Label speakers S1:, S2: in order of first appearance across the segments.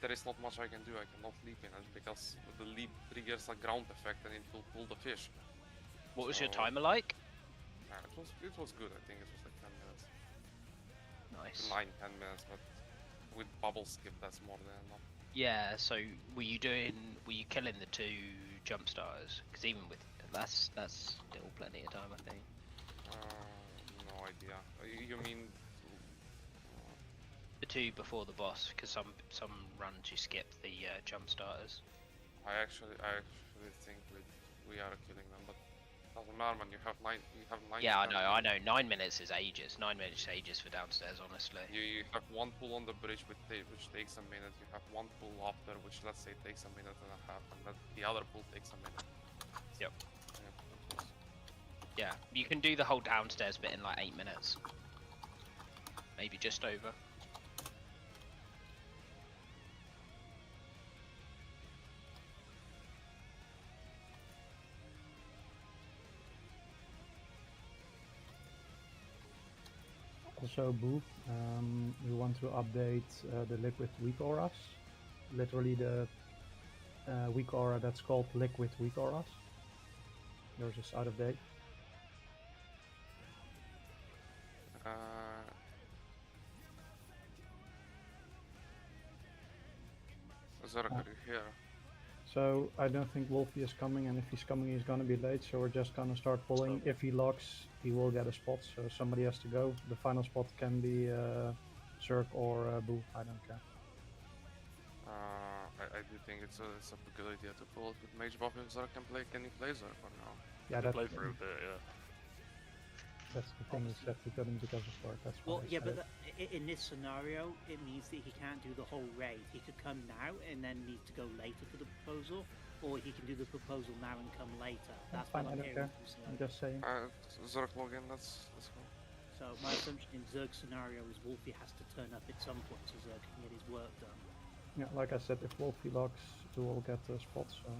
S1: there is not much I can do. I cannot leap in it because the leap triggers a ground effect and it will pull the fish.
S2: What was your timer like?
S1: Yeah, it was good. I think it was like 10 minutes.
S2: Nice.
S1: 9-10 minutes, but with bubble skip, that's more than enough.
S2: Yeah. So were you killing the 2 jump starters? Because even with that's still plenty of time, I think.
S1: No idea. You mean
S2: the 2 before the boss? Because some runs you skip the jump starters.
S1: I actually think we are killing them, but doesn't matter, man. You have 9.
S2: Yeah, I know. 9 minutes is ages. 9 minutes is ages for downstairs, honestly.
S1: You have 1 pull on the bridge, which takes a minute. You have 1 pull after, which let's say takes a minute and a half, and the other pull takes a minute.
S2: Yep.
S1: Yep.
S2: Yeah, you can do the whole downstairs bit in like 8 minutes. Maybe just over.
S3: Also, Boo, we want to update the liquid weak auras. Literally the weak aura that's called liquid weak auras. Yours is out of date.
S1: Zerk, are you here?
S3: So I don't think Wolfie is coming, and if he's coming, he's gonna be late. So we're just gonna start pulling. If he locks, he will get a spot. So somebody has to go. The final spot can be Zerk or Boo. I don't care.
S1: I do think it's a good idea to pull it with Mage buff if Zerk can play. Can you play Zerk or no?
S3: Yeah, that's
S4: play for a bit. Yeah.
S3: That's the thing is that we couldn't because of work. That's why.
S5: Well, yeah, but in this scenario, it means that he can't do the whole raid. He could come now and then need to go later for the proposal, or he can do the proposal now and come later. That's
S3: fine.
S5: what
S3: I
S5: I'm
S3: don't
S5: hearing.
S3: care. I'm just saying.
S1: Zerk log in. Let's go.
S5: So my assumption in Zerg's scenario is Wolfie has to turn up at some point so Zerg can get his work done.
S3: Yeah, like I said, if Wolfie locks, we will get the spots. So.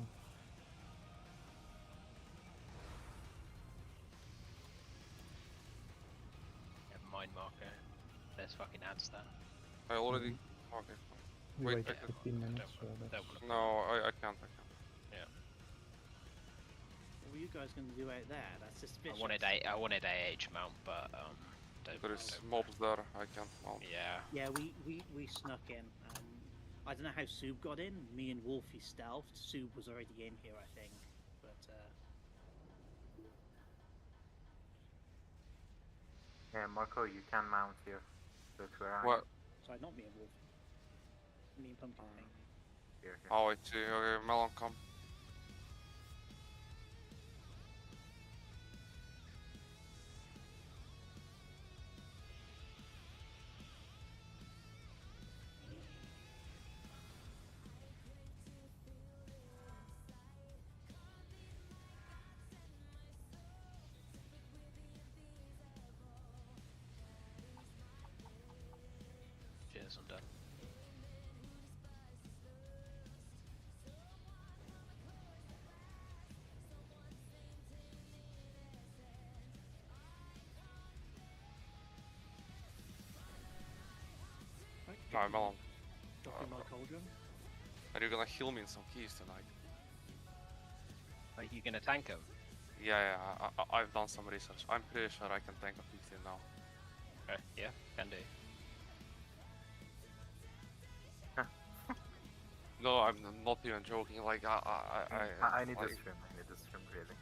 S2: Mind marker. Let's fucking ads that.
S1: I already. Okay.
S3: We
S1: Wait,
S3: waited 15 minutes. So that's...
S1: No, I can't.
S2: Yeah.
S5: What were you guys going to do out there? That's suspicious.
S2: I wanted AH mount, but
S1: There is mobs there. I can't mount.
S2: Yeah.
S5: Yeah, we snuck in. I don't know how Soob got in. Me and Wolfie stealthed. Soob was already in here, I think. But
S6: Yeah, Marco, you can mount here. That's where I
S1: What?
S5: sorry, not me and Wolfie. Me and Pumpkin King.
S6: here.
S1: Oh, I see. Okay, Melon, come.
S2: Cheers, I'm done.
S1: No, Melon.
S5: Dropping my cauldron.
S1: Are you gonna heal me in some keys tonight?
S2: Are you gonna tank him?
S1: Yeah, I've done some research. I'm pretty sure I can tank a 15 now.
S2: Okay, yeah, can do.
S1: No, I'm not even joking. Like
S6: I need this stream. I need this stream really.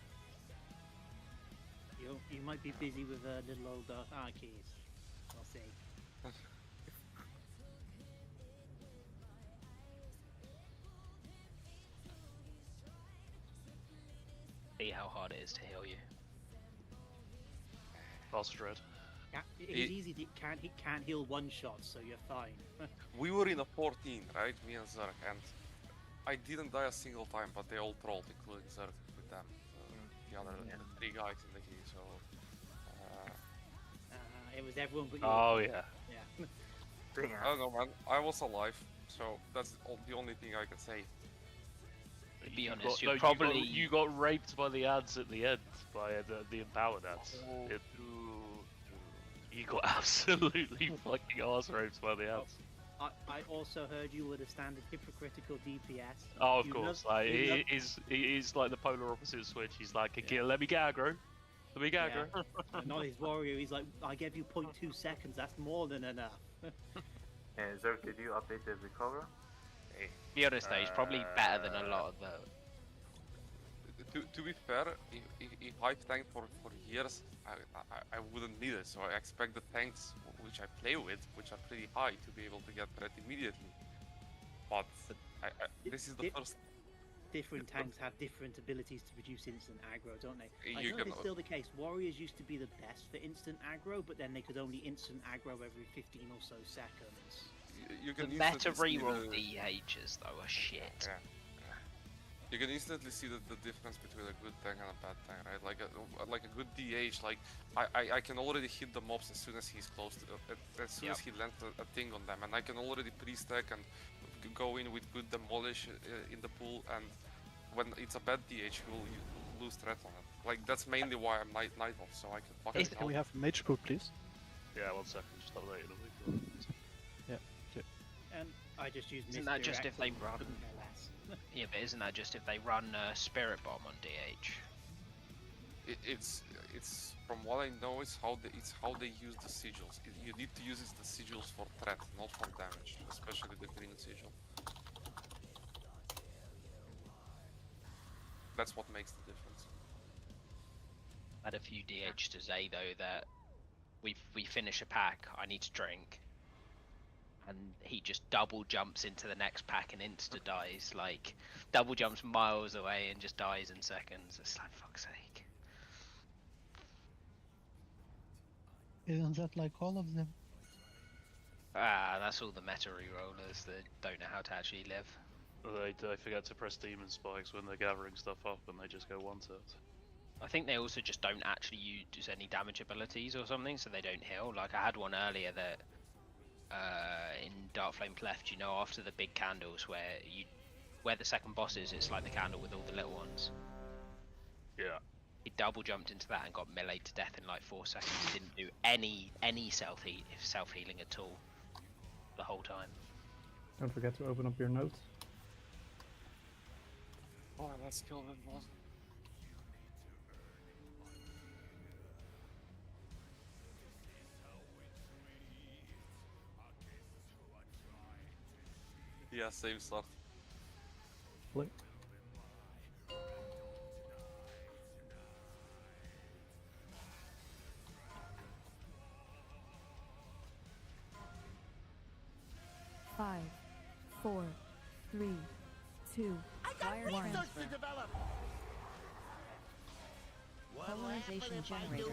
S5: You might be busy with little old keys. I'll see.
S2: See how hard it is to heal you.
S4: That's dread.
S5: Yeah, it's easy. He can't heal one shot, so you're fine.
S1: We were in a 14, right? Me and Zerk, and I didn't die a single time, but they all trolled, including Zerk with them. The other the 3 guys in the key, so...
S5: it was everyone but you.
S4: Oh yeah.
S5: Yeah.
S1: I don't know, man. I was alive, so that's the only thing I can say.
S2: To be honest, you
S4: got raped by the ads at the end, by the empowered ads. You got absolutely fucking arse raped by the ads.
S5: I also heard you were the standard hypocritical DPS.
S4: Oh, of
S5: You
S4: course.
S5: love-
S4: Like
S5: you
S4: he
S5: love-
S4: is like the polar opposite of Switch. He's like, let me get aggro. Let me get aggro.
S5: Not his warrior. He's like, I gave you 0.2 seconds. That's more than enough.
S6: Zerk, did you update the recover?
S2: Be honest though, he's probably better than a lot of the.
S1: To be fair, if I've tanked for years, I wouldn't need it. So I expect the tanks which I play with, which are pretty high, to be able to get red immediately. But this is the first.
S5: Different tanks have different abilities to produce instant aggro, don't they? I
S1: You
S5: know
S1: can-
S5: it's still the case. Warriors used to be the best for instant aggro, but then they could only instant aggro every 15 or so seconds.
S1: You
S2: The
S1: can
S2: meta
S1: instantly see
S2: reroll
S1: the-
S2: DHs though are shit.
S1: Yeah. You can instantly see the difference between a good tank and a bad tank, right? Like a good DH, like I can already hit the mobs as soon as he's close to, as soon as he lands a thing on them, and I can already pre-stack and go in with good demolish in the pool, and when it's a bad DH, you will lose threat on it. Like that's mainly why I'm night off, so I can fuck it
S7: Can we have mage food, please?
S4: Yeah, 1 second. Just update it.
S5: And I just use
S2: Isn't that just
S5: misdirect
S2: if they
S5: and
S2: run?
S5: couldn't care less.
S2: Yeah, but isn't that just if they run Spirit Bomb on DH?
S1: It's from what I know, it's how they use the sigils. You need to use the sigils for threat, not for damage, especially the green sigil. That's what makes the difference.
S2: I had a few DH to say though that we finish a pack, I need to drink, and he just double jumps into the next pack and insta dies. Like double jumps miles away and just dies in seconds. It's like fuck's sake.
S7: Isn't that like all of them?
S2: Ah, that's all the meta rerollers that don't know how to actually live.
S4: They forget to press demon spikes when they're gathering stuff up, and they just go one-tap.
S2: I think they also just don't actually use any damage abilities or something, so they don't heal. Like I had one earlier that in Dark Flame Cleft, you know, after the big candles where the second boss is, it's like the candle with all the little ones.
S4: Yeah.
S2: He double jumped into that and got meleeed to death in like 4 seconds. He didn't do any self healing at all the whole time.
S3: Don't forget to open up your notes.
S1: Oh, let's kill that boss. Yeah, same stuff.
S3: Blink.
S8: Five, 4, 3, 2,
S9: Wire
S8: one.
S9: transfer. Polarization generator.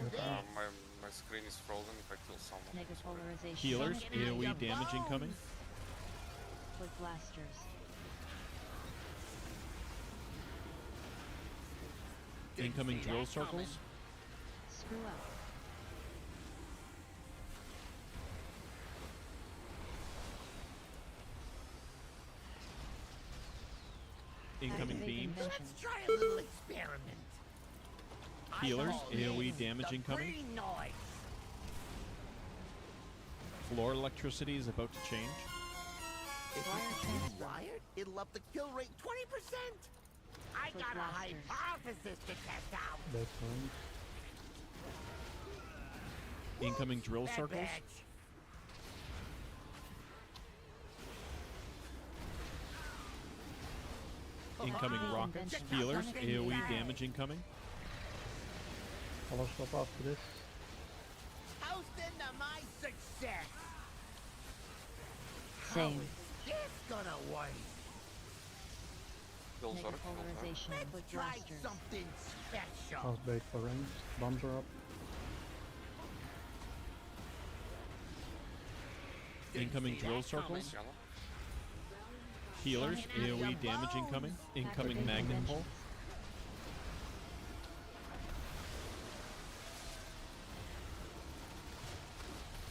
S1: My screen is frozen if I kill someone.
S9: Negative polarization.
S10: Healers,
S9: generator.
S10: AoE damage incoming.
S9: With blasters.
S10: Incoming drill circles.
S9: Screw up.
S10: Incoming
S9: Activate
S10: beams.
S9: invention.
S11: Try a little experiment.
S10: Healers,
S11: I call
S10: AoE
S11: this
S10: damage
S11: the
S10: incoming.
S11: green noise.
S10: Floor electricity is about to change.
S11: If
S9: Wire
S11: it's
S9: transfer.
S11: wired, it'll up the kill rate 20%. I
S9: With
S11: got a
S9: blasters.
S11: hypothesis to test out.
S3: That's fine.
S10: Incoming drill
S11: That
S10: circles.
S11: bitch.
S10: Incoming
S9: Activate
S10: rockets.
S9: invention.
S10: Healers,
S9: Something
S10: AoE
S9: bad.
S10: damage incoming.
S3: Follow stop after this.
S11: Toasting to my success.
S9: Same.
S11: How is this gonna work?
S1: Kill
S9: Negative
S1: Zork, kill Zork.
S9: polarization.
S11: Let's
S9: With
S11: try
S9: blasters.
S11: something special.
S3: Fast bait for range. Bombs are up.
S10: Incoming
S11: see
S10: drill
S11: that coming.
S10: circles.
S1: Yellow.
S10: Healers,
S11: Send me
S10: AoE
S11: your
S10: damage
S11: bones.
S10: incoming. Incoming
S9: Activate
S10: magnet
S9: invention.
S10: pull.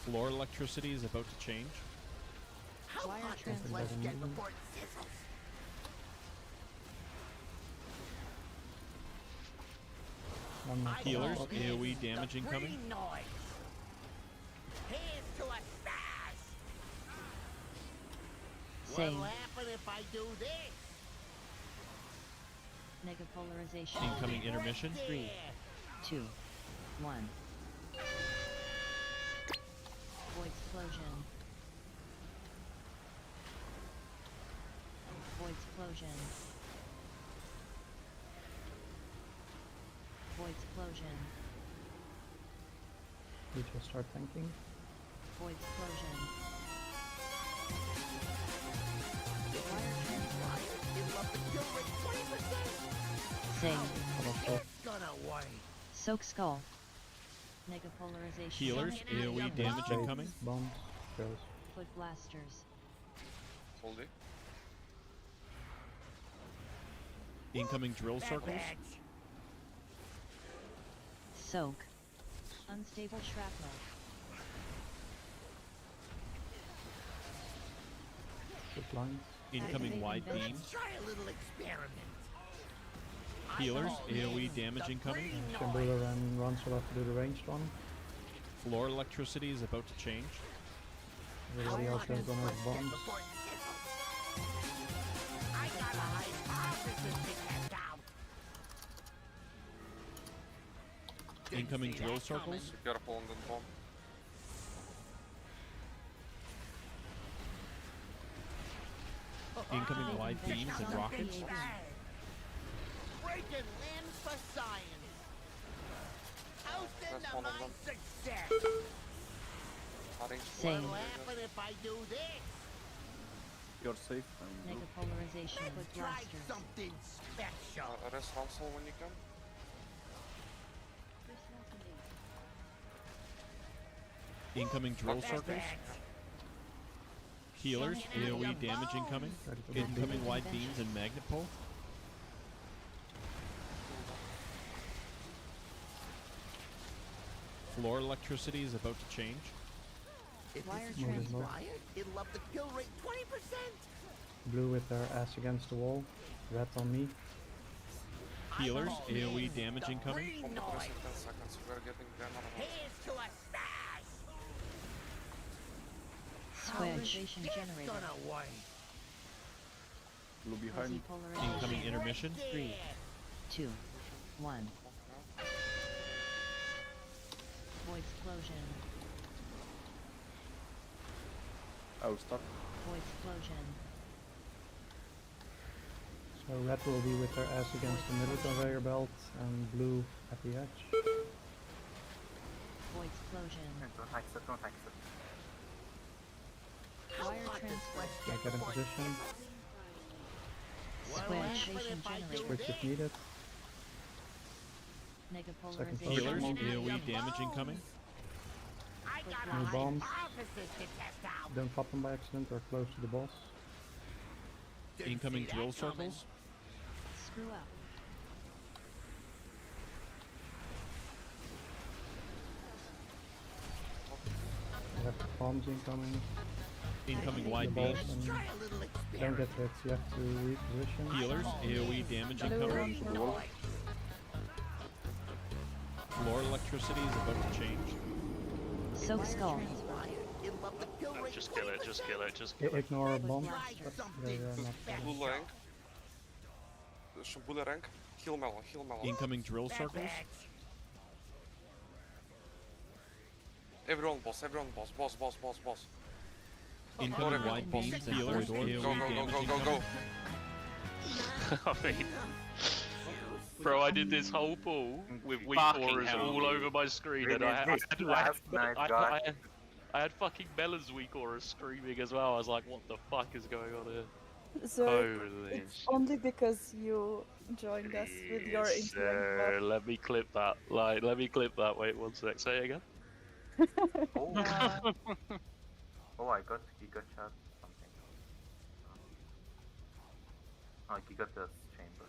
S10: Floor electricity is about to change.
S11: How
S9: Wire
S11: hot does
S9: transfer.
S11: flesh
S3: Doesn't
S11: get
S3: move.
S11: before it sizzles?
S3: One more
S11: I
S10: Healers,
S11: call
S3: follow-up.
S11: this
S10: AoE
S11: the
S10: damage incoming.
S11: green noise. Here's to a stash.
S9: Same.
S11: What'll happen if I do this?
S9: Mega polarization.
S10: Incoming intermission.
S9: 3, 2, 1. Void explosion. Void explosion. Void explosion.
S3: We just start tanking.
S9: Void explosion. Sing.
S11: Gonna wait.
S9: Soak skull. Mega polarization.
S10: Healers, AoE damage
S3: Bait,
S10: incoming.
S3: Bombs. Goes.
S9: Foot blasters.
S1: Hold it.
S10: Incoming drill circles.
S9: Soak. Unstable shrapnel.
S3: Ship lines.
S10: Incoming wide beams.
S11: Try a little experiment.
S10: Healers, AoE damage incoming.
S3: Shimbler and Runs will have to do the ranged one.
S10: Floor electricity is about to change.
S3: Everybody else goes on with bombs.
S11: I got a hypothesis to test out.
S10: Incoming drill circles.
S1: Be careful on the bomb.
S10: Incoming wide beams and rockets.
S11: Breaking limbs for science. Hosting
S1: That's
S11: to
S1: one of
S11: my
S1: them.
S11: success.
S1: Cutting.
S9: Same.
S11: What'll happen if I do this?
S7: You're safe.
S9: Mega polarization. Foot
S11: Let's try
S9: blasters.
S11: something special.
S1: Rest Hansel when you can.
S10: Incoming drill circles. Healers, AoE damage incoming. Incoming wide beams and magnet pull. Floor electricity is about to change.
S11: If
S9: Wire
S11: this is
S9: transfer.
S11: inspired, it'll up the kill rate 20%.
S3: Blue with their ass against the wall. Red on me.
S10: Healers, AoE damage incoming.
S11: Green
S1: Bomb
S11: noise.
S1: press in 10 seconds. We're getting Draenor on us.
S11: Here's to a stash.
S9: Polarization
S11: It's
S9: generator.
S11: gonna wait.
S7: Blue behind.
S9: Easy polarization.
S10: Incoming intermission.
S9: 3, 2, 1. Void explosion.
S7: Oh, stop.
S9: Void explosion.
S3: So red will be with their ass against the middle conveyor belt and blue at the edge.
S9: Void explosion.
S6: Don't exit, don't exit.
S9: Wire transfer.
S3: I get in position.
S9: Polarization generator.
S3: Switch if needed.
S9: Mega
S3: Second
S9: polarization.
S10: Healers,
S3: Bomb.
S10: AoE damage incoming.
S11: I got
S3: New
S11: a
S3: bombs.
S11: hypothesis to test out.
S3: Don't pop them by accident or close to the boss.
S10: Incoming
S11: see that
S10: drill
S11: coming.
S10: circles.
S9: Screw up.
S3: We have bombs incoming.
S10: Incoming
S3: The
S10: wide
S3: balls
S10: beams.
S3: and
S11: Try a little
S3: don't
S11: experiment.
S3: get hit. You have to reposition.
S10: Healers, AoE damage incoming.
S11: Green noise.
S10: Floor electricity is about to change.
S9: Soak skull.
S11: It'll up the kill rate
S4: Just kill it, just kill it, just kill it.
S3: Ignore bombs.
S11: Try
S3: They
S11: something
S3: are not
S11: special.
S1: Blue rank. Blue rank. Heal melon, heal melon.
S10: Incoming drill circles.
S1: Everyone boss, boss.
S10: Incoming
S1: Go,
S10: wide
S1: go,
S10: beams
S1: go,
S10: and
S1: go,
S10: void
S1: go,
S10: AoE
S1: go,
S10: damage
S1: go,
S10: incoming.
S4: I mean, bro, I did this whole pool with weak
S6: Fucking
S4: auras
S6: hell.
S4: all over my screen, and
S6: Really, this last night, guys.
S4: I had fucking Melon's weak auras screaming as well. I was like, what the fuck is going on here?
S12: So
S4: Holy
S12: it's only because you joined us with your
S4: Yes,
S12: influence.
S4: let me clip that. Like, let me clip that. Wait one sec. Say it again.
S6: Oh, oh, he got shot. Something. Oh, he got the chamber.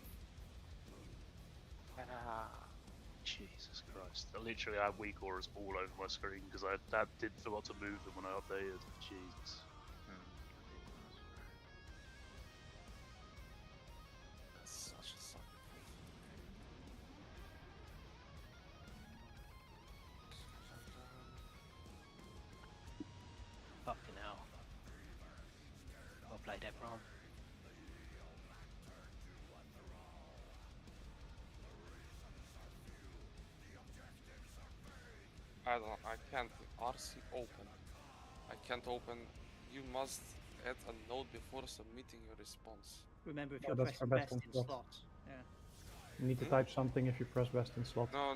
S4: Jesus Christ. I literally had weak auras all over my screen because I did forgot to move them when I updated. Jesus.
S1: That's such a sucker.
S2: Fucking hell. Well played, everyone.
S4: from?
S1: I don't. I can't. RC open. I can't open. You must add a note before submitting your response.
S5: Remember, if
S3: Oh,
S5: you're
S3: that's for
S5: pressing
S3: best
S5: best
S3: in
S5: in
S3: slot.
S5: slot. Yeah.
S3: You need to type something if you press best in slot.
S1: No.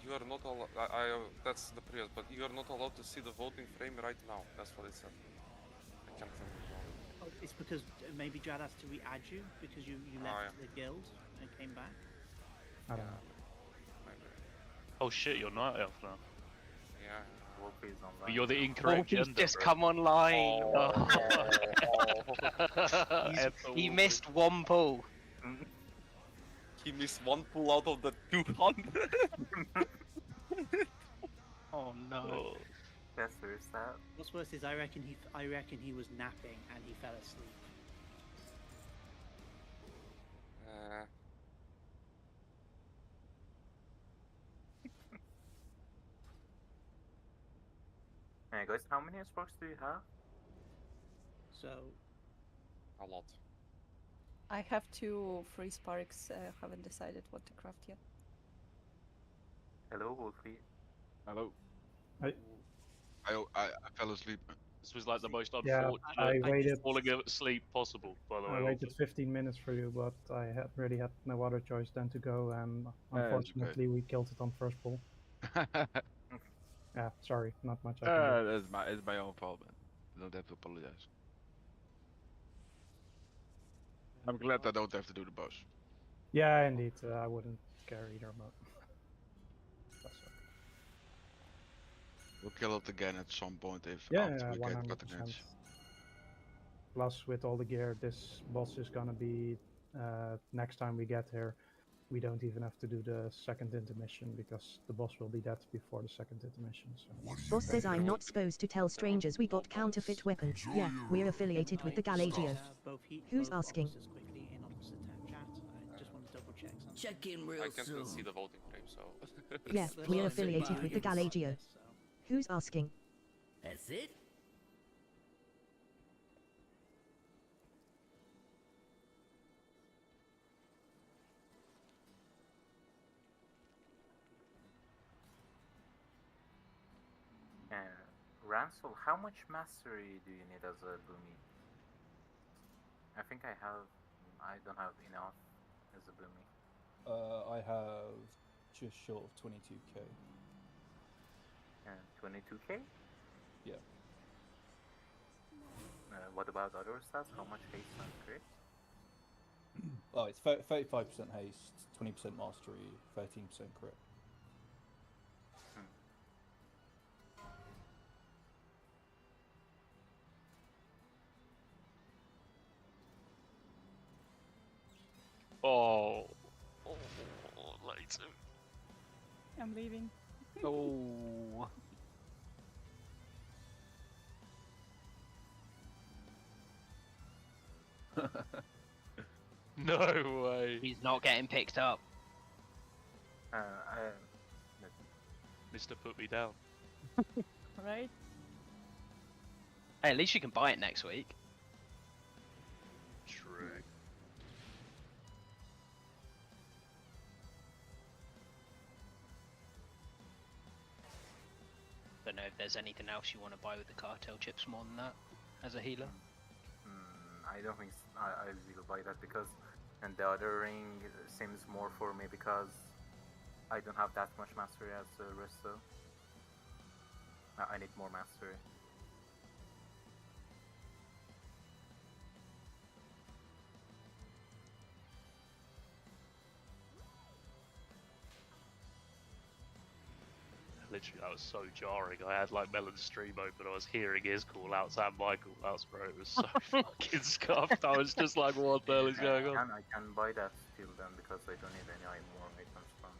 S1: You are not allowed. That's the previous, but you are not allowed to see the voting frame right now. That's what it said. I can't tell you more.
S5: Oh, it's because maybe Jad has to re-add you because you left
S1: yeah.
S5: the guild and came back.
S3: I don't know.
S4: Oh shit, you're night elf now.
S1: Yeah.
S6: Wolfie's online.
S4: But you're the incorrect
S2: He's
S4: gender.
S2: just
S4: bro.
S2: come online. He
S4: Wolfie.
S2: missed one pull.
S1: He missed one pull out of the 200.
S2: Oh no.
S4: Oh.
S6: Yes, there's that.
S5: What's worse is I reckon he was napping and he fell asleep.
S6: Hey guys, how many sparks do you have?
S5: So
S1: A lot.
S12: I have 2 free sparks. Haven't decided what to craft yet.
S6: Hello, Wolfie.
S13: Hello.
S3: I
S13: fell asleep.
S4: This was like the most
S3: Yeah,
S4: unfortunate
S3: I waited.
S4: falling asleep possible, by the way.
S3: I waited
S4: Wolfie.
S3: 15 minutes for you, but I really had no other choice than to go, and
S13: Yeah, it's
S3: unfortunately we killed it on first pull. Yeah, sorry, not much I can do.
S13: It's my own fault, man. I don't have to apologize. I'm glad I don't have to do the boss.
S3: Yeah, indeed, I wouldn't care either, but that's okay.
S13: We'll kill it again at some point if
S3: Yeah,
S13: after we get
S3: 100%.
S13: cutting edge.
S3: Plus, with all the gear, this boss is gonna be next time we get here. We don't even have to do the second intermission because the boss will be dead before the second intermission. So.
S14: Boss says I'm not supposed to tell strangers we got counterfeit weapons. Yeah, we're affiliated with the Galagio. Who's asking?
S5: Quickly in opposite chat. I just want to double check something.
S11: Check in real
S1: I can't
S11: soon.
S1: see the voting frame, so.
S14: Yeah, we're affiliated with the Galagio. Who's asking?
S11: That's it?
S6: Ransel, how much mastery do you need as a boomy? I think I don't have enough as a boomy.
S7: I have just short of 22k.
S6: 22k?
S7: Yeah.
S6: What about other stats? How much haste and crit?
S7: Oh, it's 35% haste, 20% mastery, 13% crit.
S4: Oh, later.
S12: I'm leaving.
S4: Oh. No way.
S2: He's not getting picked up.
S4: Mr. Put me down.
S12: Right?
S2: Hey, at least you can buy it next week.
S4: True.
S2: Don't know if there's anything else you want to buy with the cartel chips more than that as a healer.
S6: I don't think I will buy that because, and the other ring seems more for me because I don't have that much mastery as the rest. So I need more mastery.
S4: Literally, that was so jarring. I had like Melon's stream open, I was hearing his call outs and my call outs, bro. It was so fucking scuffed. I was just like, what the hell is going on?
S6: I can buy that still then because I don't need any more items from.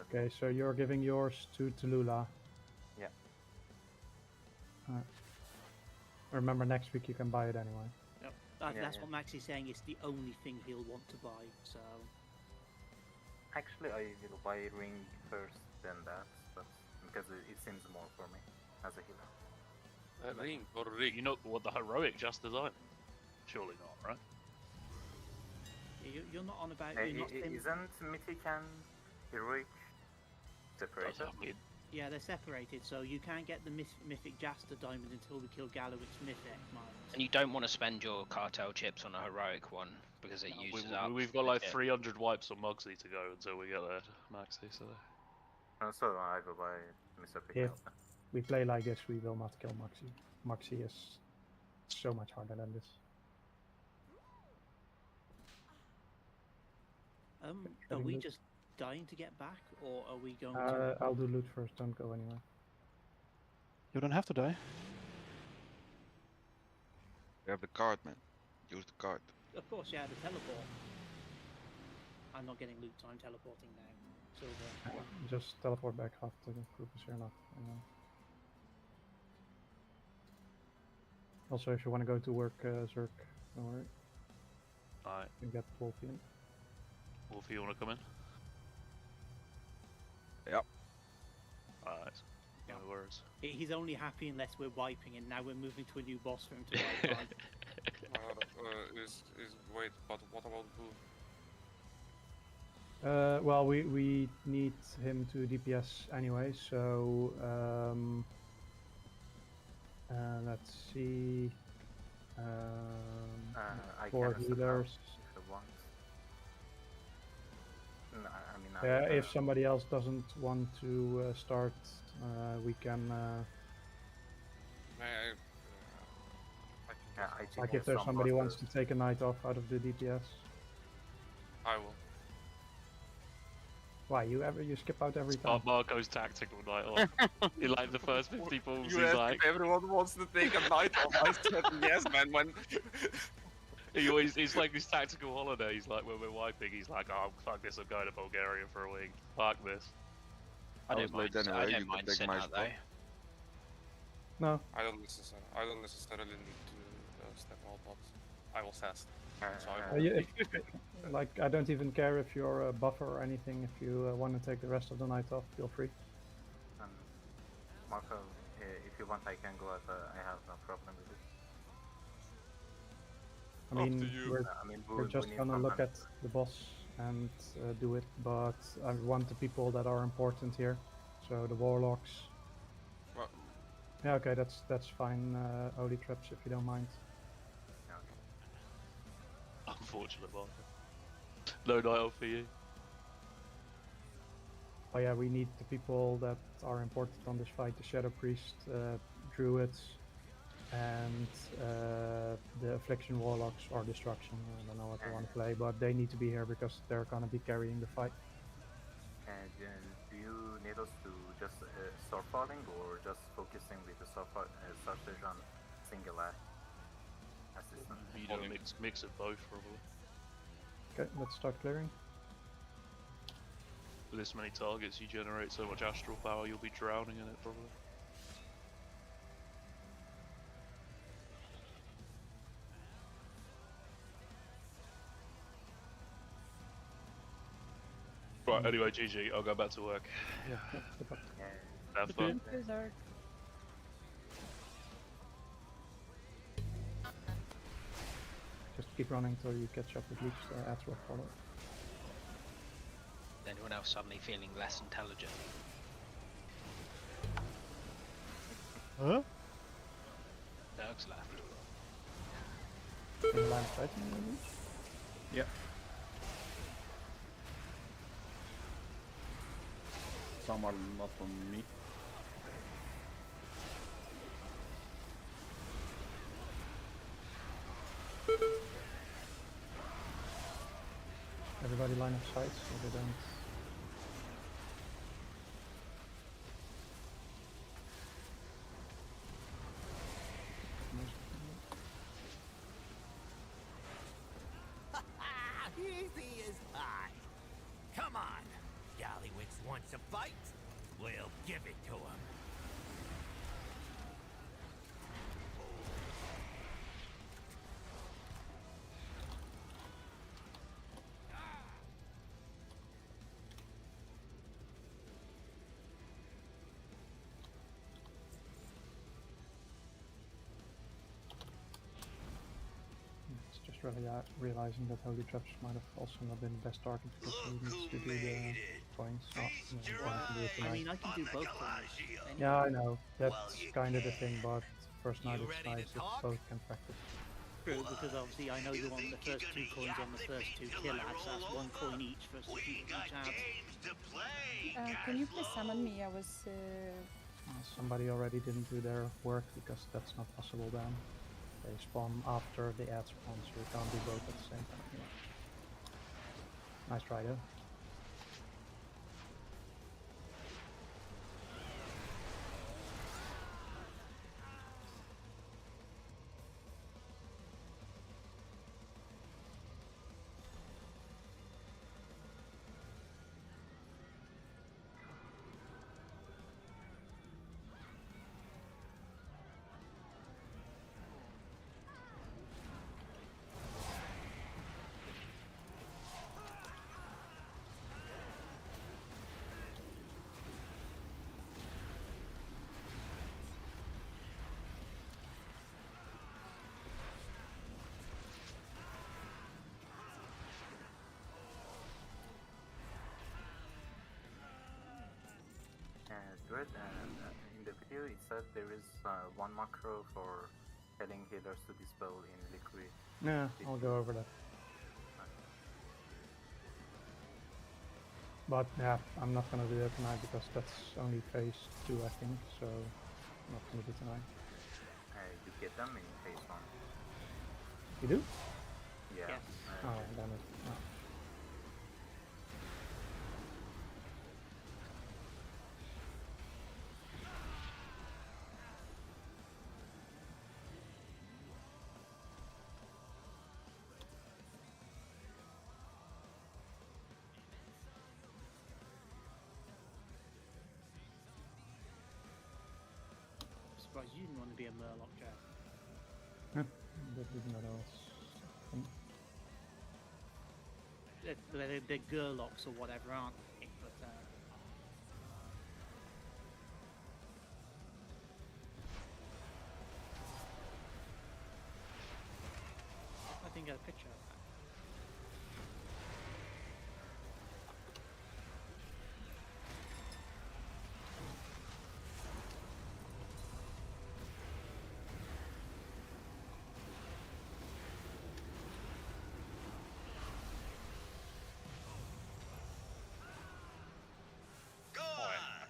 S3: Okay, so you're giving yours to Tallulah.
S6: Yeah.
S3: Remember, next week you can buy it anyway.
S5: Yep.
S6: Yeah,
S5: That's
S6: yeah.
S5: what Max is saying. It's the only thing he'll want to buy. So.
S6: Actually, I will buy ring first, then that, but because it seems more for me as a healer.
S1: Ring or rig.
S4: You know what the heroic just design? Surely not, right?
S5: You're not on about.
S6: Isn't Mythic and Heroic separated?
S5: Yeah, they're separated, so you can't get the Mythic Jaster diamond until we kill Galowit's Mythic mines.
S2: And you don't want to spend your cartel chips on a heroic one because it uses up.
S4: We've got like 300 wipes on Mugsy to go until we get there, Maxi. So.
S6: So I will buy Mr. Pick.
S3: If we play like this, we will not kill Maxi. Maxi is so much harder than this.
S5: Are we just dying to get back, or are we going to...
S3: I'll do loot first, don't go anywhere.
S10: You don't have to die.
S13: You have the card, man. Use the card.
S5: Of course, yeah, the teleport. I'm not getting loot, so I'm teleporting now. Silver.
S3: Just teleport back after the group is here enough. Also, if you want to go to work, Zerk, don't worry.
S4: Alright.
S3: You can get Wolfie in.
S4: Wolfie, you want to come in?
S13: Yep.
S4: Alright. No worries.
S5: He's only happy unless we're wiping, and now we're moving to a new boss for him to wipe on.
S1: Wait, but what about Blue?
S3: Well, we need him to DPS anyway, so let's see.
S6: I
S3: 4
S6: can
S3: healers.
S6: if you want. No, I mean,
S3: If somebody else doesn't want to start, we can. Like if there's somebody wants to take a night off out of the DPS.
S1: I will.
S3: Why you skip out every time?
S4: Marco's tactical night off. In like the first 50 balls,
S1: You
S4: he's
S1: asked
S4: like,
S1: if everyone wants to take a night off. I said yes, man. When
S4: It's like this tactical holiday. He's like, when we're wiping, he's like, oh fuck this, I'm going to Bulgaria for a week. Fuck this.
S2: I don't mind sitting out though.
S3: No.
S1: I don't necessarily need to step out, but I will fast. So I will.
S3: I don't even care if you're a buffer or anything. If you want to take the rest of the night off, feel free.
S6: Marco, if you want, I can go out. I have no problem with it.
S3: I mean, we're just gonna look at the boss and do it, but I want the people that are important here. So the warlocks.
S1: Well,
S3: yeah, okay, that's fine. Holy traps, if you don't mind.
S4: Unfortunate, Marco. No night off for you.
S3: Oh yeah, we need the people that are important on this fight: the Shadow Priest, Druids, and the Affliction Warlocks or Destruction. I don't know what they want to play, but they need to be here because they're gonna be carrying the fight.
S6: And do you need us to just start falling, or just focusing with the sausage on single assistant?
S4: You do a mix of both, probably.
S3: Okay, let's start clearing.
S4: With this many targets, you generate so much astral power, you'll be drowning in it, probably. Right, anyway, GG, I'll go back to work. Yeah. Have fun.
S3: Just keep running till you catch up with each Azeroth follower.
S2: Anyone else suddenly feeling less intelligent?
S10: Huh?
S2: Doug's left.
S3: In the line of sight, maybe?
S7: Yep. Some are not on me.
S3: Everybody line of sight so they don't.
S11: Easy as pie. Come on. Gallywix wants a fight? We'll give it to him.
S3: just realizing that Holy Traps might have also not been the best target because he needs to do the coins. Not, trying to do it
S5: I
S3: tonight.
S5: mean, I can do both coins.
S3: Yeah, I know. That's kind of the thing, but first night it's nice if both can practice.
S5: True, because obviously I know you want the first 2 coins on the first 2 kill ads, so that's 1 coin each for us to keep each ad.
S12: Can you please summon me? I was.
S3: Somebody already didn't do their work because that's not possible then. They spawn after the ad spawn, so you can't do both at the same time. Yeah. Nice try though.
S6: Dread, in the video it said there is 1 macro for telling healers to dispel in liquid.
S3: Yeah, I'll go over that. But yeah, I'm not gonna do it tonight because that's only phase 2 I think, so not gonna do tonight.
S6: You get them in phase 1.
S3: You do?
S6: Yeah.
S5: Yes.
S3: Oh, then it, no.
S5: I'm surprised you didn't want to be a Murloc, Jeff.
S3: That didn't matter else.
S5: They're Gurlocs or whatever, aren't they? But, I didn't get a picture of that.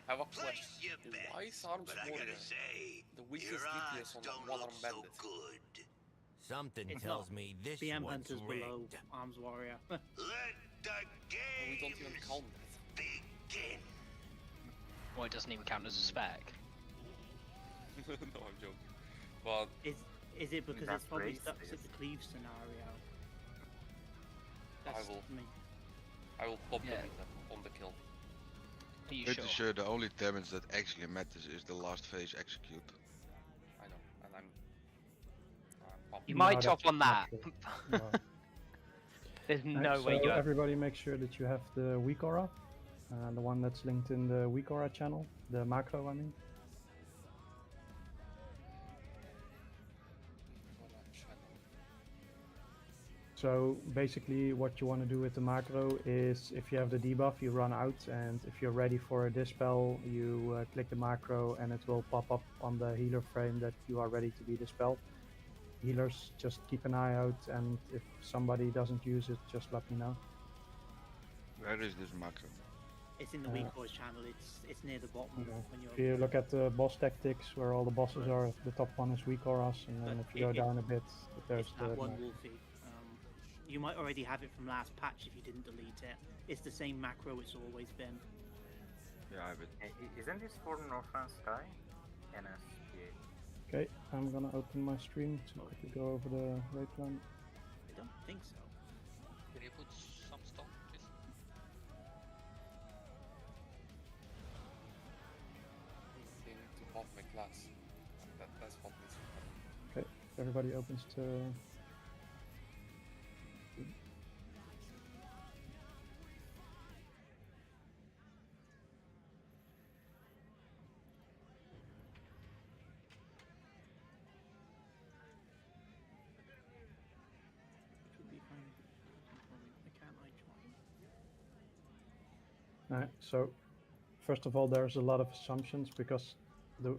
S1: I have a question. Why is Arms Warrior the weakest DPS on One Arm Bandit?
S11: Something
S5: It's
S11: tells
S5: not.
S11: me this
S5: BM
S11: one's
S5: Hunter's below
S11: rigged.
S5: Arms Warrior.
S11: Let the
S1: We don't even count that.
S11: begin.
S2: Or it doesn't even count as a spec.
S1: No, I'm joking. But
S5: Is it because
S6: That's
S5: it's probably
S6: race,
S5: stuck
S6: yes.
S5: at the cleave scenario? That's
S1: I will pop
S2: Yeah.
S1: them on the kill.
S2: Are you
S13: Pretty
S2: sure?
S13: sure the only damage that actually matters is the last phase execute.
S1: I know, and I'm pumped.
S2: You might
S3: No,
S2: top
S3: that's
S2: on
S3: not
S2: that.
S3: true. No.
S2: There's
S3: Right,
S2: no way
S3: so
S2: you.
S3: everybody make sure that you have the weak aura, the one that's linked in the weak aura channel, the macro I mean. So basically what you want to do with the macro is if you have the debuff you run out, and if you're ready for a dispel you click the macro and it will pop up on the healer frame that you are ready to be dispelled. Healers, just keep an eye out, and if somebody doesn't use it, just let me know.
S13: Where is this macro?
S5: It's in the weak boys channel. It's near the bottom when you're.
S3: If you look at the boss tactics where all the bosses are, the top one is weak auras, and then
S5: But
S3: if you go down a bit, there's
S5: it's
S3: the
S5: that one
S3: macro.
S5: Wolfie. You might already have it from last patch if you didn't delete it. It's the same macro it's always been.
S13: Yeah, I have it.
S6: Isn't this for Northern Sky? NSPA.
S3: Okay, I'm gonna open my stream to quickly go over the raid plan.
S5: I don't think so.
S15: Can you put some stone, please?
S1: They need to pop my class. That's what needs to happen.
S3: Okay, everybody opens to. So, first of all, there's a lot of assumptions because the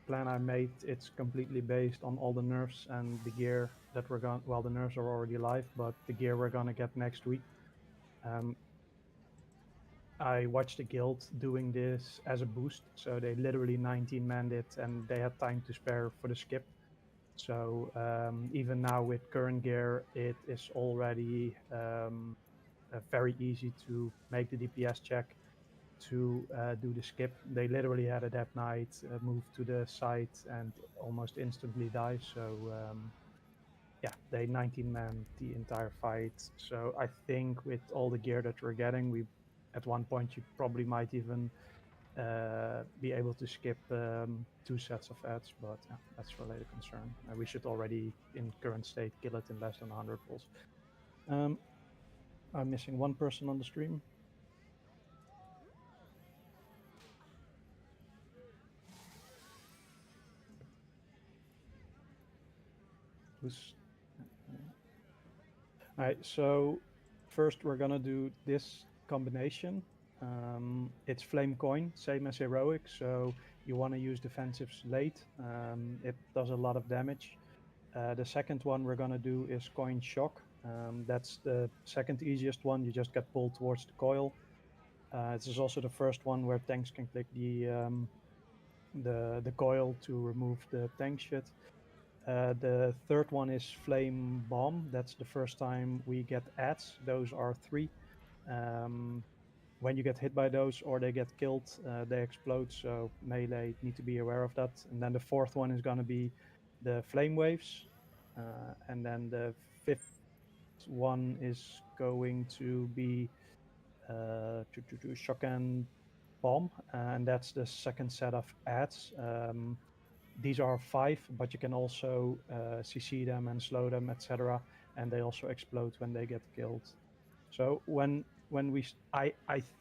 S3: plan I made, it's completely based on all the nerfs and the gear that we're going. Well, the nerfs are already live, but the gear we're gonna get next week. I watched the guild doing this as a boost, so they literally 19 manned it, and they had time to spare for the skip. So even now with current gear, it is already very easy to make the DPS check, to do the skip. They literally had it that night, move to the site, and almost instantly die. So yeah, they 19-man the entire fight. So I think with all the gear that we're getting, we at one point you probably might even be able to skip 2 sets of ads, but that's for later concern. We should already, in current state, kill it in less than 100 pulls. I'm missing one person on the stream. Who's... Alright, so first we're gonna do this combination. It's flame coin, same as heroic, so you want to use defensives late. It does a lot of damage. The second one we're gonna do is coin shock. That's the second easiest one. You just get pulled towards the coil. This is also the first one where tanks can click the coil to remove the tank shit. The third one is flame bomb. That's the first time we get ads. Those are 3. When you get hit by those or they get killed, they explode, so melee need to be aware of that. And then the fourth one is going to be the flame waves, and then the fifth one is going to be shock and bomb, and that's the second set of ads. These are 5, but you can also CC them and slow them, etc. And they also explode when they get killed. So when we, I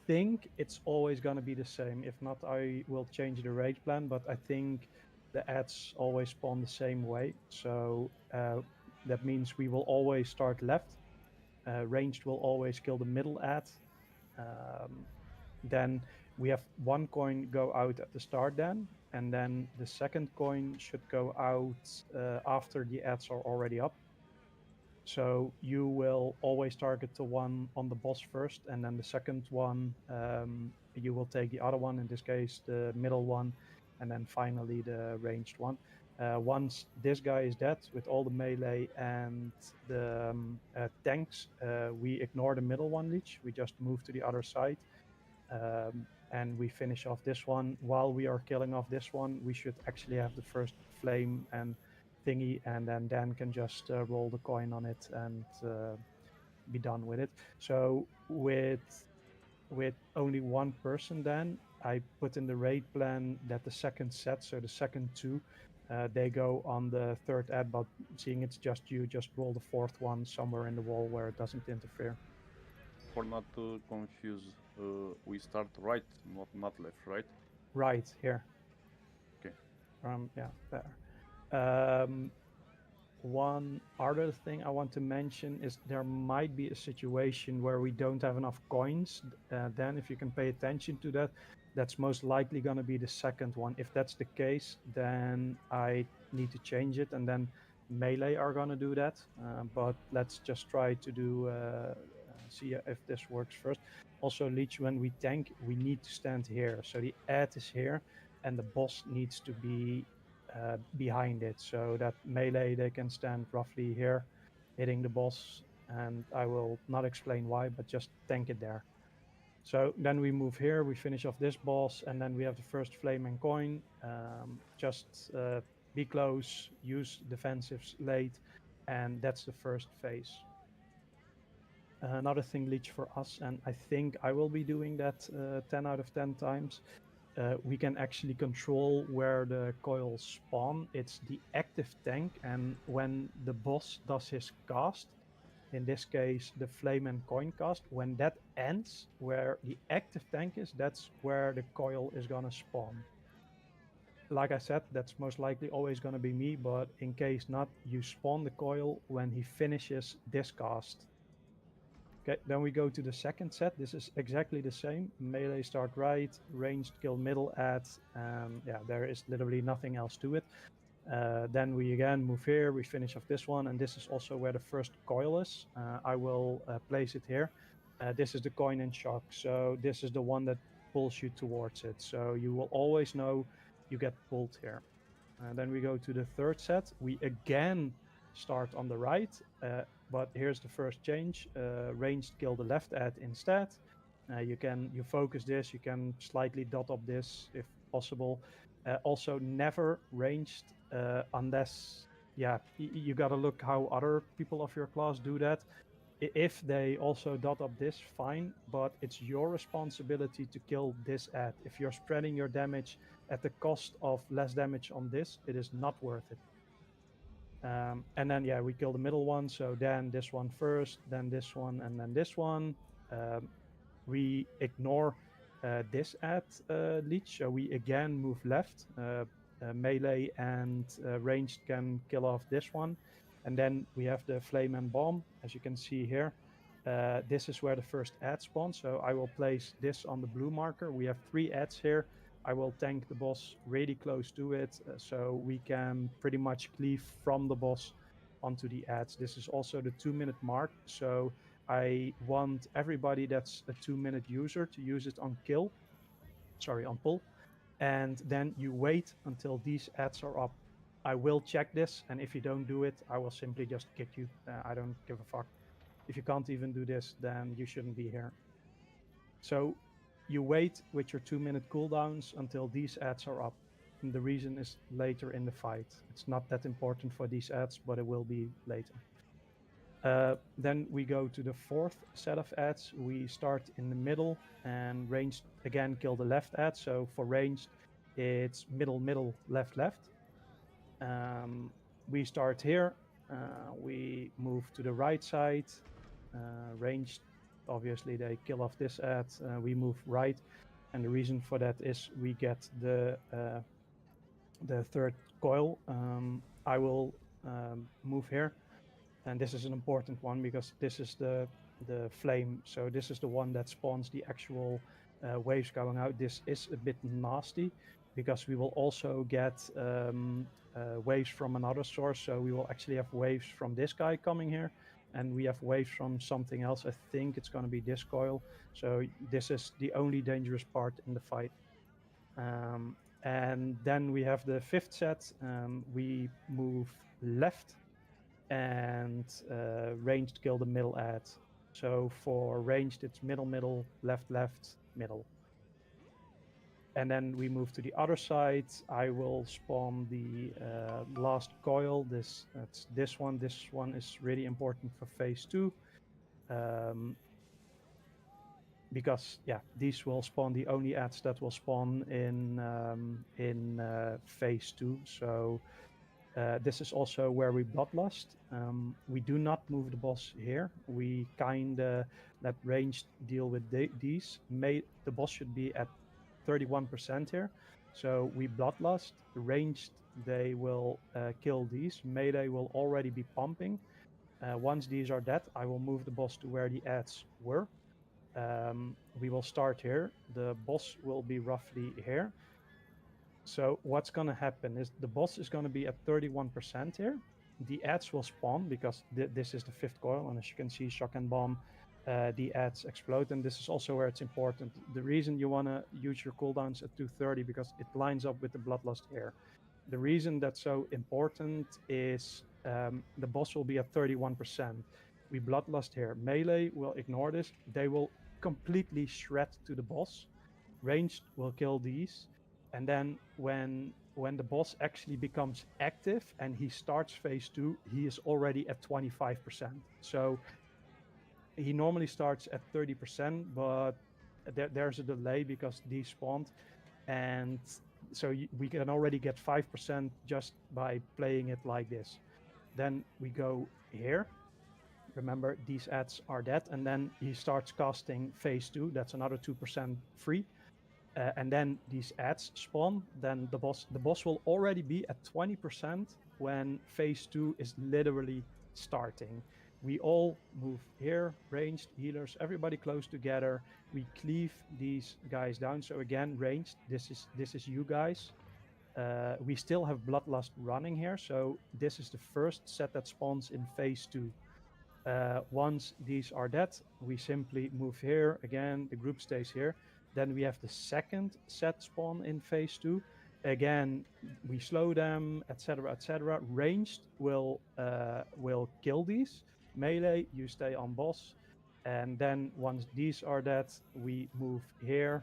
S3: think it's always going to be the same. If not, I will change the raid plan. But I think the ads always spawn the same way. So that means we will always start left. Ranged will always kill the middle ad. Then we have one coin go out at the start then, and then the second coin should go out after the ads are already up. So you will always target the one on the boss first, and then the second one, you will take the other one, in this case the middle one, and then finally the ranged one. Once this guy is dead with all the melee and the tanks, we ignore the middle one leech, we just move to the other side. And we finish off this one. While we are killing off this one, we should actually have the first flame and thingy, and then Dan can just roll the coin on it and be done with it. So with only one person, then I put in the raid plan that the second set, so the second 2, they go on the third ad, but seeing it's just you, just roll the fourth one somewhere in the wall where it doesn't interfere.
S7: For not to confuse, we start right, not left, right?
S3: Right, here.
S7: Okay.
S3: Yeah, there. One other thing I want to mention is there might be a situation where we don't have enough coins. Then if you can pay attention to that, that's most likely going to be the second one. If that's the case, then I need to change it, and then melee are going to do that. But let's just try to do see if this works first. Also, Leech, when we tank, we need to stand here. So the ad is here, and the boss needs to be behind it, so that melee they can stand roughly here, hitting the boss. And I will not explain why, but just tank it there. So then we move here, we finish off this boss, and then we have the first flame and coin. Just be close, use defensives late, and that's the first phase. Another thing, Leech, for us, and I think I will be doing that 10 out of 10 times, we can actually control where the coils spawn. It's the active tank, and when the boss does his cast, in this case the flame and coin cast, when that ends, where the active tank is, that's where the coil is gonna spawn. Like I said, that's most likely always gonna be me, but in case not, you spawn the coil when he finishes this cast. Okay, then we go to the second set. This is exactly the same. Melee start right, ranged kill middle at, yeah, there is literally nothing else to it. Then we again move here, we finish off this one, and this is also where the first coil is. I will place it here. This is the coin in shock, so this is the one that pulls you towards it. So you will always know you get pulled here. Then we go to the third set. We again start on the right, but here's the first change. Ranged kill the left ad instead. You focus this, you can slightly dot up this if possible. Also never ranged unless, yeah, you gotta look how other people of your class do that. If they also dot up this, fine, but it's your responsibility to kill this ad. If you're spreading your damage at the cost of less damage on this, it is not worth it. And then, yeah, we kill the middle one, so then this one first, then this one, and then this one. We ignore this ad leech, so we again move left. Melee and ranged can kill off this one. And then we have the flame and bomb, as you can see here. This is where the first ad spawns, so I will place this on the blue marker. We have 3 ads here. I will tank the boss really close to it, so we can pretty much cleave from the boss onto the ads. This is also the 2-minute mark, so I want everybody that's a 2-minute user to use it on on pull. And then you wait until these ads are up. I will check this, and if you don't do it, I will simply just kick you. I don't give a fuck. If you can't even do this, then you shouldn't be here. So you wait with your 2-minute cooldowns until these ads are up. And the reason is later in the fight. It's not that important for these ads, but it will be later. Then we go to the fourth set of ads. We start in the middle, and ranged again kill the left ad. So for ranged, it's middle, left. We start here. We move to the right side. Ranged, obviously they kill off this ad. We move right, and the reason for that is we get the third coil. I will move here. And this is an important one because this is the flame. So this is the one that spawns the actual waves going out. This is a bit nasty because we will also get waves from another source. So we will actually have waves from this guy coming here, and we have waves from something else. I think it's going to be this coil. So this is the only dangerous part in the fight. And then we have the fifth set. We move left, and ranged kill the middle ad. So for ranged, it's middle, left, middle. And then we move to the other side. I will spawn the last coil. This one. This one is really important for phase 2. Because, yeah, these will spawn the only ads that will spawn in phase 2. So this is also where we bloodlust. We do not move the boss here. We kinda let ranged deal with these. The boss should be at 31% here. So we bloodlust. Ranged, they will kill these. Melee will already be pumping. Once these are dead, I will move the boss to where the ads were. We will start here. The boss will be roughly here. So what's going to happen is the boss is going to be at 31% here. The ads will spawn because this is the 5th coil, and as you can see, shock and bomb, the ads explode, and this is also where it's important. The reason you want to use your cooldowns at 230 because it lines up with the bloodlust here. The reason that's so important is the boss will be at 31%. We bloodlust here. Melee will ignore this. They will completely shred to the boss. Ranged will kill these. And then when the boss actually becomes active and he starts phase 2, he is already at 25%. So he normally starts at 30%, but there's a delay because these spawned. And so we can already get 5% just by playing it like this. Then we go here. Remember, these ads are dead. And then he starts casting phase 2. That's another 2% free. And then these ads spawn, then the boss will already be at 20% when phase 2 is literally starting. we all move here, ranged, healers, everybody close together. We cleave these guys down. So again, ranged, this is you guys. We still have Bloodlust running here, so this is the first set that spawns in phase 2. Once these are dead, we simply move here. Again, the group stays here. Then we have the second set spawn in phase 2. Again, we slow them, etc., etc. Ranged will kill these. Melee, you stay on boss. And then once these are dead, we move here.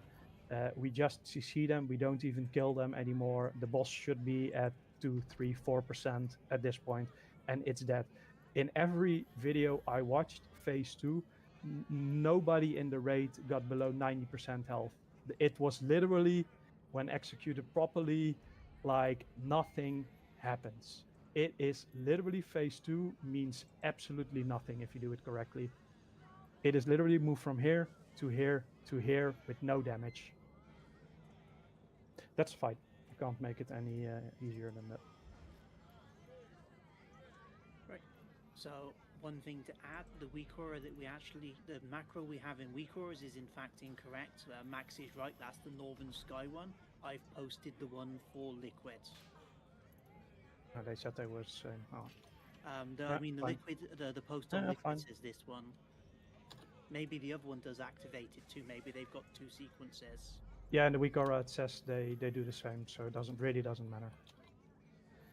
S3: We just CC them. We don't even kill them anymore. The boss should be at 2, 3, 4% at this point, and it's dead. In every video I watched, phase 2, nobody in the raid got below 90% health. It was literally, when executed properly, like nothing happens. It is literally phase 2 means absolutely nothing if you do it correctly. It is literally move from here to here to here with no damage. That's a fight. I can't make it any easier than that.
S5: Right. So one thing to add, the weak aura that the macro we have in weak auras is in fact incorrect. Max is right, that's the Northern Sky one. I've posted the one for liquids.
S3: Oh, they said they were the same. Oh.
S5: I mean, the
S3: fine.
S5: liquid, the post on liquids
S3: fine.
S5: is this one. Maybe the other one does activate it too. Maybe they've got 2 sequences.
S3: Yeah, and the weak aura, it says they do the same, so it doesn't matter.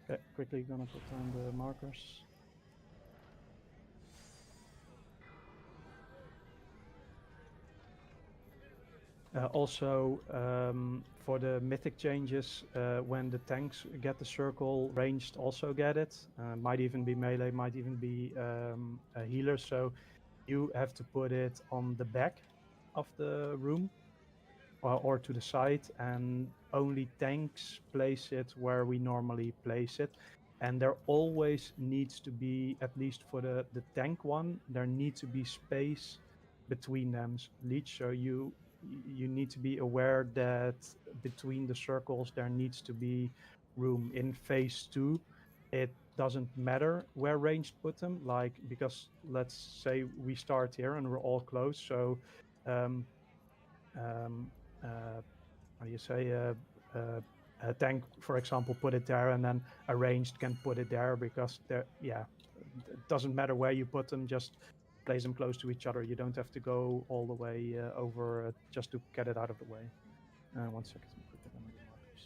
S3: Okay, quickly gonna put on the markers. Also, for the mythic changes, when the tanks get the circle, ranged also get it. Might even be melee, might even be a healer. So you have to put it on the back of the room or to the side, and only tanks place it where we normally place it. And there always needs to be, at least for the tank one, there needs to be space between them, Leech. So you need to be aware that between the circles there needs to be room. In phase 2, it doesn't matter where ranged put them, like, because let's say we start here and we're all close, so how do you say, a tank, for example, put it there, and then a ranged can put it there, because it doesn't matter where you put them, just place them close to each other. You don't have to go all the way over just to get it out of the way. 1 second, put that on the markers.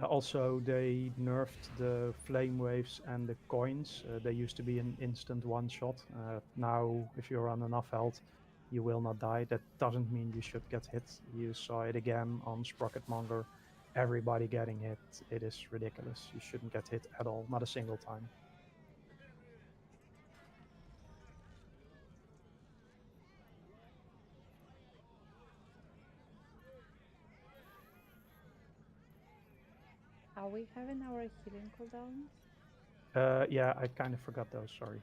S3: Also, they nerfed the flame waves and the coins. They used to be an instant one-shot. Now, if you're on enough health, you will not die. That doesn't mean you should get hit. You saw it again on Spocketmonger. Everybody getting hit. It is ridiculous. You shouldn't get hit at all, not a single time.
S12: Are we having our healing cooldowns?
S3: Yeah, I kind of forgot those, sorry.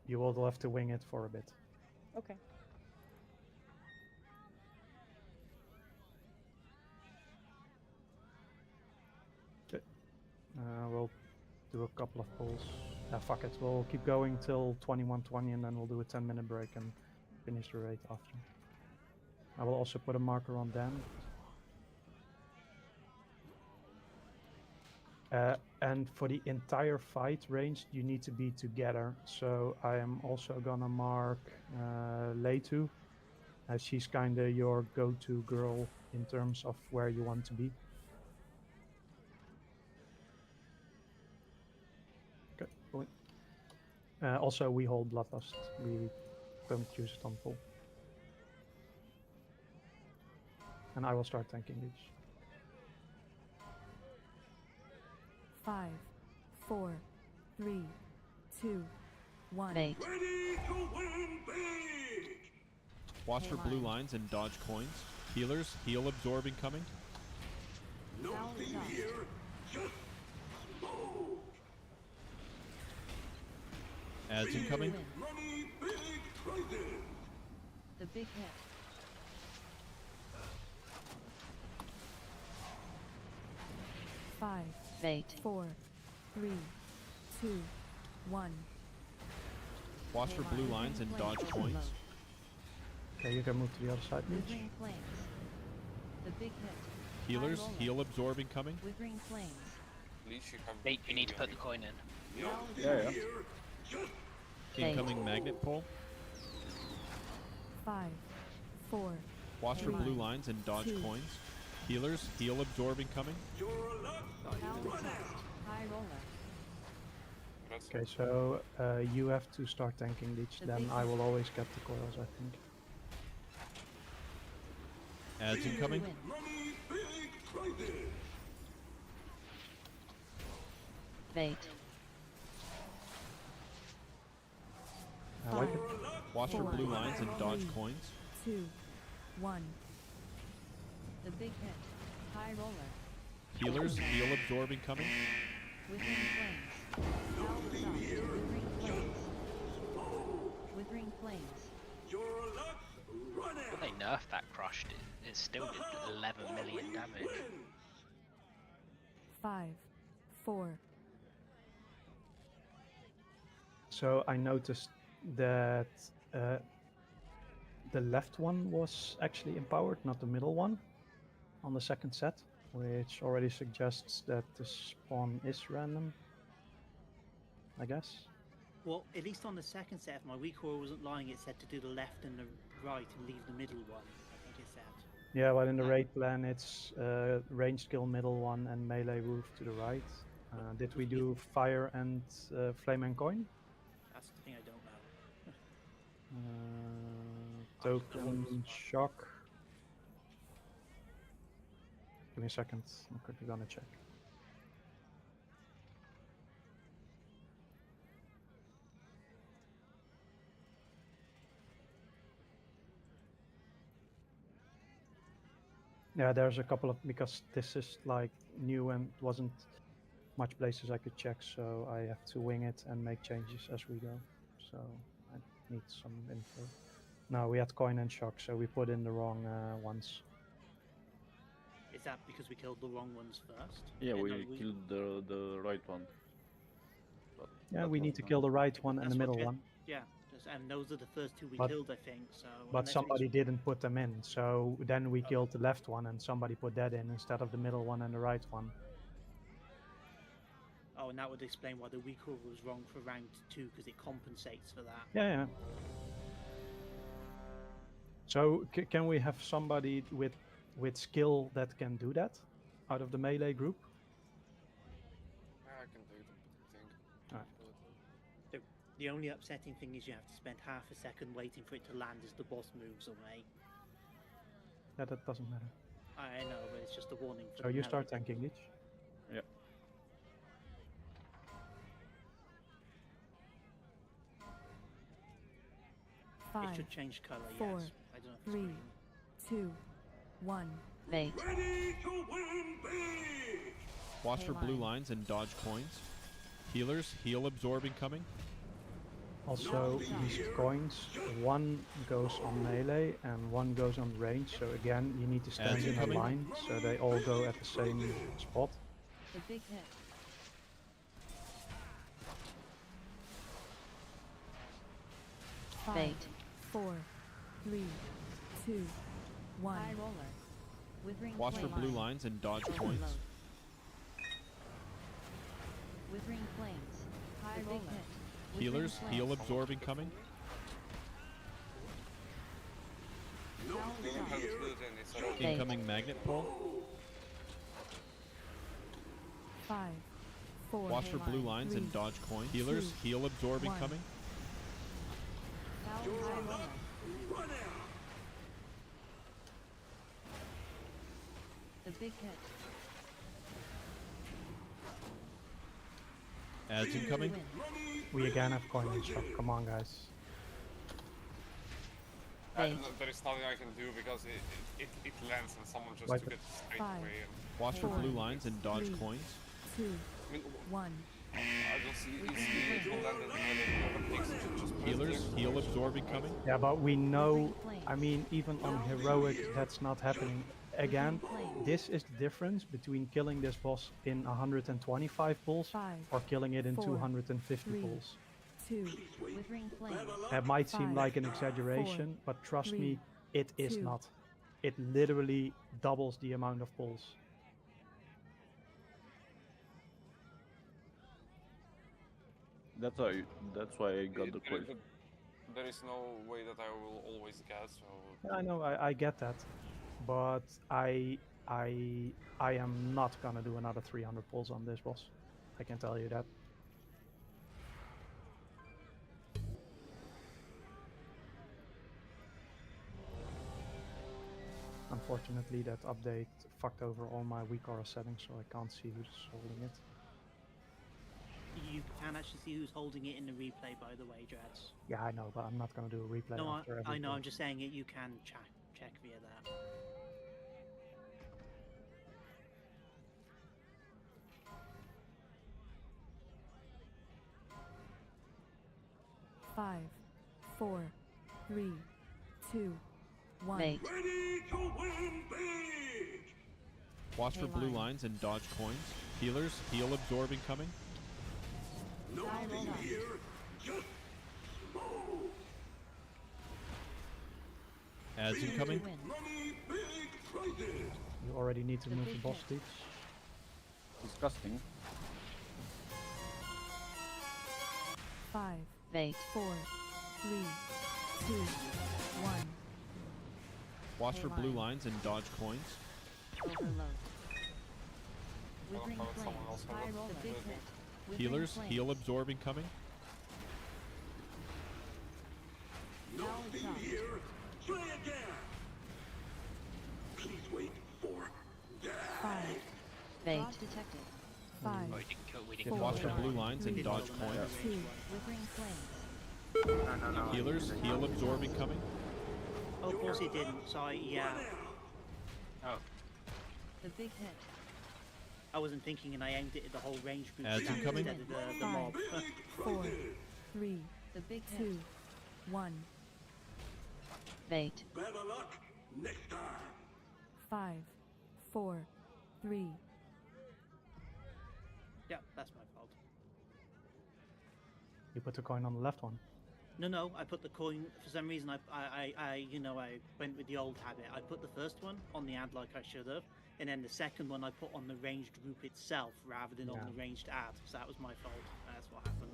S3: You will have to wing it for a bit.
S12: Okay.
S3: Okay. We'll do a couple of pulls. Fuck it, we'll keep going till 21:20 and then we'll do a 10-minute break and finish the raid after. I will also put a marker on Dan. And for the entire fight range, you need to be together. So I am also gonna mark Leitu. She's kinda your go-to girl in terms of where you want to be. Okay, cool. Also, we hold Bloodlust. We don't use it on full. And I will start tanking these.
S8: 5, 4, 3, 2, 1.
S9: Bait.
S11: Ready to win big!
S10: Watch for blue lines and dodge coins. Healers, heal absorb incoming.
S11: Nothing here, just move!
S10: Ads incoming.
S11: Ready, big,
S9: big hit.
S8: Five,
S9: Bait.
S8: 4, 3, 2, 1.
S10: Watch for blue lines and dodge coins.
S3: Okay, you can move to the other side, Leech.
S9: Withering flames. The big hit.
S10: Healers,
S9: High roller.
S10: heal absorb incoming.
S9: Withering flames.
S1: Leech, you have.
S2: Nate, you need to put the coin in.
S7: Yeah.
S10: Incoming magnet pull.
S8: 5, 4,
S10: Watch for
S8: 3,
S10: blue lines and dodge
S8: 2.
S10: coins. Healers, heal absorb incoming.
S9: Power test. High roller.
S3: Okay, so you have to start tanking Leech,
S9: The
S3: then
S9: big
S3: I
S9: hit.
S3: will always get the coils, I think.
S10: Ads incoming.
S9: Bait.
S3: I like it.
S10: Watch for
S8: 4,
S10: blue lines and dodge
S8: 3,
S10: coins.
S8: 2, 1.
S9: The big hit. High roller.
S10: Healers, heal absorb incoming.
S9: Withering flames. Power up. Withering flames. Withering flames.
S2: Well, they nerfed that crushed. It still did 11 million damage.
S8: 5, 4.
S3: So I noticed that the left one was actually empowered, not the middle one, on the second set, which already suggests that the spawn is random, I guess.
S5: Well, at least on the second set, if my weak core wasn't lying, it said to do the left and the right and leave the middle one. I think it said.
S3: Yeah, well in the raid plan it's range skill middle one and melee roof to the right. Did we do fire and flame and coin?
S5: That's the thing I don't know.
S3: Token shock. Give me a second, I'm quickly gonna check. Yeah, there's a couple of, because this is like new and wasn't much places I could check, so I have to wing it and make changes as we go. So I need some info. No, we had coin and shock, so we put in the wrong ones.
S5: Is that because we killed the wrong ones first?
S7: Yeah,
S5: no,
S7: we killed the right one. But
S3: Yeah,
S7: that
S3: we
S7: was
S3: need to
S7: not-
S3: kill the right one and
S5: That's
S3: the
S5: what
S3: middle
S5: Jet-
S3: one.
S5: Yeah, and those are the first two we
S3: But-
S5: killed, I think. So.
S3: But
S5: unless we-
S3: somebody didn't put them in, so then we killed the left one and somebody put that in instead of the middle one and the right one.
S5: Oh, and that would explain why the weak core was wrong for round 2, because it compensates for that.
S3: Yeah. So can we have somebody with skill that can do that out of the melee group?
S1: Yeah, I can do it, I think.
S3: Alright.
S5: The only upsetting thing is you have to spend half a second waiting for it to land as the boss moves away.
S3: Yeah, that doesn't matter.
S5: I know, but it's just a warning. For
S3: So
S5: the
S3: you
S5: melee.
S3: start tanking each.
S7: Yeah.
S5: It
S8: 5,
S5: should change color.
S8: 4,
S5: Yes. I don't know. If it's
S8: 3,
S5: green.
S8: 2, 1.
S9: Bait.
S10: Watch for blue lines and dodge coins. Healers, heal absorb incoming.
S3: Also, these coins, one goes on melee and one goes on range. So again, you need to stand
S10: As
S3: in a
S10: incoming.
S3: line so they all go at the same spot.
S9: The big hit.
S8: 5,
S9: Bait.
S8: 4, 3, 2, 1.
S9: High roller. Withering
S10: Watch for
S9: flames.
S10: blue lines and dodge coins.
S9: Overload. Withering flames. High
S8: The big
S9: roller.
S8: hit.
S9: Withering
S10: Healers,
S9: flames.
S10: heal absorb incoming.
S9: Power
S1: No one has
S9: shot.
S1: put it in, it's already.
S9: Bait.
S10: Incoming magnet pull.
S8: 5, 4,
S10: Watch for blue lines and
S8: 3,
S10: dodge coins. Healers,
S8: 2,
S10: heal absorb
S8: 1.
S10: incoming.
S9: Power high roller. The big hit.
S10: Ads incoming.
S9: Win.
S3: We again have coin and shock. Come on, guys.
S9: Bait.
S1: There is nothing I can do because it lands and someone just
S3: Like
S1: took it straight
S8: 5,
S1: away.
S10: Watch for
S8: 4,
S10: blue lines and dodge
S8: 3,
S10: coins.
S8: 2,
S1: I mean,
S8: 1.
S1: I don't see it will land at whoever picks it, just press
S10: Healers,
S1: the
S10: heal
S1: extra
S10: absorbing
S1: right?
S10: coming.
S3: Yeah, but we know, I mean, even on heroic, that's not happening. Again, this is the difference between killing this boss in 125 pulls or killing it in 250 pulls.
S8: 2,
S9: Withering flame.
S3: That might seem
S8: 5,
S3: like an exaggeration, but trust
S8: 3,
S3: me, it is
S8: 2.
S3: not. It literally doubles the amount of pulls.
S7: That's why I got the question.
S1: There is no way that I will always get, so...
S3: Yeah, I know, I get that, but I am not gonna do another 300 pulls on this boss. I can tell you that. Unfortunately, that update fucked over all my weak aura settings, so I can't see who's holding it.
S5: You can actually see who's holding it in the replay, by the way, Dreads.
S3: Yeah, I know, but I'm not gonna do a replay
S5: No,
S3: after every
S5: I know.
S3: pull.
S5: I'm just saying it. You can check via that.
S8: Five, 4, 3, 2, 1.
S11: Mate.
S10: Watch for blue lines and dodge coins. Healers, heal absorbing coming. As incoming.
S3: You already need to move the boss stage.
S7: Disgusting.
S8: 5,
S11: Mate.
S8: 4, 3, 2, 1.
S10: Watch for blue lines and dodge coins.
S9: Overload. Withering flame. High roll. The big hit. Withering
S10: Healers,
S9: flame.
S10: heal absorbing coming.
S9: Knowledge up.
S11: Try again. Please wait for
S8: 5,
S11: Mate.
S9: Fraud detected.
S8: 5,
S2: Oh, we didn't
S10: Watch for
S8: 4,
S10: blue lines and
S8: 3,
S10: dodge coins.
S8: 2,
S9: Withering flame.
S6: No.
S10: Healers, heal absorbing coming.
S5: Oh, of course he didn't. Sorry, yeah.
S2: Oh.
S9: The big hit.
S5: I wasn't thinking and I aimed it at the whole range group
S10: As
S5: stack
S10: incoming.
S5: instead of the
S8: 5,
S5: mob.
S8: 4, 3,
S9: The big
S8: 2,
S9: hit.
S8: 1.
S11: Mate. better luck next time.
S8: 5, 4, 3.
S5: Yeah, that's my fault.
S3: You put the coin on the left one.
S5: No, I put the coin, for some reason I went with the old habit. I put the first one on the ad like I should have, and then the second one I put on the ranged group itself rather than on
S3: Yeah.
S5: the ranged ad, so that was my fault. That's what happened.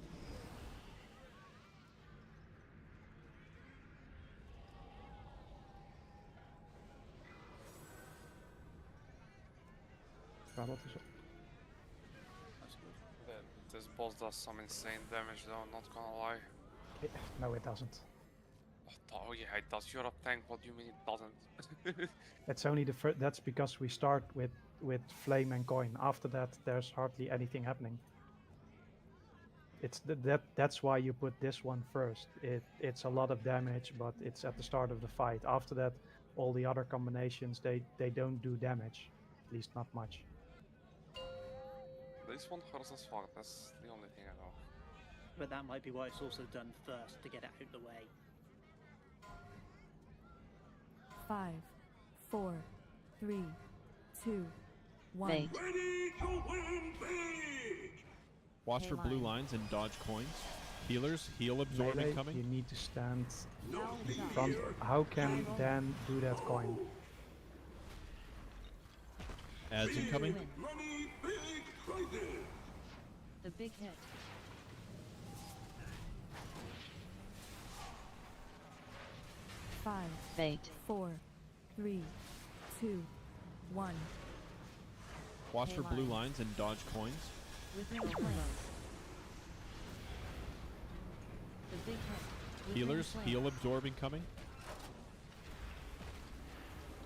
S3: Battle is up.
S5: That's good.
S1: This boss does some insane damage though, not gonna lie.
S3: No, it doesn't.
S1: Oh yeah, it does. You're a tank, what do you mean it doesn't?
S3: It's only the first. That's because we start with flame and coin. After that, there's hardly anything happening. It's that's why you put this one first. It's a lot of damage, but it's at the start of the fight. After that, all the other combinations they don't do damage, at least not much.
S1: This one hurts as fuck, that's the only thing I know.
S5: But that might be why it's also done first, to get it out the way.
S8: 5, 4, 3, 2, 1.
S11: Mate.
S10: Watch for blue lines and dodge coins. Healers, heal absorbing
S3: Melee,
S10: coming.
S3: you need to stand
S9: Knowledge
S3: in
S9: up.
S3: front. How can Dan do that coin?
S10: As incoming.
S9: Win. The big hit.
S8: 5,
S11: Mate.
S8: 4, 3, 2, 1.
S10: Watch for blue lines and dodge coins.
S9: Withering flame. The big hit. Withering
S10: Healers,
S9: flame.
S10: heal absorbing coming.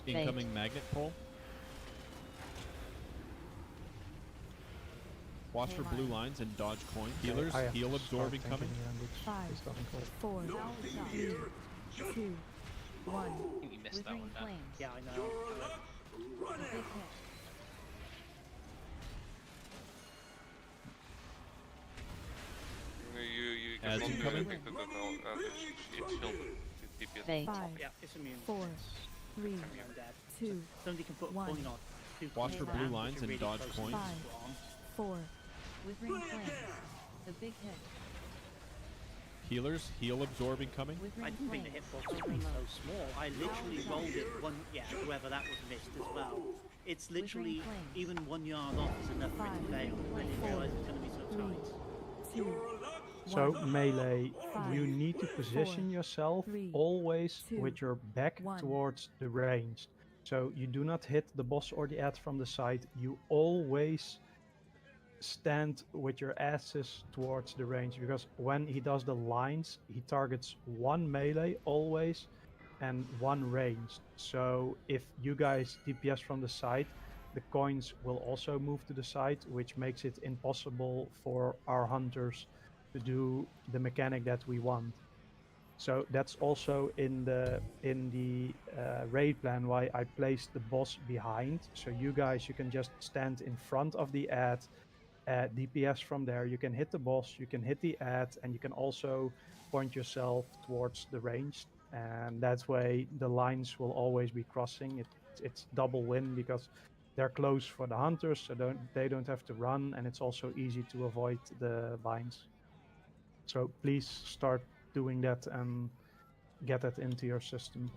S10: Incoming magnet pull. Watch for blue lines and dodge coins. Healers,
S3: I have
S10: heal
S3: to
S10: absorbing
S3: start
S10: coming.
S3: thinking language.
S8: 5,
S3: This doesn't work.
S8: 4,
S9: Knowledge up.
S8: 3, 2, 1.
S2: I think you missed that
S9: Withering
S2: one. Dan.
S9: flames.
S5: Yeah, I know.
S9: The big hit.
S1: You can
S10: As
S1: not do
S10: incoming.
S1: anything to that. It's shielded. DPS.
S8: Five,
S5: Yeah, it's immune.
S8: 4, 3,
S5: Immune dead.
S8: 2,
S5: Somebody can put a
S8: 1.
S5: coin on.
S10: Watch for blue lines and dodge coins.
S8: 5, 4.
S9: Withering Flames. The big hit.
S10: Healers, heal absorb incoming.
S5: I didn't think the hitbox would be so small. I literally rolled it one, yeah, whoever that was missed as well. It's literally, even 1 yard off is enough for it to fail. I didn't realise it was going to be so tight.
S8: 2,
S3: So
S8: 1.
S3: melee,
S8: 5,
S3: you need to position
S8: 4,
S3: yourself
S8: 3,
S3: always
S8: 2,
S3: with your back
S8: 1.
S3: towards the range. So you do not hit the boss or the ad from the side. You always stand with your asses towards the range, because when he does the lines, he targets 1 melee always and 1 ranged. So if you guys DPS from the side, the coins will also move to the side, which makes it impossible for our hunters to do the mechanic that we want. So that's also in the raid plan why I placed the boss behind. So you guys, you can just stand in front of the ad, DPS from there. You can hit the boss, you can hit the ad, and you can also point yourself towards the range. And that way the lines will always be crossing. It's double win because they're close for the hunters, so they don't have to run, and it's also easy to avoid the lines. So please start doing that and get that into your system.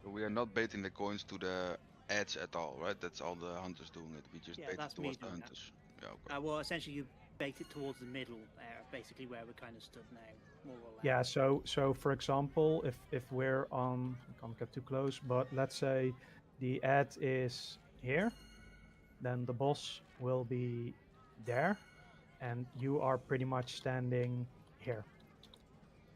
S13: We are not baiting the coins to the ads at all, right? That's all the hunters doing it. We just
S5: Yeah,
S13: bait it
S5: that's me
S13: towards the
S5: doing that.
S13: hunters. Yeah, okay.
S5: Well, essentially you bait it towards the middle there, basically where we're kind of stood now, more or less.
S3: Yeah, so for example, if we're on, I can't get too close, but let's say the ad is here, then the boss will be there, and you are pretty much standing here.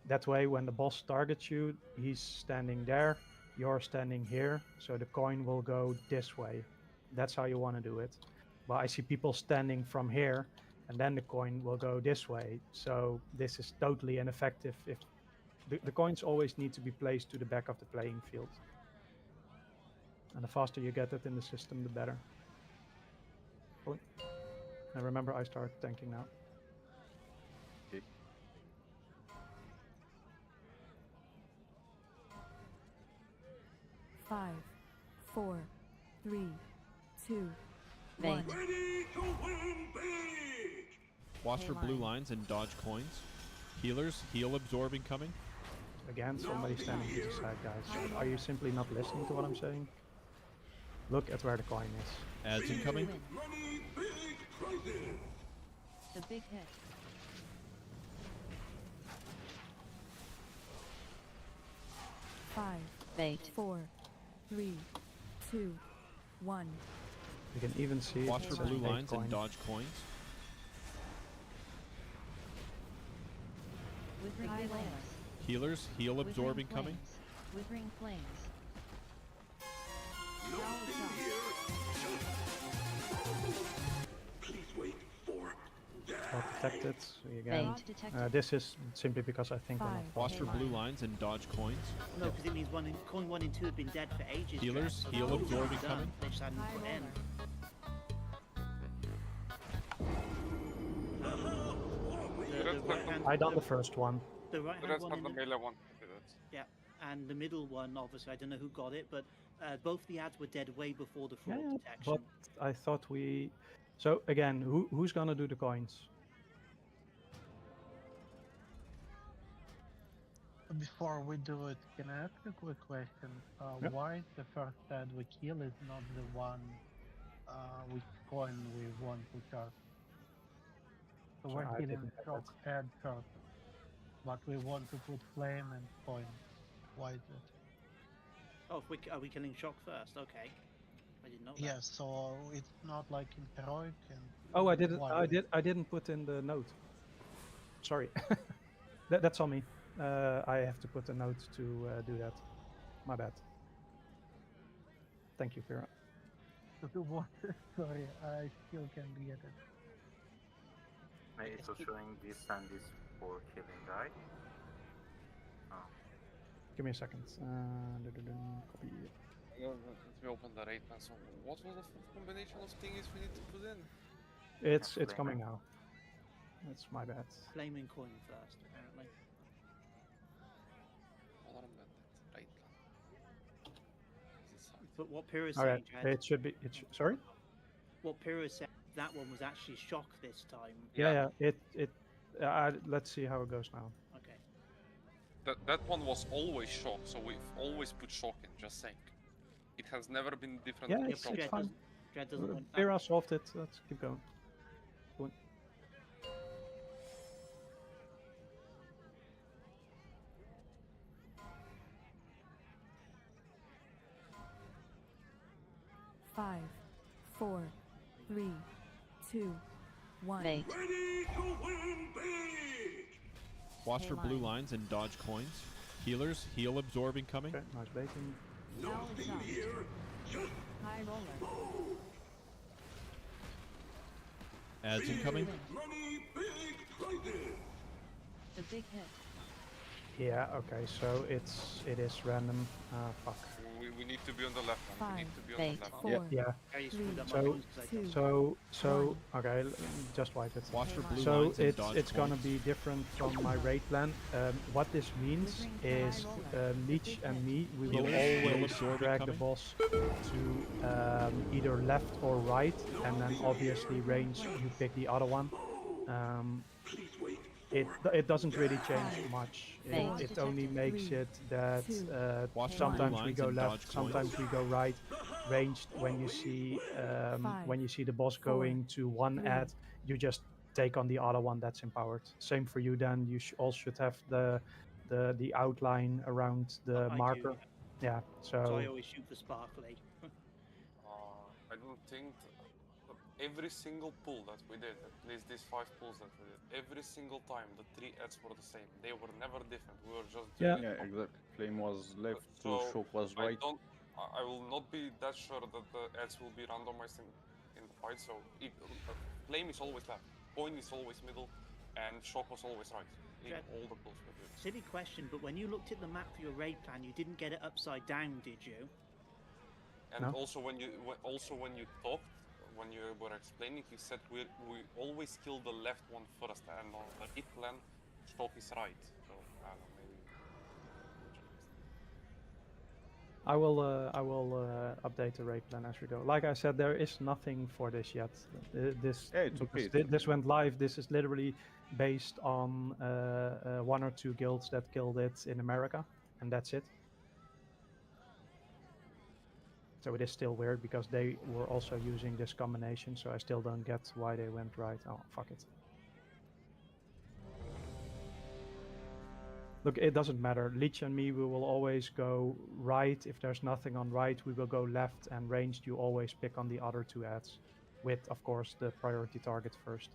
S3: That way, when the boss targets you, he's standing there, you're standing here, so the coin will go this way. That's how you want to do it. But I see people standing from here, and then the coin will go this way. So this is totally ineffective. If the coins always need to be placed to the back of the playing field. And the faster you get it in the system, the better. Cool. And remember, I start tanking now.
S7: Okay.
S8: 5, 4, 3, 2,
S9: Bait.
S8: 1.
S10: Watch for blue lines and dodge coins. Healers, heal absorb incoming.
S3: Again, somebody standing to the side, guys. Are you simply not listening to what I'm saying? Look at where the coin is.
S10: Ads incoming.
S9: The big hit.
S8: Five,
S9: Bait.
S8: 4, 3, 2, 1.
S3: You can even see
S10: Watch
S3: it
S10: for
S3: says
S10: blue
S3: bait
S10: lines
S3: coin.
S10: and dodge coins.
S9: Withering
S8: High
S9: Flames.
S10: Healers, heal absorb
S9: Withering
S10: incoming.
S9: Flames. Withering Flames.
S3: Not detected. Again,
S9: Not detected.
S3: this is simply because I think I'm not
S10: Watch for
S3: fast
S10: blue
S3: enough.
S10: lines and dodge coins.
S5: No, because it means coin 1 and 2 have been dead for ages.
S10: Healers,
S5: Jeff.
S10: heal
S5: They're
S10: absorb
S5: done.
S10: incoming.
S5: They just hadn't put in. The right-hand-
S3: I done the first one.
S5: The right
S1: But
S5: hand
S1: that's
S5: one
S1: not
S5: and
S1: the
S5: the,
S1: melee one. Okay, that's...
S5: yeah, and the middle one, obviously, I don't know who got it, but both the ads were dead way before the fraud
S3: Yeah,
S5: detection.
S3: but I thought we. So again, who's gonna do the coins?
S16: Before we do it, can I ask a quick question?
S3: Yeah.
S16: Why the first ad we kill is not the one which coin we want to charge? So
S3: Sorry,
S16: we're
S3: I
S16: killing
S3: didn't get
S16: shock ad first, but we want to put flame and coin. Why is it?
S5: Oh, are we killing shock first? Okay, I didn't know that.
S16: Yeah, so it's not like in heroic and.
S3: Oh, I didn't.
S16: why?
S3: I didn't put in the note. Sorry, that's on me. I have to put a note to do that. My bad. Thank you, Kira.
S16: What? Sorry, I still can't get it.
S6: It's showing this and this for killing, right? Oh.
S3: Give me a second. Copy.
S1: Let me open the raid plan. So what was the full combination of thingies we need to put in?
S3: It's coming now. It's my bad.
S5: Flaming coin first, apparently.
S1: Alarm bandit, raid plan. Is it
S5: But what Pyrrha is
S3: Alright,
S5: saying, Jed,
S3: it should be. Sorry.
S5: what Pyrrha said, that one was actually shock this time.
S3: Yeah. Let's see how it goes now.
S5: Okay.
S1: That one was always shock, so we've always put shock in. Just saying, it has never been different.
S3: Yeah,
S1: than
S3: it's
S1: shock.
S3: fine.
S5: Jed doesn't want that.
S3: Vera solved it. Let's keep going. Go on.
S8: Five, 4, 3, 2, 1.
S11: Ready to win big!
S10: Watch for blue lines and dodge coins. Healers, heal absorb incoming.
S3: Okay, nice baiting.
S11: Nothing here, just
S9: High roller.
S10: Ads incoming.
S11: money, big prizes!
S9: The big hit.
S3: Yeah. Okay. So it is random. Fuck.
S1: We need to be on the left one. We need to be on the left.
S8: 4,
S3: Yeah.
S5: Very
S8: 3,
S5: screwed up my coins 'cause I
S8: 2,
S3: So okay, just wipe it.
S10: Watch for blue
S3: So
S10: lines and dodge
S3: it's gonna
S10: coins.
S3: be different from my raid plan. What this means is Leech and me, we will
S10: Healers,
S3: always
S10: absorb
S3: drag the
S10: incoming.
S3: boss to either left or right, and then obviously range you pick the other one. It doesn't really change much. It only makes it that
S10: Watch for
S3: sometimes
S10: blue
S3: we
S10: lines
S3: go
S10: and
S3: left,
S10: dodge
S3: sometimes
S10: coins.
S3: we go right. Ranged when you see the boss going to one ad, you just take on the other one that's empowered. Same for you. Then you all should have the outline around the
S5: I do,
S3: marker. Yeah.
S5: So I
S3: So
S5: always shoot for sparkly.
S1: I don't think every single pull that we did, at least these 5 pulls that we did, every single time the 3 ads were the same. They were never different. We were just doing
S7: Yeah,
S1: it.
S7: exactly. Flame was left,
S1: So
S7: Shock was right.
S1: I will not be that sure that the ads will be randomized in the fight. So flame is always left, coin is always middle, and shock was always right in
S5: Jed,
S1: all the pulls we did.
S5: silly question, but when you looked at the map for your raid plan, you didn't get it upside down, did you?
S1: And
S3: No.
S1: also when you talked, when you were explaining, you said we always kill the left one first, and on the hit plan, shock is right. So I don't know, maybe.
S3: I will update the raid plan as we go. Like I said, there is nothing for this yet. This
S7: it's okay,
S3: because
S7: it's
S3: this went live. This is literally based on 1 or 2 guilds that killed it in America, and that's it. So it is still weird because they were also using this combination. So I still don't get why they went right. Oh fuck it. Look, it doesn't matter. Leech and me, we will always go right. If there's nothing on right, we will go left, and ranged, you always pick on the other 2 ads. With, of course, the priority target first.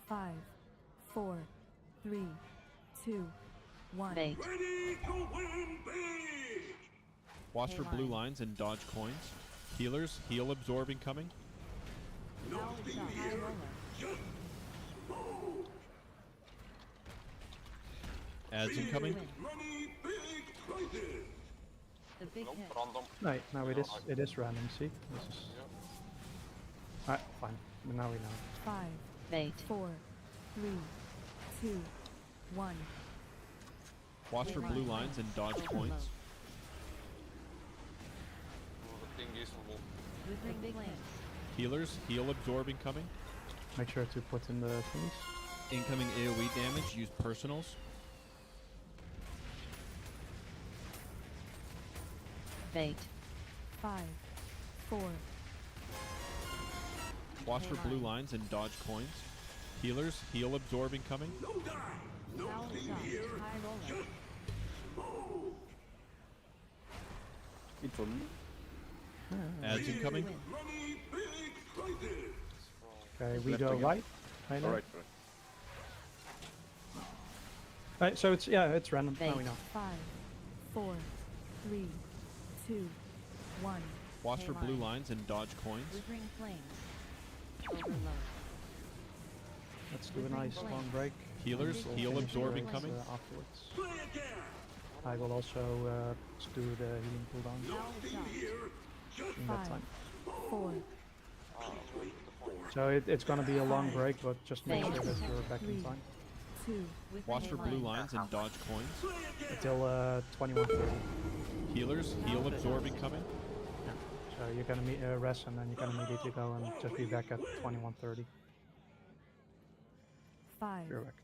S8: Five, 4, 3, 2, 1.
S11: Ready to win big!
S10: Watch for blue lines and dodge coins. Healers, heal absorb incoming.
S11: Nothing here, just
S10: Ads incoming.
S11: money, big prizes!
S9: The big hit.
S1: Random.
S3: No, it is random. See, this is. Alright, fine. Now we know.
S8: 5, 4, 3, 2, 1.
S10: Watch for blue lines and dodge coins.
S1: The thing is,
S9: Withering big flames.
S10: Healers, heal absorb incoming.
S3: Make sure to put in the things.
S10: Incoming AoE damage, use personals.
S11: Bait.
S8: 5, 4.
S10: Watch for blue lines and dodge coins. Healers, heal absorb incoming.
S9: Foul shot. High roller.
S7: It's on me.
S10: Ads incoming.
S11: Money, big prizes!
S3: Okay, we
S7: Left
S3: go
S7: again.
S3: right. Right,
S7: Alright,
S3: right. So it's it's random. Now we know.
S8: 5, 4, 3, 2, 1.
S10: Watch for blue lines and dodge coins.
S9: Withering flames. Overload.
S3: Let's do a nice long break.
S10: Healers,
S3: We'll
S10: heal
S3: finish
S10: absorbing
S3: the
S10: coming.
S3: afterwards. I will also do the healing cooldown in that
S8: 5,
S3: time.
S8: 4,
S3: So it's gonna be a long break, but just make sure that you're back in
S8: 3,
S3: time
S8: 2,
S10: Watch for blue lines and dodge coins.
S3: until 21:30.
S10: Healers, heal absorbing coming.
S3: Yeah. So you're gonna rest and then you can immediately go and just be back at 21:30.
S8: 5,
S3: You're back.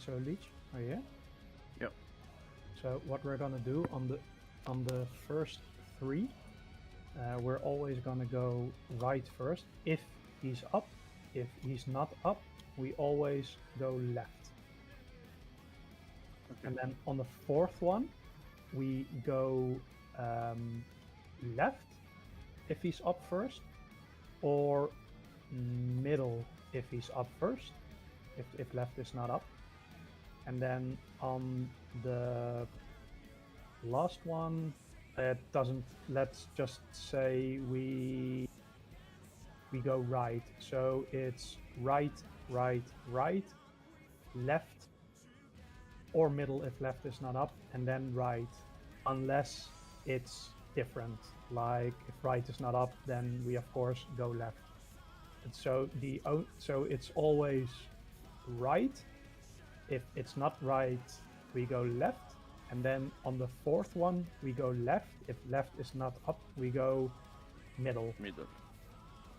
S3: so Leech, are you here?
S7: Yep.
S3: So what we're gonna do on the first 3, we're always gonna go right first if he's up. If he's not up, we always go left.
S7: Okay.
S3: And then on the 4th one, we go left if he's up first, or middle if he's up first, if left is not up. And then on the last one, it doesn't, let's just say we go right. So it's right, right, right, left, or middle if left is not up, and then right, unless it's different. Like if right is not up, then we of course go left. And so so it's always right. If it's not right, we go left, and then on the 4th one we go left. If left is not up, we go middle.
S7: Middle.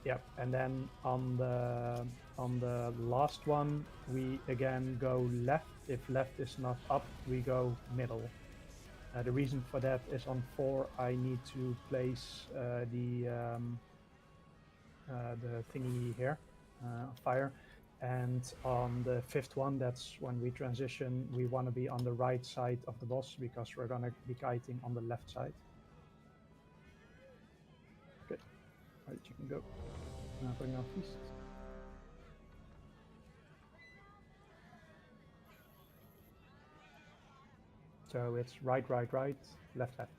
S3: Yep, and then on the last one we again go left. If left is not up, we go middle. The reason for that is on 4 I need to place the thingy here, fire, and on the 5th one, that's when we transition. We want to be on the right side of the boss because we're gonna be kiting on the left side. Good. Right, you can go. Now bring our feast. So it's right, right, right, left, left.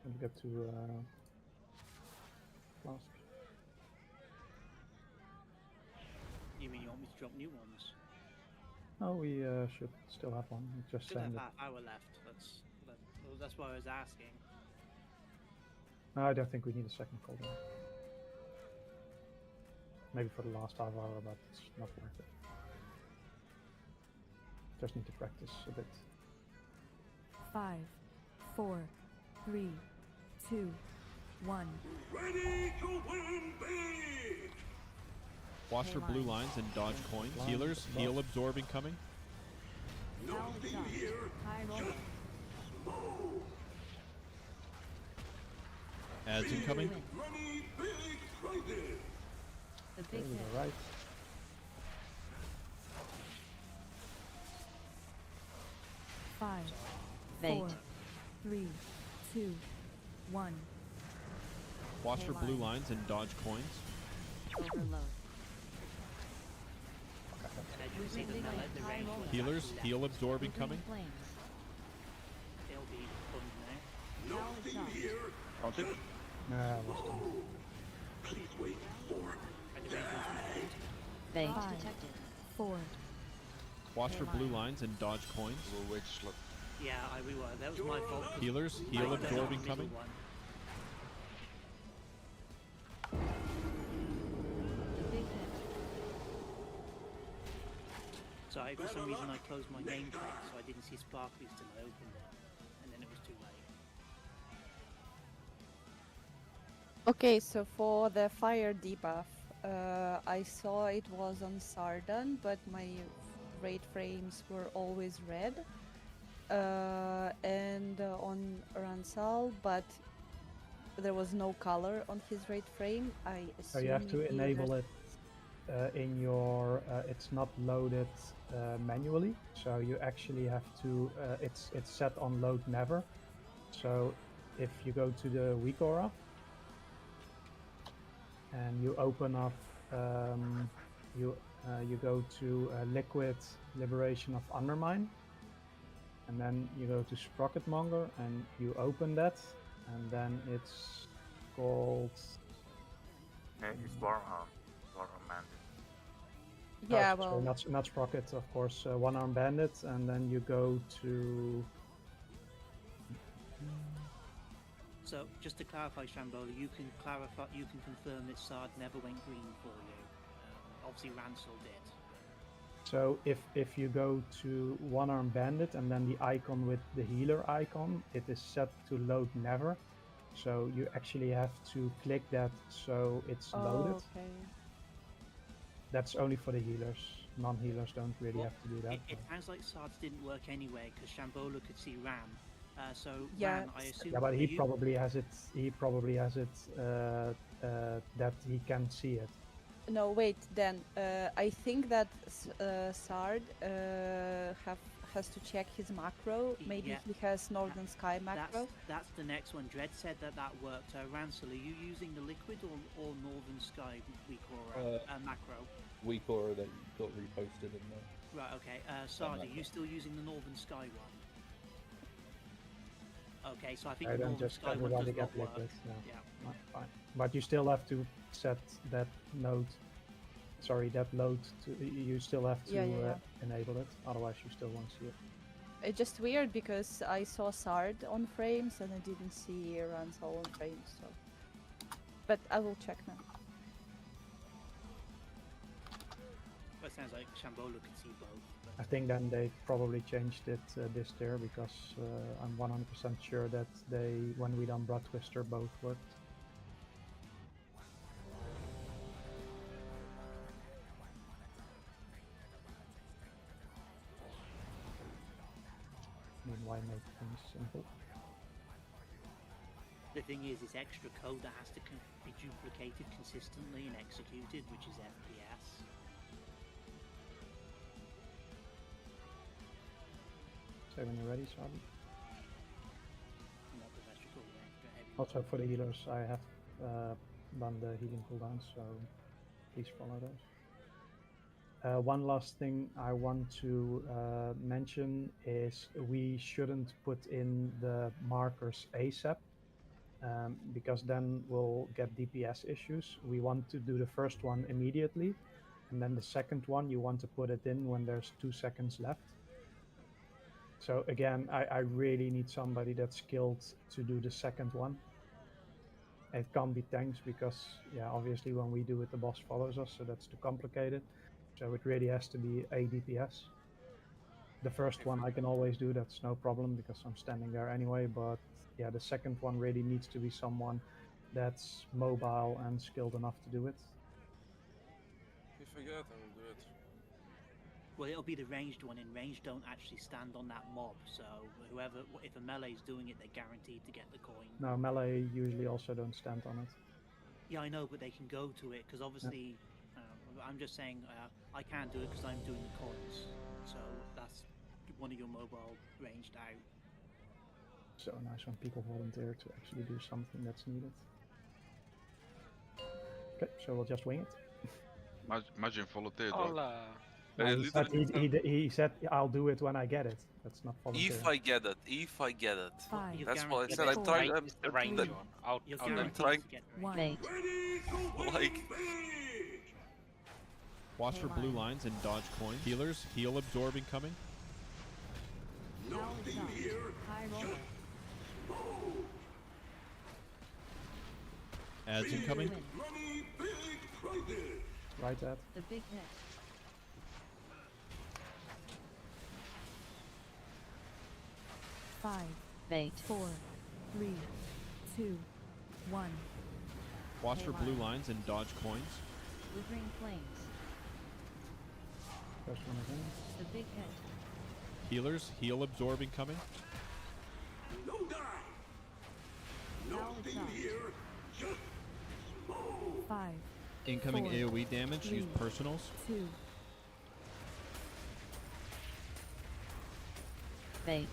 S3: And get to flask.
S5: You mean you want me to drop new ones?
S3: Oh, we should still have one. We just
S5: Still have
S3: send it.
S5: half hour left. That's why I was asking.
S3: No, I don't think we need a second cooldown. Maybe for the last half hour, but it's not worth it. Just need to practice a bit.
S8: 5, 4, 3, 2, 1.
S11: Ready to win big!
S10: Watch for blue lines and dodge coins. Healers, heal absorb incoming.
S11: Nothing here. Just move.
S10: Ads incoming.
S11: Ready big strikers.
S9: The big hit.
S3: Right.
S8: Five,
S9: Bait.
S8: 4, 3, 2, 1.
S10: Watch for blue lines and dodge coins.
S9: Overload.
S10: Healers, heal absorb incoming.
S5: They'll be fun now.
S11: Nothing here.
S7: Count it.
S11: Please wait for
S9: Bait
S8: Five.
S9: detected.
S8: 4,
S10: Watch for blue lines and dodge coins.
S13: Blue witch slip.
S5: Yeah, we were. That was my fault. 'Cause
S10: Healers,
S5: I
S10: heal
S5: got the
S10: absorb
S5: middle
S10: incoming.
S5: one.
S9: The big hit.
S5: Sorry, for some reason I closed my game tray, so I didn't see Sparkly till I opened it, and then it was too late.
S12: Okay, so for the fire debuff, I saw it was on Sardan, but my raid frames were always red, and on Ransal, but there was no color on his raid frame. I assume
S3: So you have to enable it in your. It's not loaded manually, so you actually have to. It's set on load never. So if you go to the weak aura and you open up, you go to liquid liberation of undermine, and then you go to Spocketmonger and you open that, and then it's called.
S6: It's Warm Bandit.
S12: Yeah,
S3: sorry,
S12: well,
S3: not Sprocket, of course. One Arm Bandit, and then you go to.
S5: So, just to clarify, Shambola, you can confirm that Sard never went green for you. Obviously, Ransel did.
S3: So if you go to one arm bandit and then the icon with the healer icon, it is set to load never. So you actually have to click that so it's loaded.
S12: Okay.
S3: That's only for the healers. Non-healers don't really have to do that.
S5: It sounds like Sards didn't work anyway because Shambola could see Ram. So
S12: Yeah.
S5: Ram, I assume.
S3: Yeah, but he
S5: you-
S3: probably has it. He probably has it that he can see it.
S12: No, wait. Then I think that Sard has to check his macro. Maybe
S5: Yeah.
S12: he has Northern Sky macro.
S5: That's the next one. Dread said that worked. Ransel, are you using the liquid or Northern Sky weak aura macro?
S17: Weak aura that got reposted in there.
S5: Right. Okay. Sard, are you still using the Northern Sky one? Okay, so I think
S3: I
S5: the
S3: don't
S5: Northern
S3: just
S5: Sky one
S3: everybody
S5: does
S3: get
S5: not work.
S3: liquid. No.
S5: Yeah.
S3: No, fine. But you still have to set that node. Sorry, that load. You still have to
S12: Yeah.
S3: enable it. Otherwise, you still won't see it.
S12: It's just weird because I saw Sard on frames and I didn't see Ransel on frames. So, but I will check now.
S5: Well, it sounds like Shambola could see both.
S3: I think then they probably changed it this tier because I'm 100% sure that when we done Blood Twister, both worked. I mean, why make things simple?
S5: The thing is, it's extra code that has to be duplicated consistently and executed, which is FPS.
S3: So when you're ready, Sabi.
S5: Not the electrical, the extra heavy.
S3: Also for the healers, I have done the healing cooldowns, so please follow those. One last thing I want to mention is we shouldn't put in the markers ASAP because then we'll get DPS issues. We want to do the first one immediately, and then the second one you want to put it in when there's 2 seconds left. So again, I really need somebody that's skilled to do the second one. It can't be tanks because, yeah, obviously when we do it, the boss follows us, so that's too complicated. So it really has to be a DPS. The first one I can always do, that's no problem because I'm standing there anyway, but yeah, the second one really needs to be someone that's mobile and skilled enough to do it.
S1: If I get it, I will do it.
S5: Well, it'll be the ranged one. In range, don't actually stand on that mob. So if a melee's doing it, they're guaranteed to get the coin.
S3: No, melee usually also don't stand on it.
S5: Yeah, I know, but they can go to it because obviously, I'm just saying I can't do it because I'm doing the coins. So that's one of your mobile ranged out.
S3: So nice when people volunteer to actually do something that's needed. Okay, so we'll just wing it.
S13: Imagine volunteered.
S3: He said, "I'll do it when I get it." That's not volunteer.
S1: If I get it,
S8: Five,
S1: that's what I
S5: guaranteed
S1: said. I'm
S5: to
S1: trying.
S5: get
S2: It's the range one. I'll
S5: You're
S2: do
S1: I'm
S5: guaranteed
S1: trying.
S5: to get
S8: one.
S5: ranged.
S1: Like,
S10: Watch for blue lines and dodge coins. Healers, heal absorb incoming.
S9: Now it's up. High roller.
S10: Ads incoming.
S9: Win.
S3: Right, Ed?
S9: The big hit.
S8: Five,
S9: Bait.
S8: 4, 3, 2, 1.
S10: Watch for blue lines and dodge coins.
S9: Withering flames.
S3: First one again.
S9: The big hit.
S10: Healers, heal absorb incoming.
S9: Now it's up.
S8: 5,
S10: Incoming
S8: 4,
S10: AoE damage, use
S8: 3,
S10: personals.
S8: 2.
S9: Bait.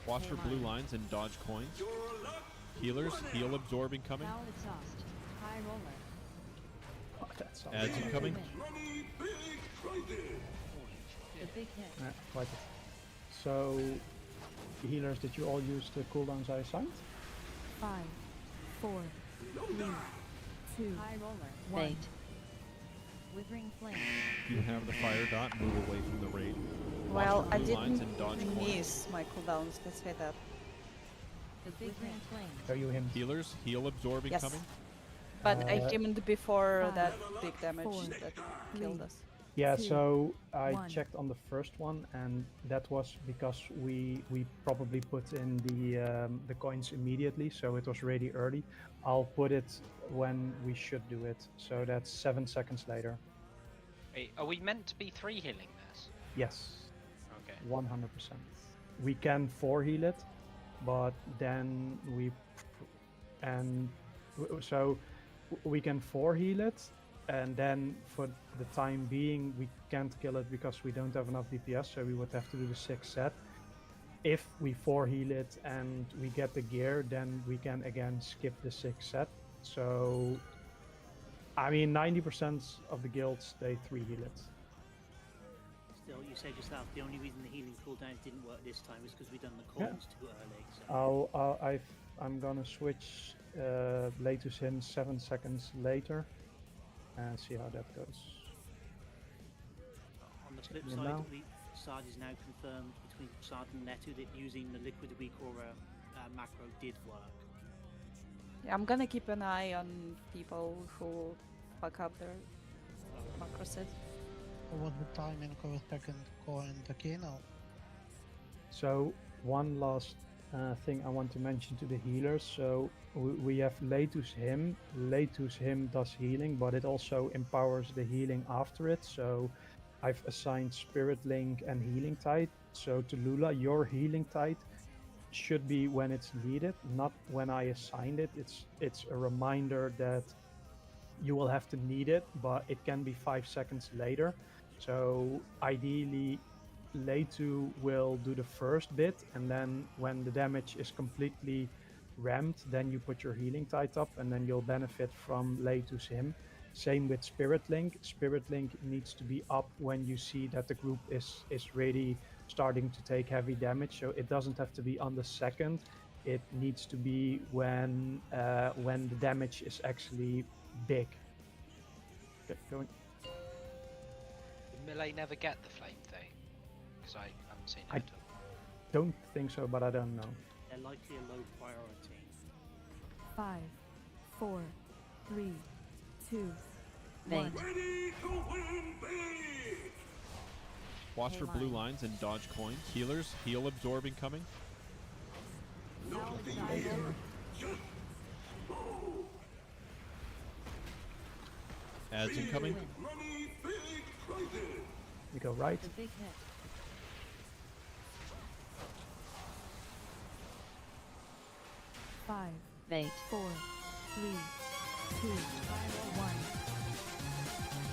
S10: Watch for blue lines and dodge coins. Healers, heal absorb incoming.
S9: Now it's lost. High roller.
S3: Oh, that's
S10: Ads incoming.
S9: Win. The big hit.
S3: Yeah, quite it. So, healers, did you all use the cooldowns I assigned?
S8: 5, 4, 3, 2,
S9: High roller.
S8: 1.
S9: Bait. Withering flames.
S10: You have the fire dot, move away from the raid. Watch
S12: Well,
S10: for
S12: I
S10: blue lines
S12: didn't
S10: and dodge coins.
S12: miss my cooldowns, let's say that.
S9: The big hit. Flames.
S3: Are you him?
S10: Healers, heal absorb
S12: Yes.
S10: incoming.
S12: But I
S3: Uh,
S12: demoned before
S8: 5,
S12: that big damage
S8: 4,
S12: that
S8: 3,
S12: killed us.
S3: Yeah,
S8: 2,
S3: so I
S8: 1.
S3: checked on the first one, and that was because we probably put in the coins immediately, so it was really early. I'll put it when we should do it, so that's 7 seconds later.
S2: Wait, are we meant to be 3 healing this?
S3: Yes,
S2: Okay.
S3: 100%. We can 4 heal it, but then so we can 4 heal it, and then for the time being we can't kill it because we don't have enough DPS, so we would have to do the 6 set. If we 4 heal it and we get the gear, then we can again skip the 6 set. So I mean 90% of the guilds they 3 heal it.
S5: Still, you said yourself the only reason the healing cooldowns didn't work this time is because we done the coins too early. So.
S3: I'm gonna switch Latus him 7 seconds later and see how that goes.
S5: On the flip
S3: You
S5: side,
S3: know?
S5: Sard is now confirmed between Sard and Netu that using the liquid weak aura macro did work.
S12: Yeah, I'm gonna keep an eye on people who fuck up their macro set.
S16: What the timing of a second coin to Kino?
S3: So one last thing I want to mention to the healers. So we have Latus him. Latus him does healing, but it also empowers the healing after it. So I've assigned Spirit Link and Healing Tide. So to Lula, your Healing Tide should be when it's needed, not when I assigned it. It's a reminder that you will have to need it, but it can be 5 seconds later. So ideally, Leitu will do the first bit, and then when the damage is completely ramped, then you put your healing tide up, and then you'll benefit from Leitu's him. Same with Spirit Link. Spirit Link needs to be up when you see that the group is really starting to take heavy damage. So it doesn't have to be on the second. It needs to be when the damage is actually big. Okay, going.
S2: Did Melee never get the flame thing? Because I haven't seen
S3: I
S2: it.
S3: don't think so, but I don't know.
S5: They're likely a low priority.
S8: 5, 4, 3, 2,
S14: Mate.
S8: 1.
S10: Watch for blue lines and dodge coins. Healers, heal absorb incoming. Ads incoming.
S3: We go right.
S9: The big hit.
S8: Five,
S14: Mate.
S8: 4, 3, 2, 1.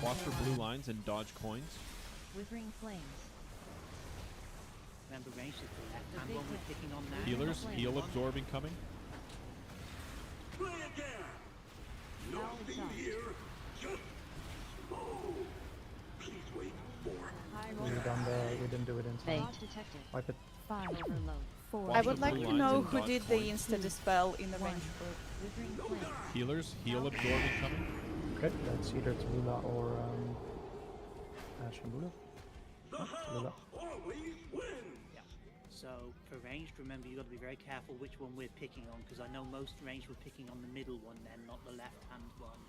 S10: Watch for blue lines and dodge coins.
S9: Withering flames.
S5: Remember, range is the left
S9: The
S5: hand
S9: big
S5: one we're
S9: hit.
S5: picking on now.
S10: Healers,
S9: Flame.
S10: heal absorb incoming.
S9: Foul exhaust. High roll.
S3: We didn't do it in time.
S9: Dodge detected.
S3: Wipe it.
S8: 5,
S9: Overload.
S8: 4,
S12: I would
S10: the
S12: like
S10: blue
S12: to
S10: lines
S12: know
S10: and
S12: who
S10: dodge
S12: did the
S10: coins.
S12: insta-dispel in the
S8: One.
S12: range group.
S9: Withering flame.
S10: Healers, heal absorb incoming.
S3: Okay, that's either Tallulah or Shambula. Tallulah.
S5: Yeah. So for ranged, remember you got to be very careful which one we're picking on, because I know most ranged were picking on the middle one, then not the left hand one.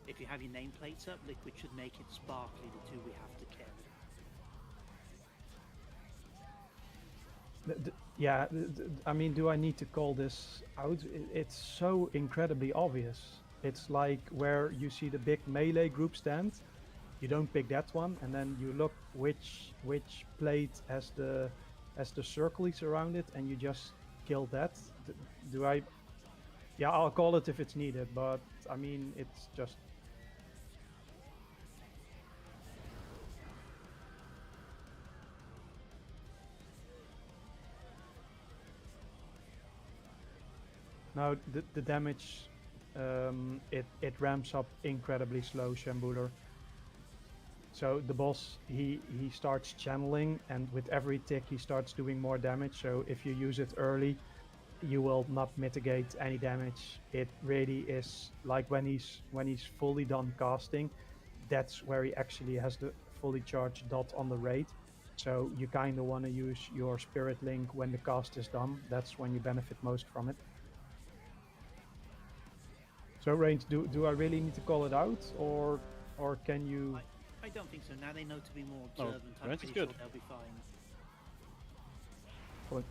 S5: If you have your nameplates up, Liquid should make it sparkly, the two we have to kill.
S3: I mean, do I need to call this out? It's so incredibly obvious. It's like where you see the big melee group stand, you don't pick that one, and then you look which plate has the circles around it, and you just kill that. Do I? Yeah, I'll call it if it's needed, but I mean, it's just. Now the damage, it ramps up incredibly slow, Shambuler. So the boss, he starts channeling, and with every tick he starts doing more damage. So if you use it early, you will not mitigate any damage. It really is like when he's fully done casting, that's where he actually has the fully charged dot on the raid. So you kind of want to use your Spirit Link when the cast is done. That's when you benefit most from it. So Range, do I really need to call it out, or can you?
S5: I don't think so. Now they know to be more
S10: Oh,
S5: observant. I'm
S10: Range is
S5: pretty sure
S10: good.
S5: they'll be fine.
S3: Point.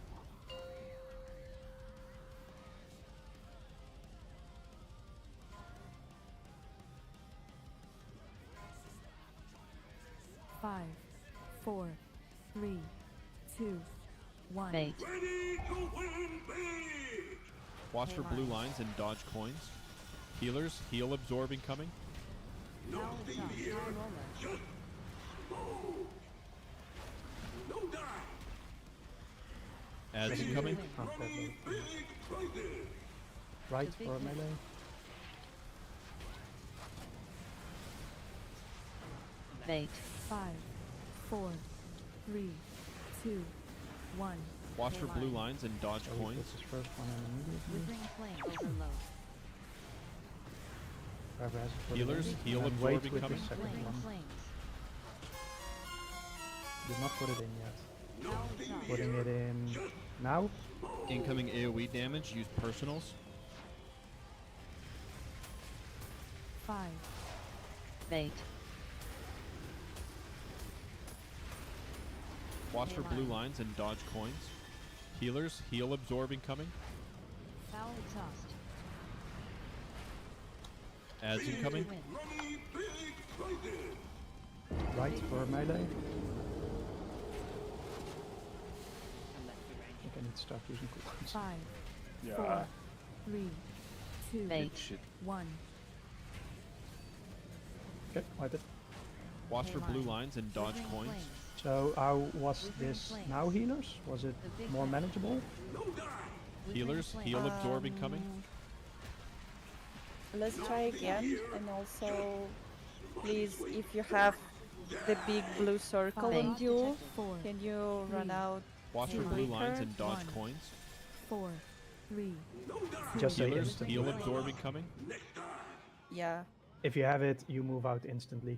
S8: Five, 4, 3, 2, 1.
S14: Bait.
S10: Watch for blue lines and dodge coins. Healers, heal absorb incoming. Ads incoming.
S3: Right for a melee.
S14: Bait.
S8: 5, 4, 3, 2, 1.
S10: Watch for blue lines and dodge coins.
S3: This is first one immediately.
S9: Withering flame overload.
S3: Whoever has it, put it
S10: Healers,
S3: in,
S10: heal
S3: and then
S10: absorb
S3: wait with the
S10: incoming.
S3: second
S9: Withering
S3: one.
S9: flames.
S3: Did not put it in yet. Putting it in now.
S10: Incoming AoE damage, use personals.
S8: 5,
S14: Bait.
S10: Watch for blue lines and dodge coins. Healers, heal absorb incoming.
S9: Foul exhaust.
S10: Ads incoming.
S3: Right for a melee. I think I need to start using cooldowns.
S8: 5,
S7: Yeah.
S8: 4, 3, 2,
S14: Bait.
S10: Shit.
S8: 1.
S3: Okay, wipe it.
S10: Watch for blue lines and dodge
S9: Withering
S10: coins.
S9: flames.
S3: So how was
S9: Withering
S3: this
S9: flames.
S3: now, healers? Was it
S9: The big
S3: more
S9: net.
S3: manageable?
S9: Withering
S10: Healers,
S9: flames.
S10: heal absorb incoming.
S12: Let's try again, and also, please, if you have the big blue circle
S8: Bait.
S12: on you,
S8: 4,
S12: can you run
S8: 3,
S12: out?
S10: Watch for
S12: to
S10: blue
S12: breaker?
S10: lines and dodge
S8: 1.
S10: coins.
S8: 4, 3,
S3: Just say
S10: Healers,
S3: instantly.
S10: heal absorb incoming.
S12: Yeah,
S3: If you have it, you move out instantly.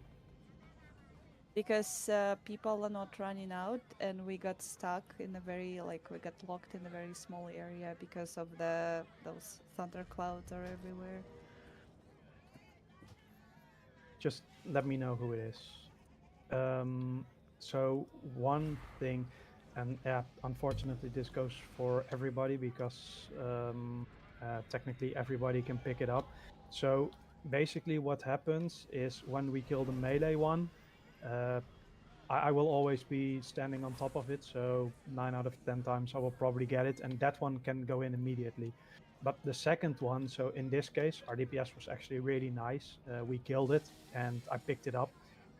S12: because people are not running out, and we got stuck in a very we got locked in a very small area because of those thunderclouds are everywhere.
S3: Just let me know who it is. So one thing, and yeah, unfortunately this goes for everybody because technically everybody can pick it up. So basically what happens is when we kill the melee one, I will always be standing on top of it, so 9 out of 10 times I will probably get it, and that one can go in immediately. But the second one, so in this case, our DPS was actually really nice. We killed it, and I picked it up.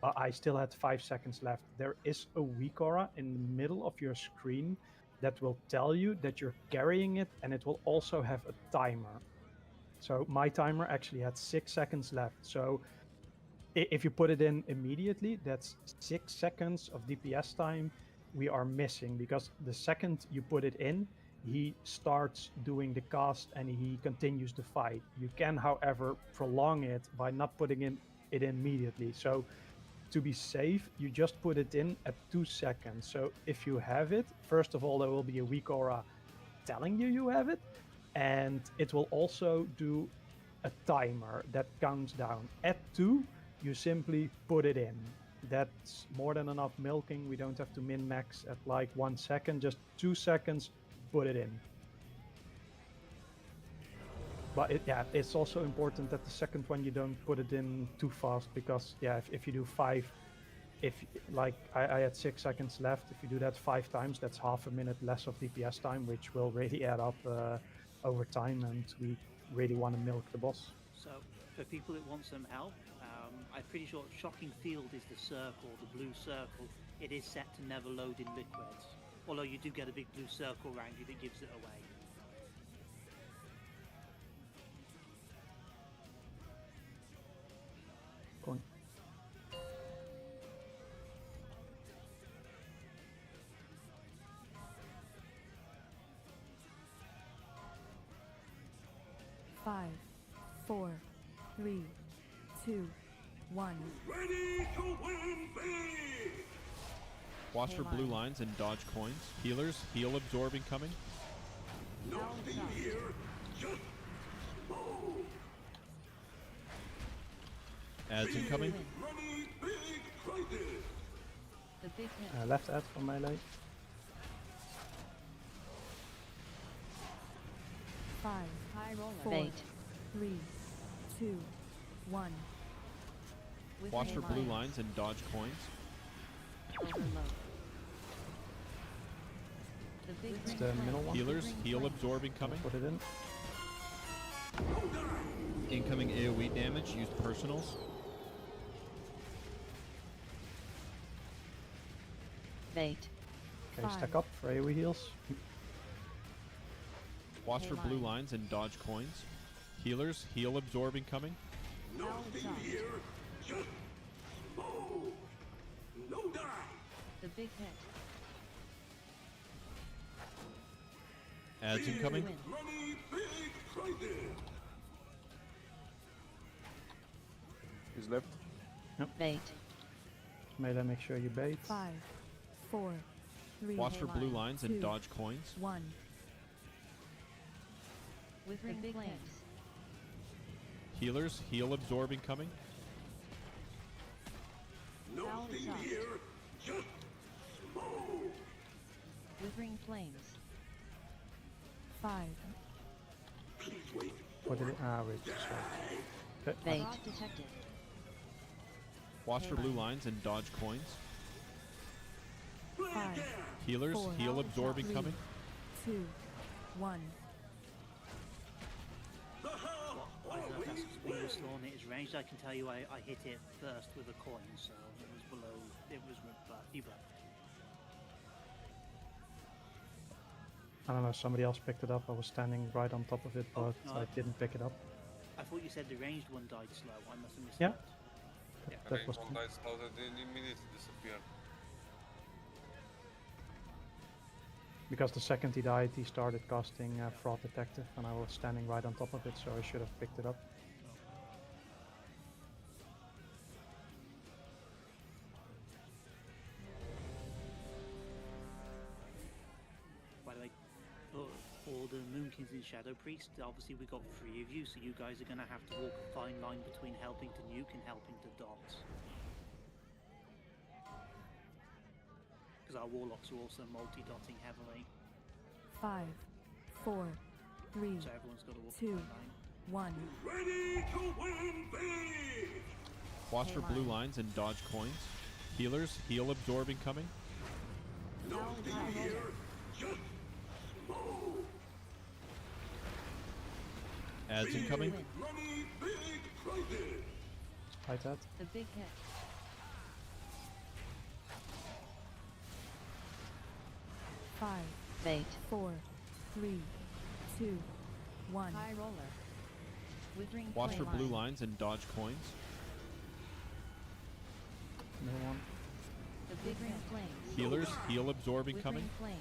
S3: But I still had 5 seconds left. There is a weak aura in the middle of your screen that will tell you that you're carrying it, and it will also have a timer. So my timer actually had 6 seconds left. So if you put it in immediately, that's 6 seconds of DPS time we are missing, because the second you put it in, he starts doing the cast and he continues the fight. You can, however, prolong it by not putting it in immediately. So to be safe, you just put it in at 2 seconds. So if you have it, first of all, there will be a weak aura telling you have it, and it will also do a timer that counts down. At 2, you simply put it in. That's more than enough milking. We don't have to min-max at 1 second, just 2 seconds, put it in. But it's also important that the second one you don't put it in too fast, because if you do 5, I had 6 seconds left, if you do that 5 times, that's half a minute less of DPS time, which will really add up over time, and we really want to milk the boss.
S5: So, for people that want some help, I'm pretty sure Shocking Field is the circle, the blue circle. It is set to never load in liquids, although you do get a big blue circle around you that gives it away.
S3: Go on.
S8: Five, 4, 3, 2, 1.
S11: Ready to win big!
S10: Watch for blue lines and dodge coins. Healers, heal absorb incoming.
S11: Nothing here, just
S10: Ads incoming.
S11: money, big prizes.
S9: The big hit.
S3: Left ad for melee.
S8: 5,
S9: High roller.
S8: 4,
S9: Bait.
S8: 3, 2, 1.
S10: Watch for blue lines and dodge coins.
S9: Overload. The big
S3: It's the middle one.
S10: Healers, heal absorb incoming.
S3: Put it in.
S10: Incoming AoE damage, use personals.
S9: Bait.
S3: Okay, stack up for AoE heals.
S10: Watch for blue lines and dodge coins. Healers, heal absorb incoming.
S11: Nothing here, just no die.
S9: The big hit.
S10: Ads incoming.
S11: Money, big prizes.
S7: He's left.
S9: Bait.
S3: Melee, make sure you bait.
S8: 5, 4, 3,
S10: Watch for blue lines and
S8: 2,
S10: dodge coins.
S8: 1.
S9: Withering flames.
S10: Healers, heal absorb incoming.
S11: Nothing here, just
S9: Withering flames.
S8: 5.
S11: please wait.
S3: Put it in. Wait. Sorry. Okay.
S9: Bait. Fraud detected.
S10: Watch for blue lines and dodge coins.
S8: 5,
S10: Healers,
S8: 4,
S10: heal absorb
S8: 3,
S10: incoming.
S8: 2, 1.
S5: I don't know if that's because we were still on it as ranged. I can tell you I hit it first with a coin, so it was below, it was debuffed.
S3: I don't know, somebody else picked it up. I was standing right on top of it, but
S5: no,
S3: I didn't pick it up.
S5: I thought you said the ranged one died slow. I must have missed
S3: Yeah.
S5: that.
S3: That was
S1: one died slow, that then immediately disappeared.
S3: because the second he died, he started casting Fraud Detective, and I was standing right on top of it, so I should have picked it up.
S5: By the way, for the Moonkins and Shadow Priest, obviously we got 3 of you, so you guys are going to have to walk a fine line between helping to nuke and helping to dot. Because our Warlocks are also multi-dotting heavily.
S8: 5, 4, 3,
S5: So everyone's got to walk
S8: 2,
S5: a fine line.
S8: 1.
S11: Ready to win big.
S10: Watch for blue lines and dodge coins. Healers, heal absorb incoming.
S11: Nothing here, just
S10: Ads incoming.
S11: money, big prizes.
S3: Hi, Ted.
S9: The big hit.
S8: Five,
S9: Bait.
S8: 4, 3, 2, 1.
S9: High roller. Withering
S10: Watch for
S9: flame
S10: blue
S9: line.
S10: lines and dodge coins.
S3: No one.
S9: The big ring flames.
S10: Healers, heal absorb
S9: Withering
S10: incoming.
S9: flames.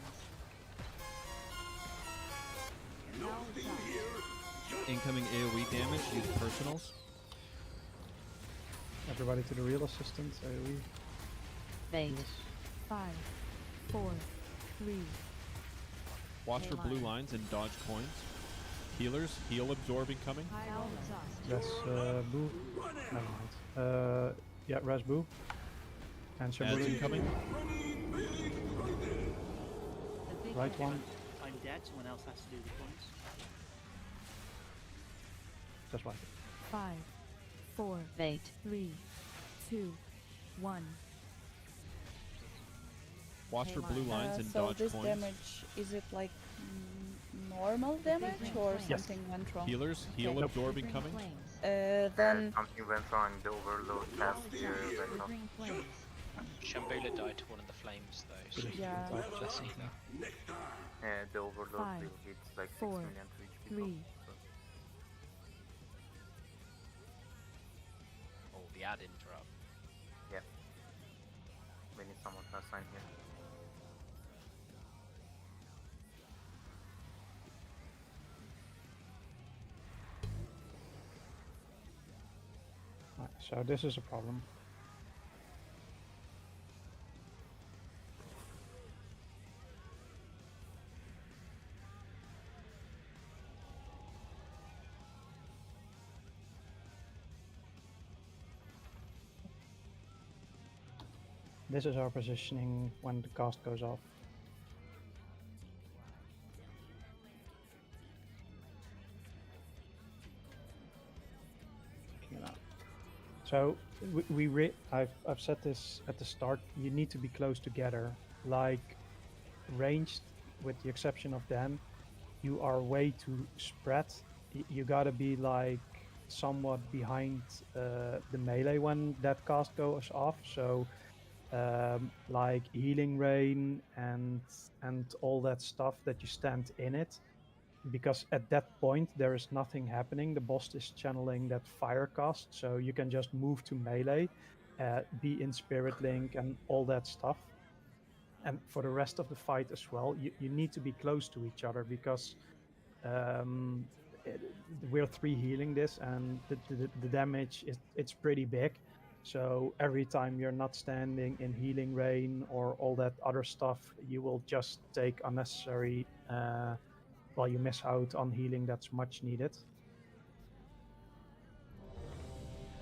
S11: Nothing here, just
S10: Incoming AoE damage, use personals.
S3: Everybody to the real assistant, AoE.
S9: Bait.
S3: Yes.
S8: 5, 4, 3,
S10: Watch for blue lines and dodge coins. Healers, heal absorb incoming.
S9: High roller.
S3: Res Boo. Never mind. Yeah, Res Boo. Answer
S10: Ads
S3: Boo.
S10: incoming.
S9: The big
S3: Right
S9: hit.
S3: one.
S5: I'm dead, someone else has to do the points.
S3: Just like it.
S8: 5, 4,
S9: Bait.
S8: 3, 2, 1.
S10: Watch for blue lines and
S12: so
S10: dodge
S12: this
S10: coins.
S12: damage, is it like normal damage or
S3: Yes.
S12: something went wrong?
S10: Healers, heal
S12: Okay.
S10: absorb
S9: Withering
S10: incoming.
S9: flames.
S12: Then
S6: Something went wrong, the overload task here went off.
S9: Withering flames.
S2: Shambhala died to one of the flames though, so
S12: Yeah.
S2: let's see that.
S6: Yeah, the overload
S8: 5,
S6: will hit like 6
S8: 4,
S6: million to each people.
S8: 3,
S6: So.
S2: Oh, the ad interrupt.
S6: Yeah. We need someone to assign here.
S3: Right, so this is a problem. This is our positioning when the cast goes off. Checking it out. So I've said this at the start. You need to be close together. Like ranged, with the exception of them, you are way too spread. You gotta be like somewhat behind the melee when that cast goes off. So like healing rain and all that stuff that you stand in it, because at that point there is nothing happening. The boss is channeling that fire cast, so you can just move to melee, be in spirit link and all that stuff. And for the rest of the fight as well, you need to be close to each other, because we're 3 healing this, and the damage it's pretty big. So every time you're not standing in healing rain or all that other stuff, you will just take unnecessary well, you miss out on healing that's much needed.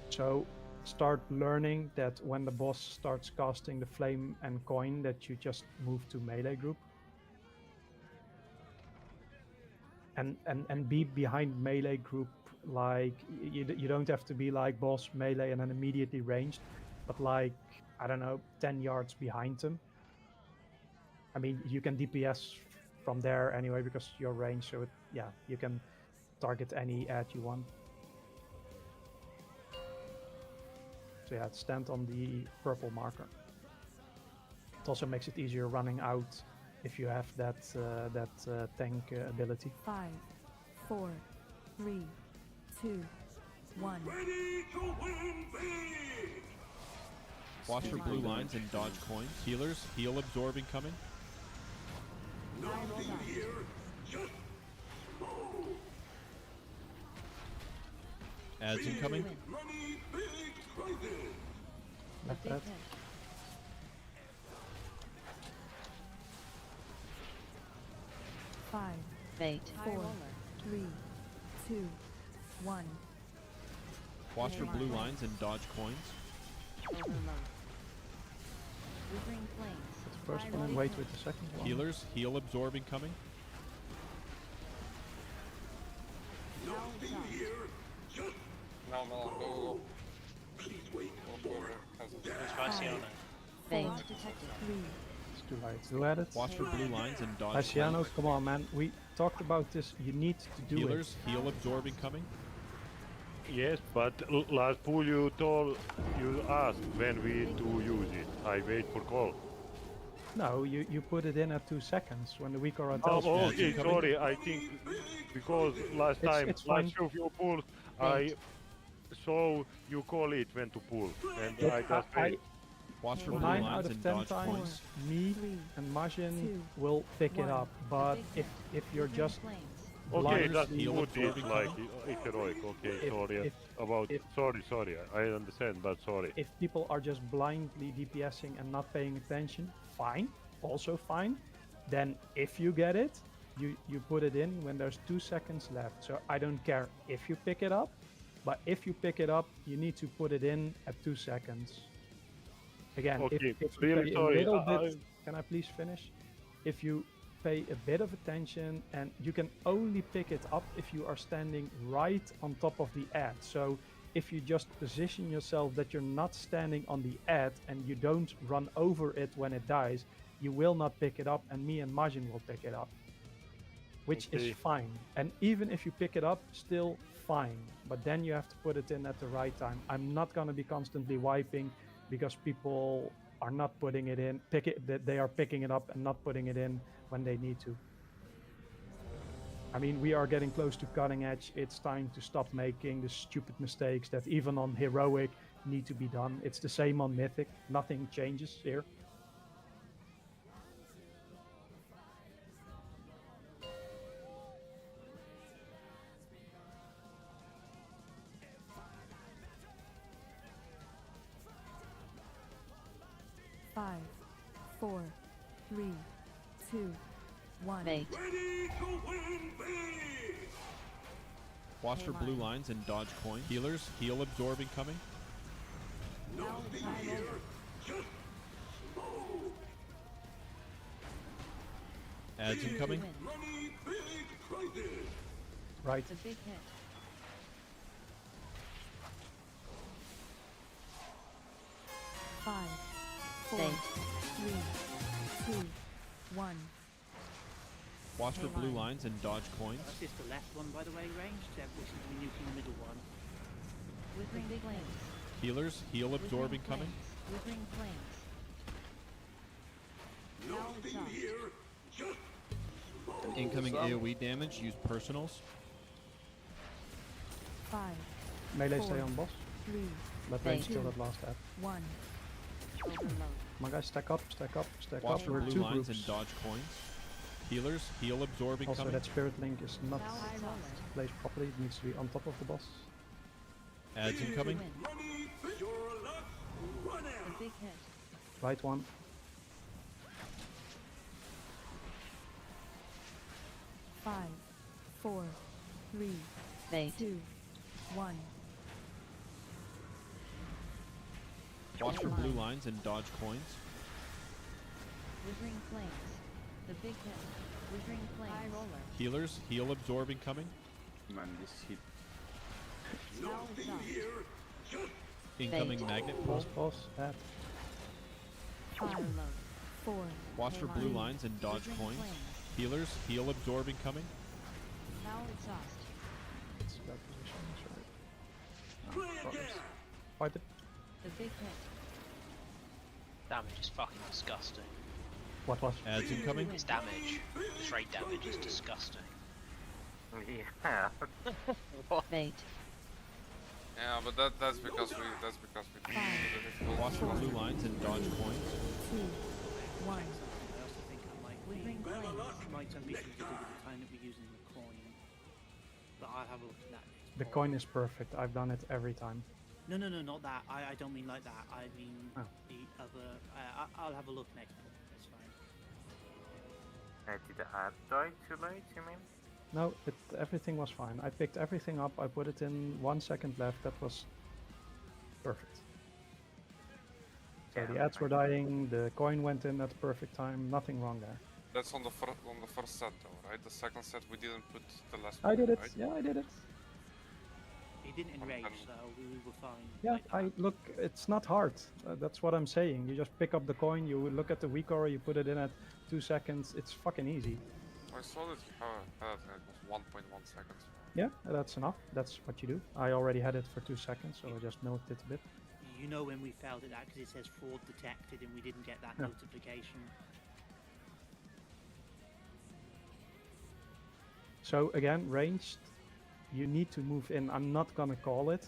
S3: So start learning that when the boss starts casting the flame and coin, that you just move to melee group. And be behind melee group. Like you don't have to be like boss melee and then immediately ranged, but like, I don't know, 10 yards behind them. I mean, you can DPS from there anyway because you're ranged, so yeah, you can target any ad you want. So yeah, stand on the purple marker. It also makes it easier running out if you have that tank ability.
S8: 5, 4, 3, 2, 1.
S11: Ready to win big!
S10: Watch for blue lines and dodge coins. Healers, heal absorb incoming.
S11: Nothing here, just move.
S10: Ads incoming.
S11: Ready, big, crazy.
S3: Left ad.
S8: 5, 4, 3, 2, 1.
S10: Watch for blue lines and dodge coins.
S3: First one and wait with the second one.
S10: Healers, heal absorb incoming.
S11: Nothing here, just
S1: No, go.
S11: please wait for
S2: Fasciano.
S3: It's too late. Who had it?
S10: Watch for blue lines and dodge
S3: Fasciano,
S10: coins.
S3: come on, man. We talked about this. You need to do
S10: Healers,
S3: it.
S10: heal absorb incoming.
S18: Yes, but last pool you asked when we to use it. I wait for call.
S3: No, you put it in at 2 seconds when the weak aura
S18: Oh,
S3: tells you.
S18: okay, sorry. I think because last time,
S3: it's fine.
S18: last few pools, I saw you call it when to pull, and
S3: Look,
S18: I just wait.
S10: Watch for blue
S3: 9
S10: lines
S3: out of
S10: and
S3: 10
S10: dodge
S3: times,
S10: coins.
S3: me and Majin will pick it up. But if you're just
S18: Okay,
S3: blindly-
S18: that's
S10: heal
S18: good.
S10: absorb
S18: It's like
S10: incoming.
S18: heroic. Okay,
S3: If-
S18: sorry
S3: if-
S18: about.
S3: if-
S18: Sorry. I understand, but sorry.
S3: if people are just blindly DPSing and not paying attention, fine, also fine. Then if you get it, you put it in when there's 2 seconds left. So I don't care if you pick it up, but if you pick it up, you need to put it in at 2 seconds. Again,
S18: Okay,
S3: if you
S18: really
S3: pay
S18: sorry,
S3: a little bit, can I please finish? If you pay a bit of attention, and you can only pick it up if you are standing right on top of the ad. So if you just position yourself that you're not standing on the ad and you don't run over it when it dies, you will not pick it up, and me and Majin will pick it up, which
S18: Okay.
S3: is fine. And even if you pick it up, still fine, but then you have to put it in at the right time. I'm not going to be constantly wiping because people are not putting it in, they are picking it up and not putting it in when they need to. I mean, we are getting close to cutting edge. It's time to stop making the stupid mistakes that even on heroic need to be done. It's the same on mythic. Nothing changes here.
S8: Five, 4, 3, 2, 1.
S11: Ready to win big!
S10: Watch for blue lines and dodge coins. Healers, heal absorb incoming.
S11: Nothing here, just
S10: Ads incoming.
S3: Right.
S9: The big hit.
S8: Five, four, three, two, one.
S10: Watch for blue lines and dodge coins.
S5: That's just the left one, by the way, ranged. We should be nuking the middle one.
S9: Withering flames.
S10: Healers, heal absorb incoming.
S9: Withering flames. Now exhaust.
S10: Incoming AoE damage, use personals.
S8: 5,
S3: Melee
S8: 4,
S3: stay on boss.
S8: 3,
S3: Let range kill that last app.
S8: 1.
S9: Overload.
S3: Come on guys, stack up, stack up, stack
S10: Watch
S3: up.
S10: for
S3: We're
S10: blue
S3: two
S10: lines
S3: groups.
S10: and dodge coins. Healers, heal absorb
S3: Also
S10: incoming.
S3: that spirit link is not
S9: Now exhaust.
S3: placed properly, it needs to be on top of the boss.
S10: Ads incoming.
S9: The big hit.
S3: Right one.
S8: Five, 4, 3, 2, 1.
S10: Watch for blue lines and dodge coins.
S9: Withering flames. The big hit. Withering flames. High roller.
S10: Healers, heal absorb incoming.
S7: Man, this hit.
S9: Now exhaust.
S10: Incoming magnet
S3: Boss,
S10: pull.
S3: boss, app.
S8: 5, 4,
S10: Watch for blue lines and dodge coins. Healers, heal absorb incoming.
S9: Now exhaust.
S3: It's bad position, sorry. Fight it.
S9: The big hit.
S2: Damage is fucking disgusting.
S3: What was?
S10: Ads incoming.
S2: His damage, his rate damage is disgusting.
S6: Yeah.
S9: Bait.
S1: Yeah, but that's because we
S10: Watch for blue lines and dodge coins.
S8: 2, 1.
S5: I also think I might
S9: Withering flames.
S5: might be something to do with the time that we're using the coin. But I'll have a look at that next.
S3: The coin is perfect, I've done it every time.
S5: No, not that. I don't mean like that. I mean
S3: Oh.
S5: the other. I'll have a look next time. That's fine.
S6: Did the app die too late, you mean?
S3: No, everything was fine. I picked everything up, I put it in 1 second left, that was perfect. So
S6: Yeah,
S3: the ads were dying, the coin went in at the perfect time, nothing wrong there.
S1: That's on the first set though, right? The second set we didn't put the last.
S3: I did it,
S1: right?
S3: yeah, I did it.
S5: It didn't enrage, so we were fine.
S3: Yeah, look, it's not hard. That's what I'm saying. You just pick up the coin, you look at the weak aura, you put it in at 2 seconds. It's fucking easy.
S1: I saw that you had it was 1.1 seconds.
S3: Yeah, that's enough. That's what you do. I already had it for 2 seconds, so I just milked it a bit.
S5: You know when we failed at that because it says fraud detected and we didn't get that
S3: Yeah.
S5: notification.
S3: So again, ranged, you need to move in. I'm not gonna call it.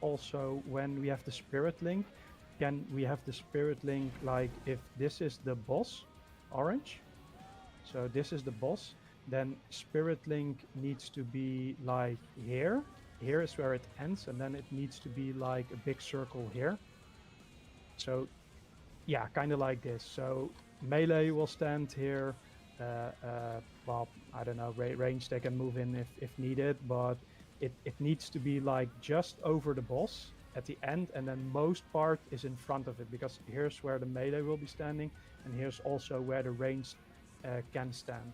S3: Also, when we have the spirit link, can we have the spirit link like if this is the boss, orange? So this is the boss, then spirit link needs to be like here. Here is where it ends, and then it needs to be like a big circle here. So yeah, kind of like this. So melee will stand here. Well, I don't know, range they can move in if needed, but it needs to be like just over the boss at the end, and then most part is in front of it, because here's where the melee will be standing, and here's also where the range can stand.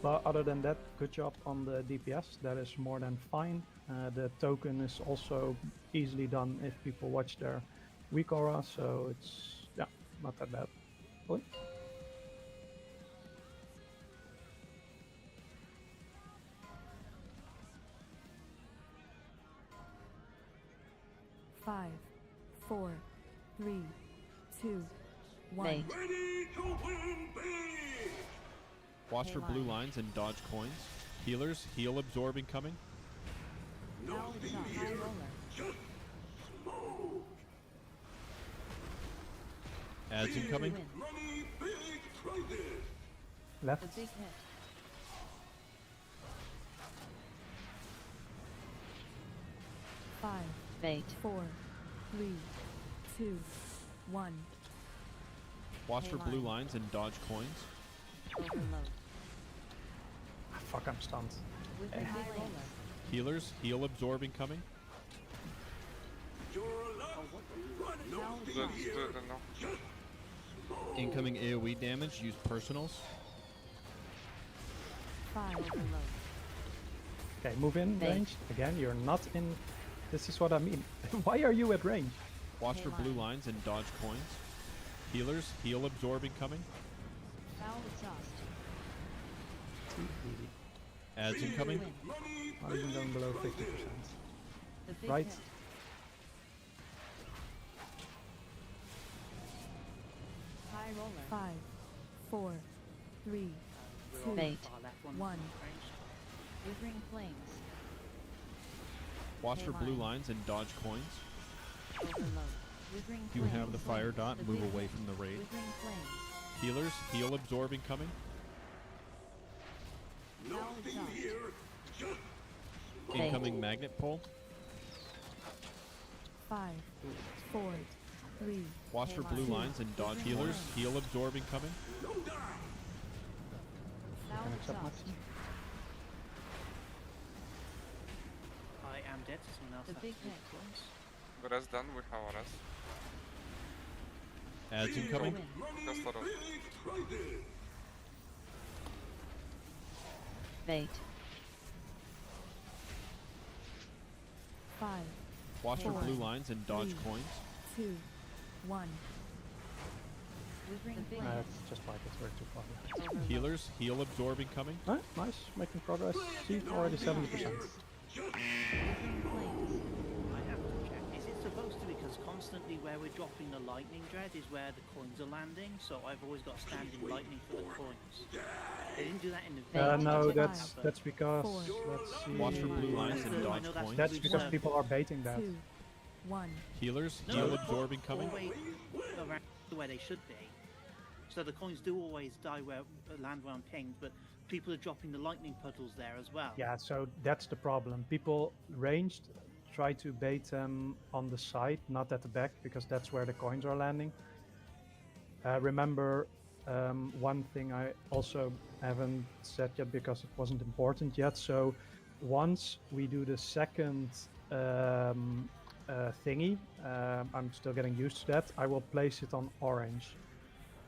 S3: But other than that, good job on the DPS, that is more than fine. The token is also easily done if people watch their weak aura, so it's, yeah, not that bad. Cool.
S8: Five, 4, 3, 2, 1.
S9: Bait.
S10: Watch for blue lines and dodge coins. Healers, heal absorb incoming.
S9: Now exhaust. High roller.
S10: Ads incoming.
S3: Left.
S9: The big hit.
S8: Five,
S9: Bait.
S8: 4, 3, 2, 1.
S10: Watch for blue lines and dodge coins.
S9: Overload.
S3: Ah, fuck, I'm stunned.
S9: With the high roller.
S10: Healers, heal absorb incoming.
S9: Now
S1: Good,
S9: exhaust.
S1: good enough.
S10: Incoming AoE damage, use personals.
S8: 5.
S3: Okay, move in range. Again, you're not in. This is what I mean. Why are you at range?
S10: Watch for blue lines and dodge coins. Healers, heal absorb incoming.
S9: Foul exhaust.
S3: Too easy.
S10: Ads incoming.
S3: Not even going below 50%.
S9: The big
S3: Right.
S9: hit. High roller.
S8: 5, 4, 3,
S5: We're
S8: 2,
S5: on the
S9: Bait.
S5: far left one.
S8: 1.
S9: Withering flames.
S10: Watch for blue
S8: Line.
S10: lines and dodge coins.
S9: Overload. Withering
S10: You
S9: flames.
S10: have the fire dot,
S9: The
S10: move
S9: big
S10: away
S9: hit.
S10: from the raid.
S9: Withering flames.
S10: Healers, heal absorb incoming.
S9: Foul exhaust.
S10: Incoming magnet pull.
S8: 5, 4, 3,
S10: Watch for blue lines and dodge healers, heal absorb incoming.
S9: Foul
S3: Can accept
S9: exhaust.
S3: much.
S5: I am dead. Someone else
S9: The
S5: has
S9: big
S5: to do
S9: hit.
S5: close.
S1: But as done, we have us.
S10: Ads incoming.
S1: Just sort of.
S9: Bait.
S8: 5,
S10: Watch for
S8: Four.
S10: blue lines and dodge
S8: 3,
S10: coins.
S8: 2, 1.
S9: Withering flames.
S3: It's just like it's very too far.
S9: Overload.
S10: Healers, heal absorb incoming.
S3: Right, nice, making progress. See, already 70%.
S9: Withering flames.
S5: I have to check. Is it supposed to be because constantly where we're dropping the lightning dread is where the coins are landing? So I've always got standing lightning for the coins. They didn't do that in the
S3: No,
S5: video.
S3: that's because.
S8: Four.
S3: Let's see.
S10: Watch for blue lines and
S5: I
S10: dodge
S5: know that's
S10: coins.
S3: That's because people are baiting that.
S8: 2, 1.
S10: Healers,
S5: No,
S10: heal
S5: but
S10: absorb incoming.
S5: always around where they should be. So the coins do always die where land where I'm pinged, but people are dropping the lightning puddles there as well.
S3: Yeah, so that's the problem. People ranged try to bait them on the side, not at the back, because that's where the coins are landing. Remember, one thing I also haven't said yet because it wasn't important yet. So once we do the second thingy, I'm still getting used to that, I will place it on orange.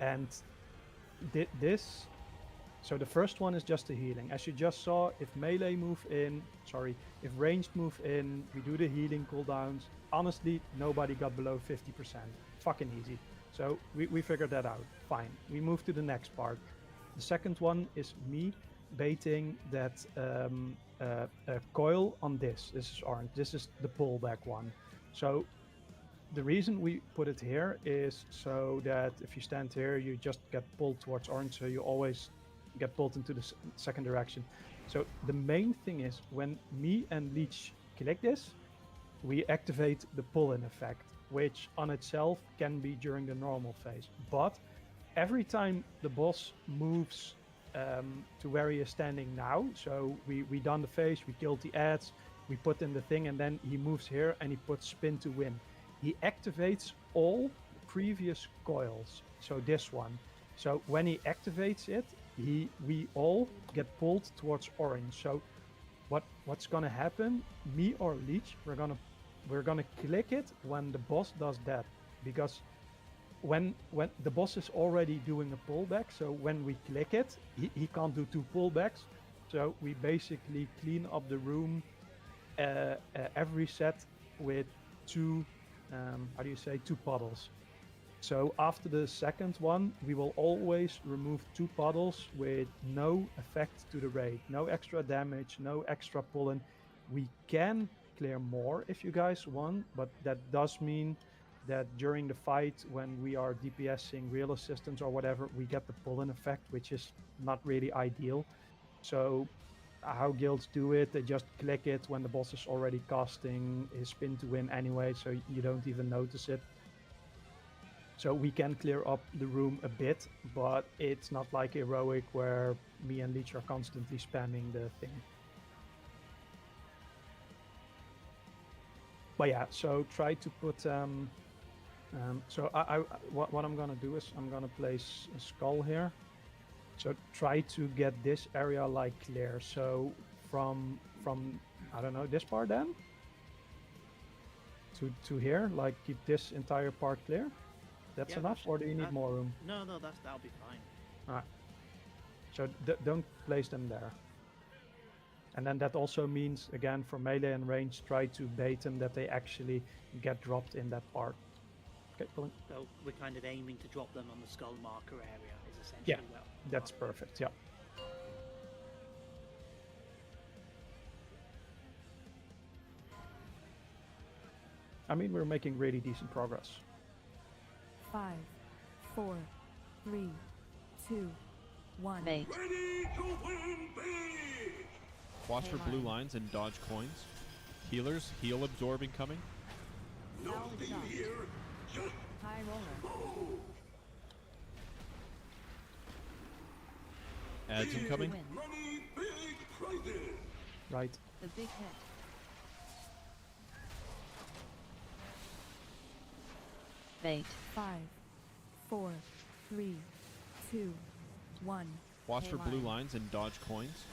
S3: And this, so the first one is just the healing. As you just saw, if melee move in, if ranged move in, we do the healing cooldowns. Honestly, nobody got below 50%. Fucking easy. So we figured that out. Fine. We move to the next part. The second one is me baiting that coil on this. This is orange. This is the pullback one. So the reason we put it here is so that if you stand here, you just get pulled towards orange, so you always get pulled into the second direction. So the main thing is when me and Leech click this, we activate the pull-in effect, which on itself can be during the normal phase. But every time the boss moves to where he is standing now, so we done the phase, we killed the ads, we put in the thing, and then he moves here and he puts spin to win. He activates all previous coils, so this one. So when he activates it, we all get pulled towards orange. So what's gonna happen? Me or Leech, we're gonna click it when the boss does that, because when the boss is already doing a pullback, so when we click it, he can't do two pullbacks. So we basically clean up the room every set with two two puddles. So after the second one, we will always remove two puddles with no effect to the raid, no extra damage, no extra pull-in. We can clear more if you guys want, but that does mean that during the fight, when we are DPSing real assistance or whatever, we get the pull-in effect, which is not really ideal. So how guilds do it, they just click it when the boss is already casting his spin to win anyway, so you don't even notice it. So we can clear up the room a bit, but it's not like heroic where me and Leech are constantly spamming the thing. But yeah, so try to put what I'm gonna do is I'm gonna place a skull here. So try to get this area like clear. So from I don't know, this part then to here, like keep this entire part clear. That's
S5: Yeah,
S3: enough, or do you need more room?
S5: No, that'll be fine.
S3: Alright. So don't place them there. And then that also means, again, for melee and range, try to bait them that they actually get dropped in that part. Okay, pulling.
S5: So we're kind of aiming to drop them on the skull marker area, is essentially
S3: Yeah,
S5: well.
S3: that's perfect, yeah. I mean, we're making really decent progress.
S8: 5, 4, 3, 2, 1.
S14: Bait.
S10: Watch for blue lines and dodge coins. Healers, heal absorb incoming.
S9: Nothing here. Just high roller.
S10: Ads incoming.
S3: Right.
S9: The big hit.
S14: Bait.
S8: 5, 4, 3, 2, 1.
S10: Watch for blue lines and dodge coins.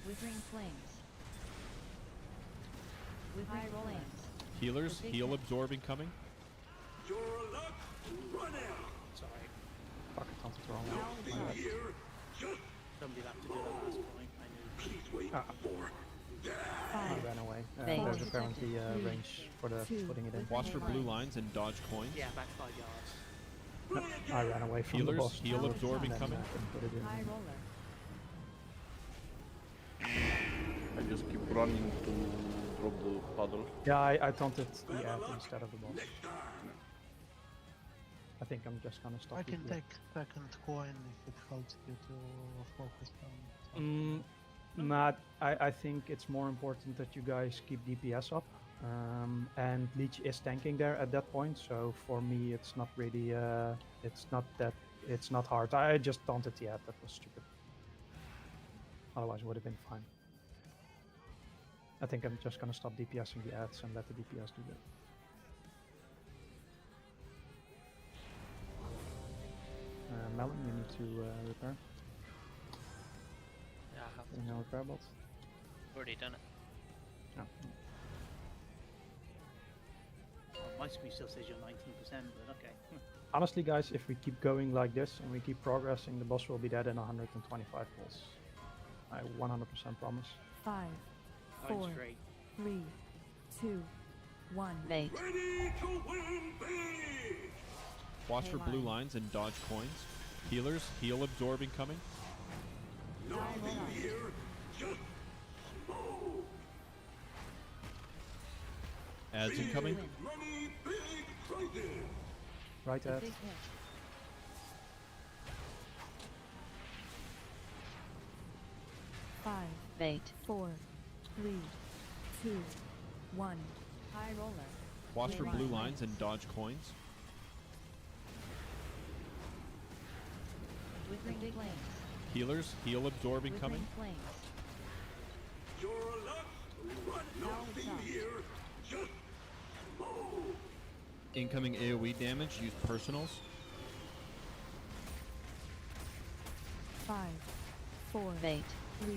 S9: Withering flames. Withering flames.
S10: Healers, heal absorb incoming.
S11: Your luck, run out.
S5: Sorry.
S3: Fuck, I can't throw on that.
S11: Here, just
S5: Somebody will have to do that last point. I knew.
S11: please wait for
S3: I ran away.
S14: Bait.
S3: There's apparently range for the putting it in.
S10: Watch for blue lines and dodge coins.
S5: Yeah, back 5 yards.
S3: I ran away from the
S10: Healers,
S3: boss.
S10: heal absorb
S3: and then,
S10: incoming.
S3: couldn't put it in.
S9: High roller.
S7: I just keep running to drop the paddle.
S3: Yeah, I taunted the ad instead of the boss. I think I'm just gonna stop.
S16: I can
S3: it
S16: take second coin if it helps you to focus on.
S3: I think it's more important that you guys keep DPS up. And Leech is tanking there at that point, so for me it's not really, it's not hard. I just taunted the ad, that was stupid. Otherwise it would have been fine. I think I'm just gonna stop DPSing the ads and let the DPS do that. Melon, you need to repair.
S2: Yeah, I have
S3: No repair bot.
S2: already done it.
S3: No.
S5: Well, my screen still says you're 19%, but okay.
S3: Honestly, guys, if we keep going like this and we keep progressing, the boss will be dead in 125 pulls. I 100% promise.
S8: 5,
S5: I'm
S8: 4,
S5: straight.
S8: 3, 2, 1.
S14: Bait.
S11: ready to win big.
S10: Watch for blue lines and dodge coins. Healers, heal absorb incoming.
S11: Nothing here, just smoke.
S10: Ads incoming.
S11: Money, big prizes.
S3: Right,
S9: The
S3: ad.
S9: big hit.
S8: 5,
S14: Bait.
S8: 4, 3, 2, 1.
S9: High roller.
S10: Watch for
S9: Ley
S10: blue
S9: lines.
S10: lines and dodge coins.
S9: Withering flames.
S10: Healers, heal absorb incoming.
S9: Withering flames.
S11: Your luck, run. Nothing
S9: exhaust.
S11: here, just smoke.
S10: Incoming AoE damage, use personals.
S8: 5, 4,
S14: Bait.
S8: 3,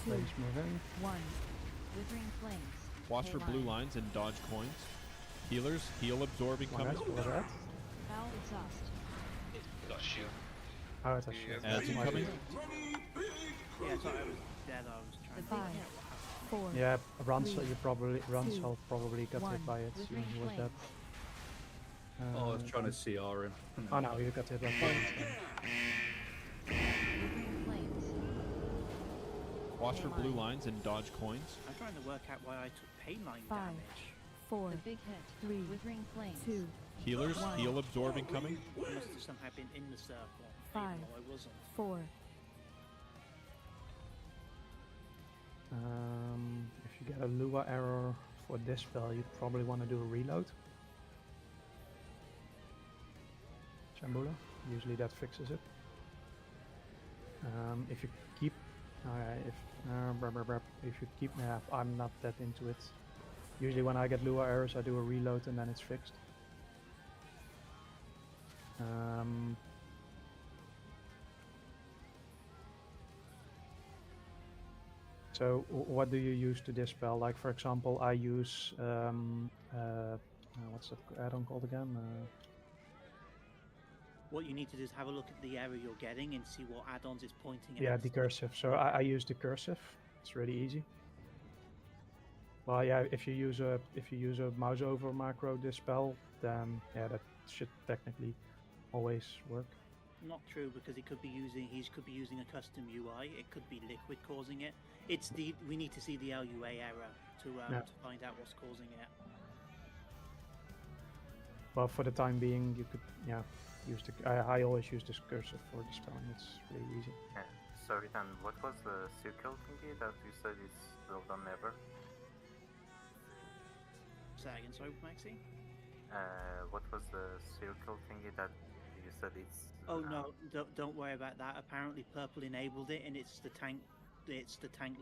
S8: 2,
S3: Range move in.
S8: 1.
S9: Withering flames.
S10: Watch for blue lines and dodge coins. Healers, heal absorb
S3: One
S10: incoming.
S3: ad, what ad?
S9: Foul exhaust.
S1: Got shield.
S3: Oh, it's actually.
S1: Yeah,
S10: Ads incoming.
S5: Yeah, sorry, I was dead. I was trying
S9: The
S5: to.
S9: big
S8: 5,
S9: hit.
S8: 4,
S3: Yeah, Ransel,
S8: 3,
S3: you probably, Ransel
S8: 2,
S3: probably got
S8: 1.
S3: hit by it soon.
S9: Withering
S3: He was dead.
S9: flames.
S17: Oh, I was trying to CR him.
S3: Oh no, you got hit by it.
S9: Withering flames.
S10: Watch for blue lines and dodge coins.
S5: I'm trying to work out why I took pain line
S8: 5,
S5: damage.
S8: 4,
S9: The big hit.
S8: 3,
S9: Withering flames.
S8: 2,
S10: Healers,
S8: One.
S10: heal absorb incoming.
S5: I must have somehow been in the circle,
S8: 5,
S5: even though I wasn't.
S8: 4.
S3: If you get a Lua error for this spell, you'd probably want to do a reload. Shambula, usually that fixes it. If you keep, if you keep, yeah, I'm not that into it. Usually when I get Lua errors, I do a reload and then it's fixed. So what do you use to dispel? Like for example, I use what's that add-on called again?
S5: what you need to do is have a look at the error you're getting and see what add-ons it's pointing
S3: Yeah,
S5: at.
S3: decursive. So I use decursive. It's really easy. Well, yeah, if you use a mouse over macro dispel, then yeah, that should technically always work.
S5: Not true, because he could be using a custom UI. It could be Liquid causing it. We need to see the LUA error to find out what's causing it.
S3: Well, for the time being, you could use the. I always use this cursor for dispelling. It's really easy.
S6: Sorry, Dan. What was the circle thingy that you said it's well done never?
S5: Say again, sorry, Maxi.
S6: What was the circle thingy that you said it's?
S5: Oh no, don't worry about that. Apparently, purple enabled it, and it's the tank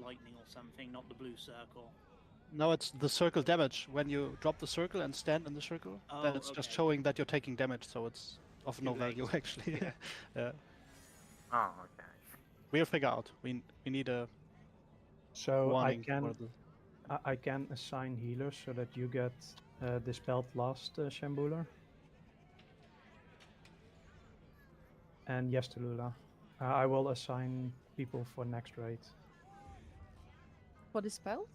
S5: lightning or something, not the blue circle.
S19: No, it's the circle damage. When you drop the circle and stand in the circle, then it's just showing that you're taking damage, so it's of no value actually. Yeah.
S6: Oh, okay.
S19: We'll figure out. We need a.
S3: So
S19: warning
S3: I can assign healers so that you get dispelled last, Shambuler. And yes to Lula. I will assign people for next raid.
S12: For dispel?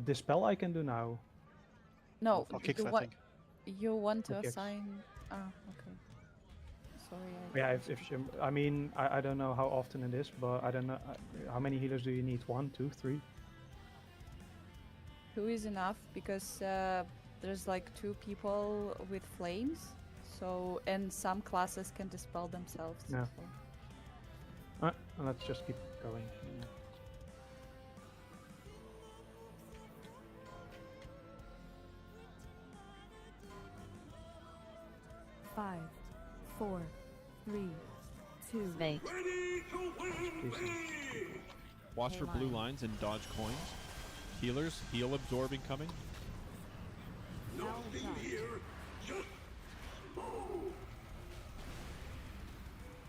S3: Dispel I can do now.
S12: No,
S3: For kicks, I think.
S12: you want to
S3: For kicks.
S12: assign. Ah, okay. Sorry.
S3: Yeah, I mean, I don't know how often it is, but I don't know how many healers do you need? 1, 2, 3?
S12: 2 is enough because there's like 2 people with flames, so and some classes can dispel themselves.
S3: Yeah.
S12: so-
S3: Alright, let's just keep going. Yeah.
S8: Five, 4, 3, 2.
S14: Mate.
S10: Watch for blue lines and dodge coins. Healers, heal absorb incoming.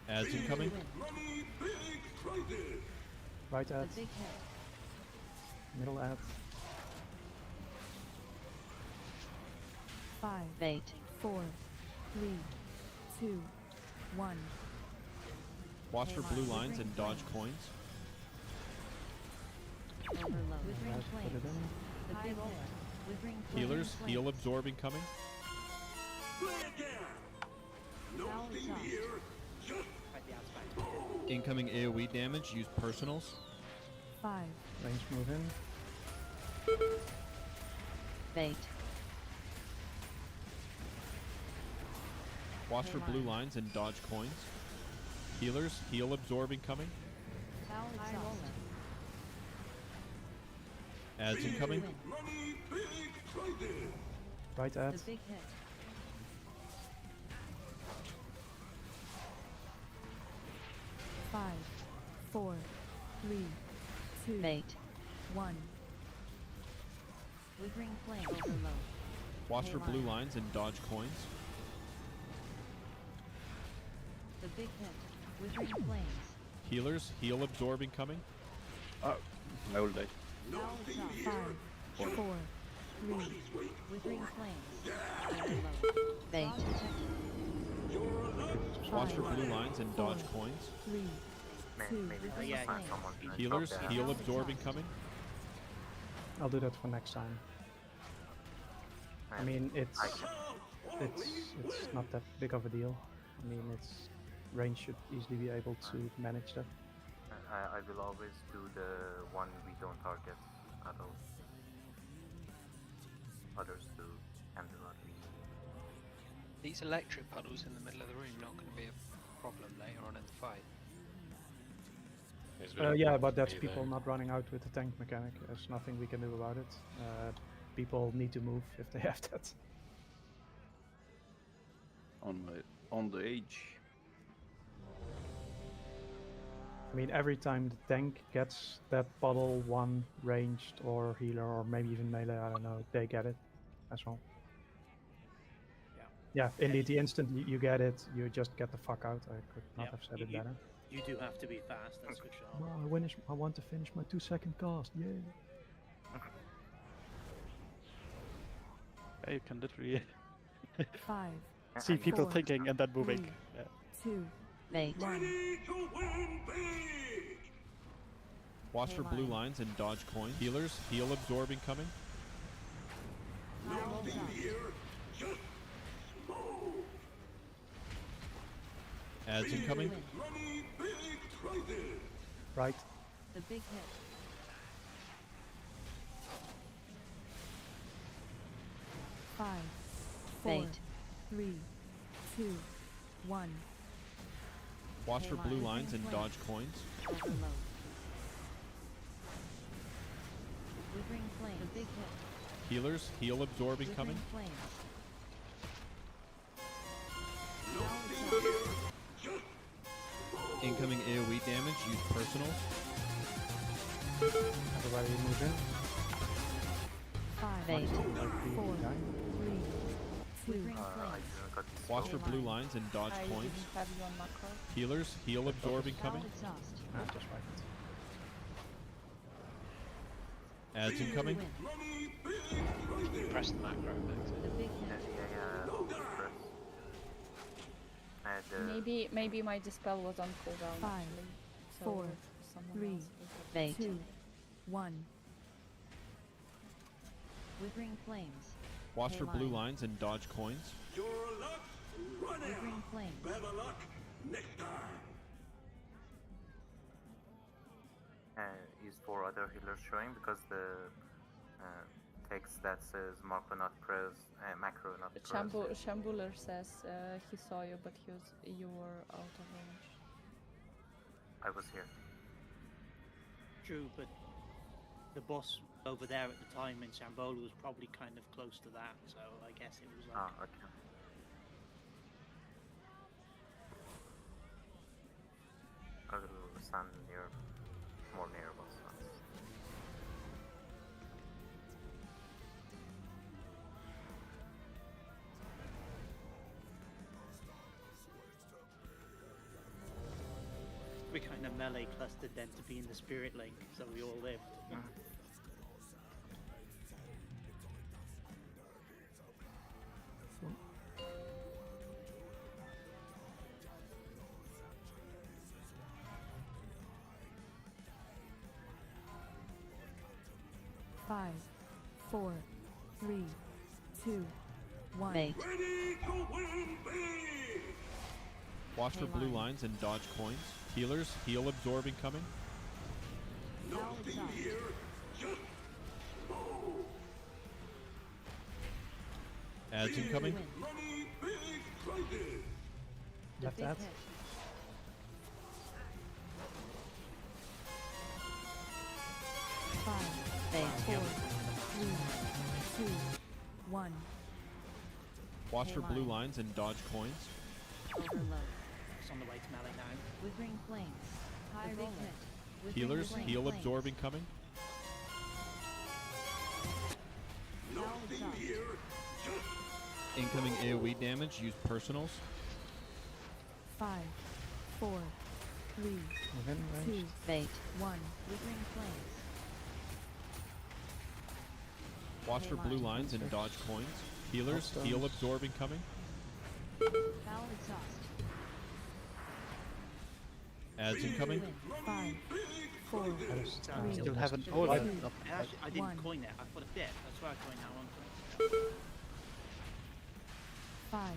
S10: Ads incoming.
S3: Right ad. Middle ad.
S8: 5,
S14: Mate.
S8: 4, 3, 2, 1.
S10: Watch for blue lines and dodge coins.
S9: Withering
S3: Let's put it
S9: flames.
S3: in.
S9: The big hit. Withering flames.
S10: Healers, heal absorb incoming.
S9: Foul shot.
S10: Incoming AoE damage, use personals.
S8: 5,
S3: Range move in.
S14: Mate.
S10: Watch for blue lines and dodge coins. Healers, heal absorb incoming.
S9: Foul shot.
S10: Ads incoming.
S3: Right ad.
S9: The big hit.
S8: Five, 4, 3, 2,
S14: Mate.
S8: 1.
S9: Withering flames. Overload.
S10: Watch for blue lines and dodge coins.
S9: The big hit. Withering flames.
S10: Healers, heal absorb incoming.
S7: I will die.
S9: Foul shot.
S8: 5, 4, 3,
S9: Withering flames. Overload.
S14: Mate.
S9: Bomb detected.
S10: Watch for blue lines and dodge coins.
S8: 3, 2,
S6: Maybe just
S5: Yeah.
S6: assign someone to
S10: Healers,
S6: drop that.
S10: heal absorb incoming.
S3: I'll do that for next time. I mean, it's not that big of a deal. I mean, range should easily be able to manage that.
S6: I will always do the one we don't target at all. Others do handle what we need.
S2: These electric puddles in the middle of the room not going to be a problem later on in the fight.
S3: Yeah, but that's people not running out with the tank mechanic. There's nothing we can do about it. People need to move if they have that.
S7: On the edge.
S3: I mean, every time the tank gets that puddle, one ranged or healer or maybe even melee, I don't know, they get it as well. Yeah, indeed, the instant you get it, you just get the fuck out. I could not have said it better.
S5: You do have to be fast, that's for sure.
S3: Oh, I want to finish my 2-second cast, yeah.
S19: Yeah, you can literally.
S8: 5,
S19: see people
S8: Four,
S19: thinking and then moving. Yeah.
S8: 2,
S14: Mate.
S8: 1.
S10: Watch for blue lines and dodge coins. Healers, heal absorb incoming. Ads incoming.
S3: Right.
S9: The big hit.
S8: Five, 4, 3, 2, 1.
S10: Watch for blue lines and dodge coins.
S9: Overload. Withering flame. The big hit.
S10: Healers, heal absorb incoming.
S9: Withering flames.
S10: Incoming AoE damage, use personals.
S3: Everybody move in.
S8: 5,
S3: Like
S8: 4,
S3: the guy.
S8: 3, 2.
S6: I didn't got this
S10: Watch for
S6: goal.
S10: blue lines and dodge
S12: I
S10: coins.
S12: didn't have you on macro.
S10: Healers, heal absorb incoming.
S9: Exhaust.
S3: Ah, just right.
S10: Ads incoming.
S2: Press the macro.
S9: The big
S6: Yeah,
S9: hit.
S6: press. And,
S12: Maybe my dispel was on cooldown.
S8: 5,
S12: actually, so
S8: 4,
S12: someone
S8: 3,
S12: else was-
S8: 2, 1.
S9: Withering flames.
S10: Watch for blue
S9: Line.
S10: lines and dodge coins.
S9: Withering flames.
S6: Is 4 other healers showing because the text that says macro not press, macro not press.
S12: Shambuler says he saw you, but you were out of range.
S6: I was here.
S5: True, but the boss over there at the time in Shambhala was probably kind of close to that, so I guess it was like.
S6: Ah, okay. I will stand more near boss.
S5: We kind of melee clustered then to be in the spirit link, so we all lived.
S8: Five, 4, 3, 2, 1.
S14: Mate.
S10: Watch for blue lines and dodge coins. Healers, heal absorb incoming. Ads incoming.
S3: Left
S9: Big
S3: ad.
S9: hit.
S8: Five,
S14: Mate.
S8: 4, 3, 2, 1.
S10: Watch for blue lines and dodge coins.
S9: Overload.
S5: It's on the way to melee now.
S9: Withering flames. High big hit. Withering
S10: Healers,
S9: flame.
S10: heal
S9: Flames.
S10: absorb incoming.
S9: Foul exhaust.
S10: Incoming AoE damage, use personals.
S8: 5, 4, 3,
S3: Within
S8: 2,
S3: range.
S14: Mate.
S8: 1.
S9: Withering flames.
S10: Watch for blue lines and dodge coins. Healers, heal absorb incoming.
S9: Foul exhaust.
S10: Ads incoming.
S8: 5, 4,
S19: I still haven't.
S5: So
S19: Oh,
S5: I,
S19: no.
S5: I didn't
S8: One.
S5: coin it. I put a bit. That's why I coined that one.
S8: 5,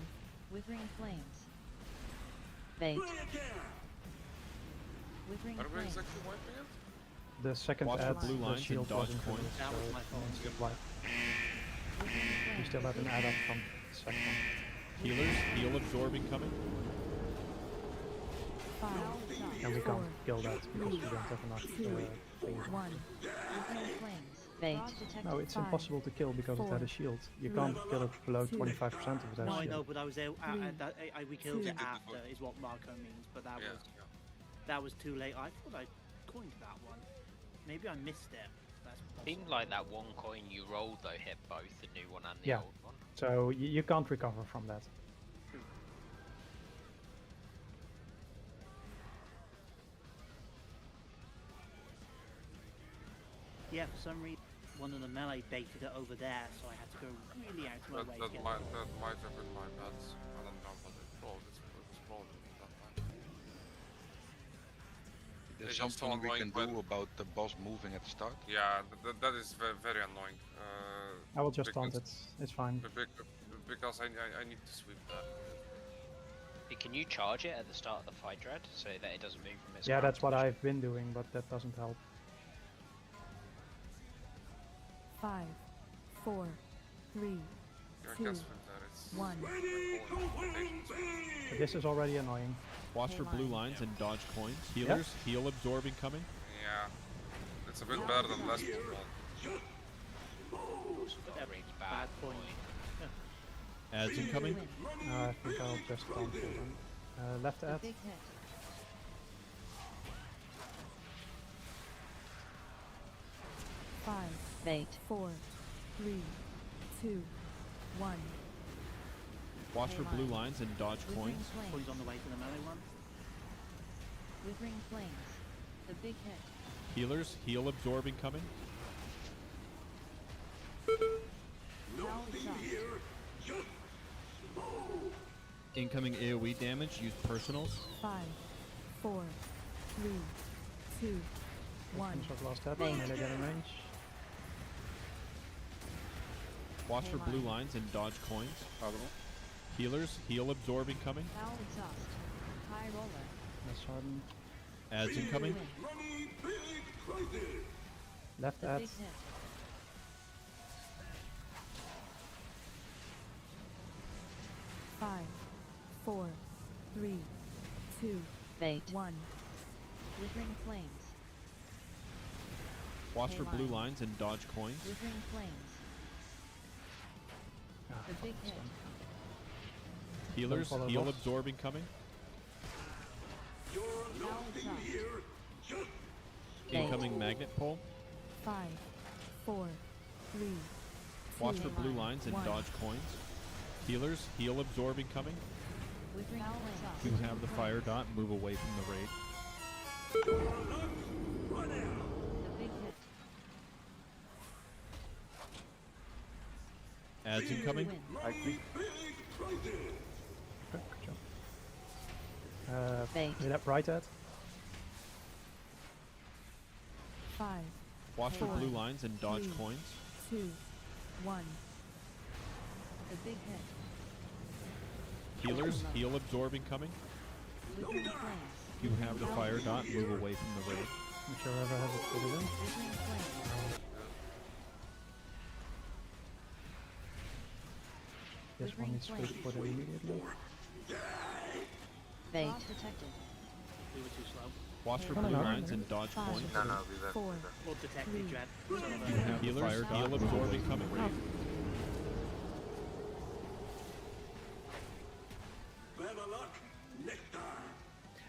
S9: Withering flames.
S14: Mate.
S9: Withering
S1: Are we
S9: flames.
S1: exactly wiping it?
S3: The second
S10: Watch for
S3: ad,
S10: blue
S3: the
S10: lines and
S3: shield
S10: dodge
S3: wasn't
S10: coins.
S3: finished,
S5: That
S3: so
S5: was my fault.
S3: it's good wipe.
S9: Withering
S3: You
S9: flames.
S3: still have an ad up from the second one.
S10: Healers, heal absorb incoming.
S8: 5,
S3: And we
S8: 4,
S3: can't kill that because we don't have enough
S8: 2,
S3: things.
S8: 1.
S9: Withering flames.
S14: Mate.
S9: Fraud detected.
S3: No, it's
S8: 5,
S3: impossible to kill because it had a shield. You
S8: 3,
S3: can't kill it below
S8: 2,
S3: 25% of that
S5: No, I
S3: shield.
S5: know, but I was there. We killed
S8: two.
S5: it after, is what Marco means. But that
S1: Yeah,
S5: was that was too late. I thought I coined that one. Maybe I missed it. That's
S2: Seemed
S5: possible.
S2: like that one coin you rolled though hit both the new one and the
S3: Yeah.
S2: old one.
S3: So you can't recover from that.
S5: Yeah, for some reason, one of the melee baited it over there, so I had to go really out of my way to get
S1: that might have been my bad. I don't know, but it was probably that time.
S13: There's
S1: It's just so
S13: something we
S1: annoying
S13: can do about the boss moving at the start.
S1: Yeah, that is very, very annoying.
S3: I will just taunt it. It's fine.
S1: Because I need to sweep that.
S2: Can you charge it at the start of the fight, Dread, so that it doesn't move from its
S3: Yeah,
S2: ground
S3: that's what
S2: position?
S3: I've been doing, but that doesn't help.
S8: 5, 4, 3,
S1: I
S8: 2,
S1: can't sweep that. It's
S8: 1.
S3: So this is already annoying.
S10: Watch for blue lines and dodge coins. Healers, heal absorb incoming.
S1: Yeah, it's a bit better than last one,
S2: That rings bad point.
S10: Ads incoming.
S3: I think I'll just taunt them. Left ad.
S9: Big hit.
S8: Five,
S9: Bait.
S8: 4, 3, 2, 1.
S10: Watch for blue lines and dodge coins.
S5: Coins on the way to the melee one.
S9: Withering flames. The big hit.
S10: Healers, heal absorb incoming. Incoming AoE damage, use personals.
S8: 5, 4, 3, 2, 1.
S3: Shot last hit, melee get in range.
S10: Watch for blue lines and dodge coins. Healers, heal absorb incoming.
S9: Foul exhaust. High roller.
S3: Let's harden.
S10: Ads incoming.
S3: Left
S9: The
S3: ad.
S9: big hit.
S8: Five, 4, 3, 2,
S9: Bait.
S8: 1.
S9: Withering flames.
S10: Watch for blue lines and dodge coins.
S9: Withering flames. The big hit.
S10: Healers,
S3: follow
S10: heal
S3: boss.
S10: absorb incoming.
S9: Foul exhaust.
S10: Incoming magnet pole.
S8: 5, 4, 3,
S10: Watch
S8: 2,
S10: for blue lines and
S8: 1.
S10: dodge coins. Healers, heal absorb incoming.
S9: Withering
S10: You
S9: flames.
S10: have the fire dot, move away from the raid.
S9: The big hit.
S10: Ads incoming.
S3: Okay, good job.
S9: Bait.
S3: Hit up right ad.
S8: 5,
S10: Watch for
S8: Four,
S10: blue lines and dodge
S8: 3,
S10: coins.
S8: 2, 1.
S9: The big hit.
S10: Healers, heal absorb incoming.
S9: Withering flames.
S10: You have the fire dot, move away from the raid.
S3: Whichever has it fitted in.
S9: Withering flames.
S3: This one needs to put it immediately.
S9: Bait. Detected.
S5: We were too slow.
S10: Watch for
S3: No,
S10: blue
S3: no, no.
S10: lines and dodge
S8: Five.
S10: coins.
S6: No, we were.
S8: 4,
S5: Well detected,
S8: 3,
S5: Dread.
S8: two,
S10: You have the Healers, fire dot,
S8: Fire
S10: heal
S8: dot.
S10: absorb incoming.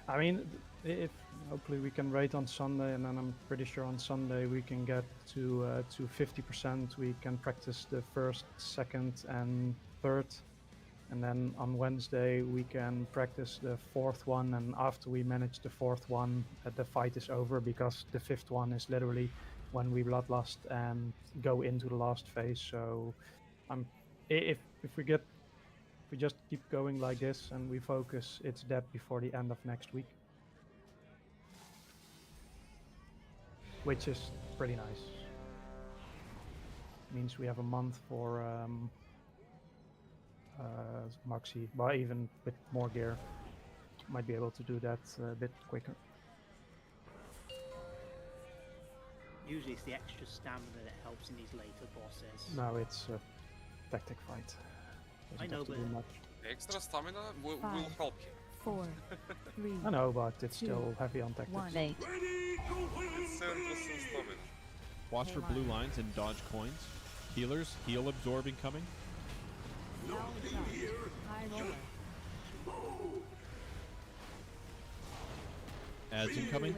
S3: I mean, if hopefully we can raid on Sunday, and then I'm pretty sure on Sunday we can get to 50%. We can practice the first, second, and third, and then on Wednesday we can practice the fourth one. And after we manage the fourth one, the fight is over, because the fifth one is literally when we bloodlust and go into the last phase. So, if we just keep going like this and we focus, it's dead before the end of next week. Which is pretty nice. Means we have a month for Maxi, well, even with more gear, might be able to do that a bit quicker.
S5: Usually it's the extra stamina that helps in these later bosses.
S3: Now it's a tactic fight. Doesn't
S5: I know,
S3: have to
S5: but
S3: do much.
S1: Extra stamina will
S8: Five.
S1: help you.
S8: 4, 3,
S3: I know, but it's
S8: two,
S3: still heavy on tactics.
S8: 1.
S9: Bait.
S1: It's 7% stamina.
S10: Watch for blue lines and dodge coins. Healers, heal absorb incoming.
S9: Foul exhaust. High roller.
S10: Ads incoming.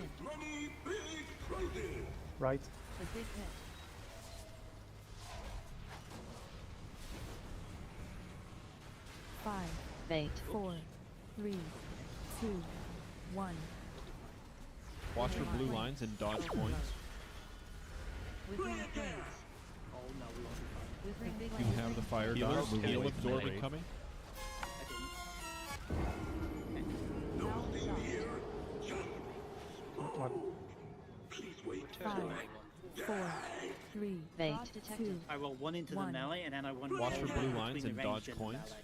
S3: Right.
S9: The big hit.
S8: Five,
S9: Bait.
S8: 4, 3, 2, 1.
S10: Watch for blue lines and dodge coins.
S9: Withering flames.
S5: no, we won't be fine.
S9: Withering big
S10: You have the fire dodge, heal absorbing coming.
S3: What?
S8: 5, 4, 3,
S9: Bait.
S8: 2.
S5: I roll one into the
S8: One.
S5: melee, and then I run
S10: Watch for
S5: between
S10: blue
S5: the
S10: lines and
S5: ranged
S10: dodge
S5: and the
S10: coins.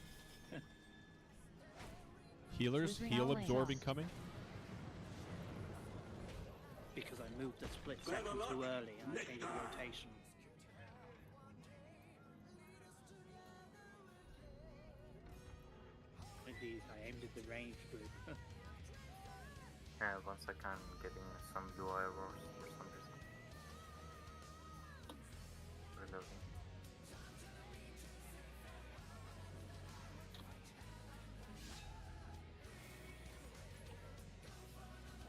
S5: melee.
S10: Healers,
S9: Withering
S10: heal
S9: outlays.
S10: absorbing coming.
S5: Because I moved a split second too early, and I changed the rotation. Indeed, I aimed at the ranged group.
S6: Yeah, once I can getting some UI errors for some reason. Reloading.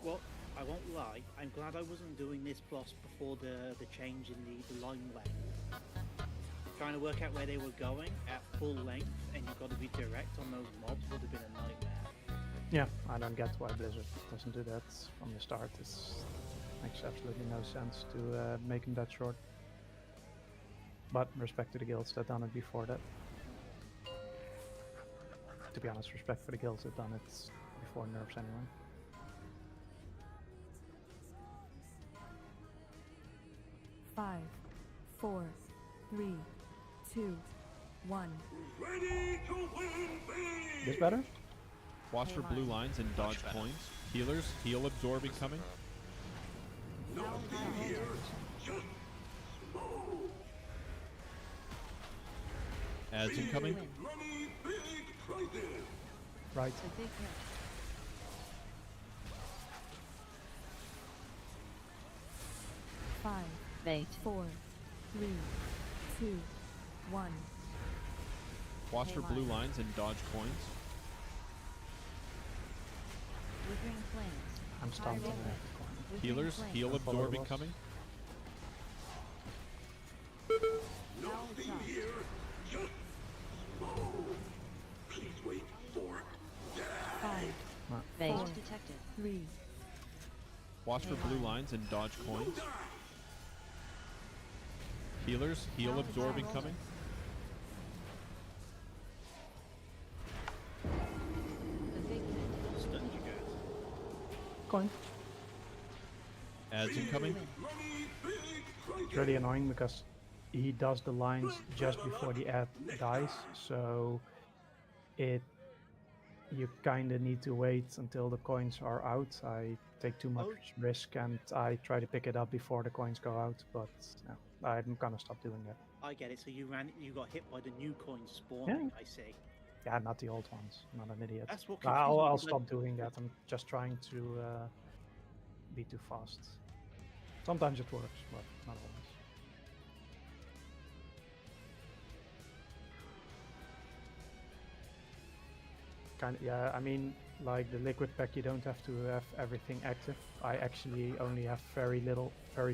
S5: Well, I won't lie, I'm glad I wasn't doing this boss before the change in the line length. Trying to work out where they were going at full length, and you've got to be direct on those mobs would have been a nightmare.
S3: Yeah, I don't get why Blizzard doesn't do that from the start. It makes absolutely no sense to make them that short. But respect to the guilds that done it before that. To be honest, respect for the guilds that done it before nerfs anyway.
S8: Five, 4, 3, 2, 1.
S3: This better?
S10: Watch for blue lines and dodge coins. Healers, heal absorbing coming. Ads incoming.
S3: Right.
S9: The big hit.
S8: Five,
S9: Bait.
S8: 4, 3, 2, 1.
S10: Watch for blue lines and dodge coins.
S9: Withering flames.
S3: I'm stunned
S9: High
S3: on
S9: roller.
S3: that.
S9: Withering
S10: Healers,
S9: flames.
S10: heal absorbing coming.
S9: Foul shot.
S8: 5,
S9: Bait
S8: 4,
S9: detected.
S8: 3,
S10: Watch for blue lines and dodge coins. Healers, heal absorbing coming.
S9: The big hit.
S5: Stunned you guys.
S3: Coin.
S10: Ads incoming.
S3: It's really annoying because he does the lines just before the ad dies, so you kinda need to wait until the coins are out. I take too much risk and I try to pick it up before the coins go out, but no, I'm gonna stop doing that.
S5: I get it. So you got hit by the new coins spawning. I see.
S3: Yeah, not the old ones. I'm not an idiot.
S5: That's what
S3: I'll
S5: confused me,
S3: stop doing that. I'm just trying to be too fast. Sometimes it works, but not always. Yeah, I mean, like the liquid pack, you don't have to have everything active. I actually only have very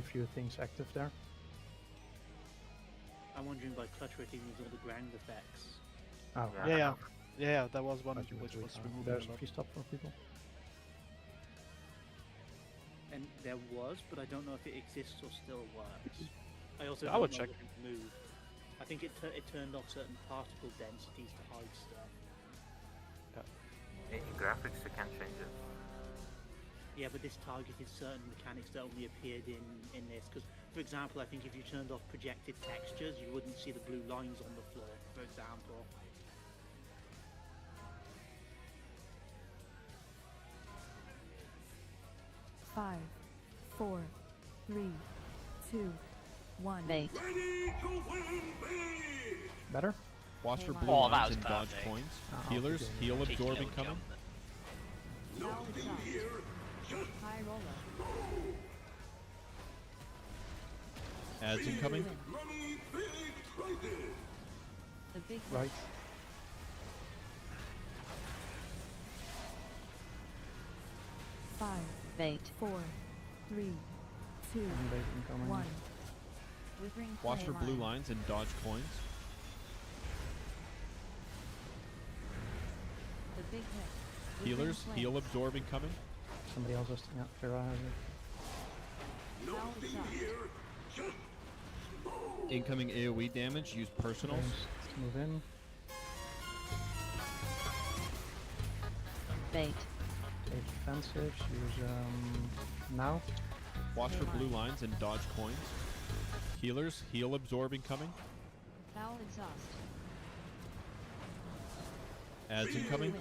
S3: few things active there.
S5: I'm wondering by clutter it needs all the ground effects.
S3: Oh,
S19: Yeah, there was one
S3: But you
S19: which
S3: would
S19: was
S3: do it.
S19: removed.
S3: There's a free stop for people.
S5: And there was, but I don't know if it exists or still works. I also
S19: I
S5: don't
S19: would
S5: know
S19: check.
S5: what it moved. I think it turned off certain particle densities to hide stuff.
S6: In graphics you can change it.
S5: Yeah, but this targeted certain mechanics that only appeared in this. Because, for example, I think if you turned off projected textures, you wouldn't see the blue lines on the floor, for example.
S8: Five, 4, 3, 2, 1.
S9: Bait.
S3: Better?
S10: Watch for
S2: Oh,
S10: blue
S2: that
S10: lines
S2: was
S10: and dodge
S2: perfect.
S10: coins.
S3: Oh,
S10: Healers,
S3: okay.
S10: heal
S2: Cheeky
S10: absorbing
S2: little
S10: coming.
S2: jump.
S9: Foul shot. High roller.
S10: Ads incoming.
S9: The big hit.
S3: Right.
S8: Five,
S9: Bait.
S8: 4, 3, 2,
S3: And bait incoming.
S8: 1.
S9: Withering
S10: Watch for
S9: flame.
S10: blue lines and dodge coins.
S9: The big hit. Withering
S10: Healers,
S9: flame.
S10: heal absorbing coming.
S3: Somebody else has to. Yeah, Fira has it.
S9: Foul shot.
S10: Incoming AoE damage, use personals.
S3: Let's move in.
S14: Bait.
S3: Take defensives, use now.
S10: Watch for blue lines and dodge coins. Healers, heal absorb incoming.
S9: Foul exhaust.
S10: Ads incoming.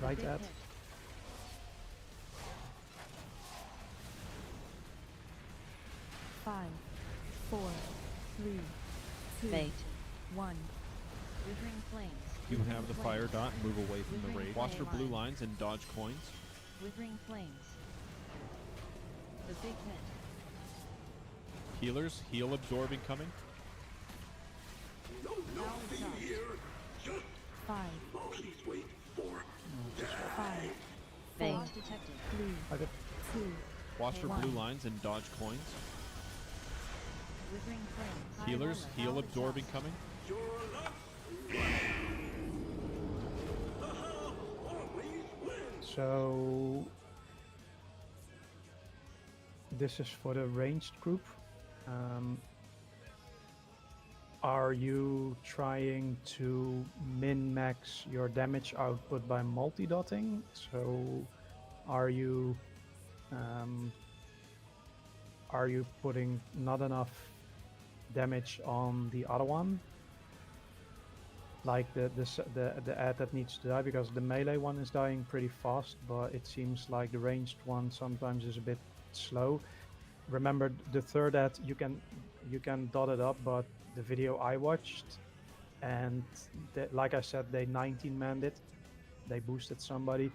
S3: Right
S9: Big
S3: ad.
S9: hit.
S8: Five, 4, 3, 2,
S14: Bait.
S8: 1.
S9: Withering flames.
S10: You have the fire dot, move away from the
S9: Withering
S10: raid. Watch for
S9: flame.
S10: blue lines and dodge coins.
S9: Withering flames. The big hit.
S10: Healers, heal absorb incoming.
S9: Foul exhaust.
S8: 5, 5,
S14: Bait.
S9: Flaws detected.
S8: 3,
S3: Okay.
S8: 2,
S10: Watch for
S8: One.
S10: blue lines and dodge coins.
S9: Withering flames.
S10: Healers,
S9: High
S10: heal
S9: roller.
S10: absorb
S9: Foul exhaust.
S10: incoming.
S3: So this is for the ranged group. Are you trying to min-max your damage output by multi-dotting? So are you putting not enough damage on the other one? Like the ad that needs to die, because the melee one is dying pretty fast, but it seems like the ranged one sometimes is a bit slow. Remember, the third ad you can dot it up, but the video I watched, and like I said, they 19-manned it. They boosted somebody.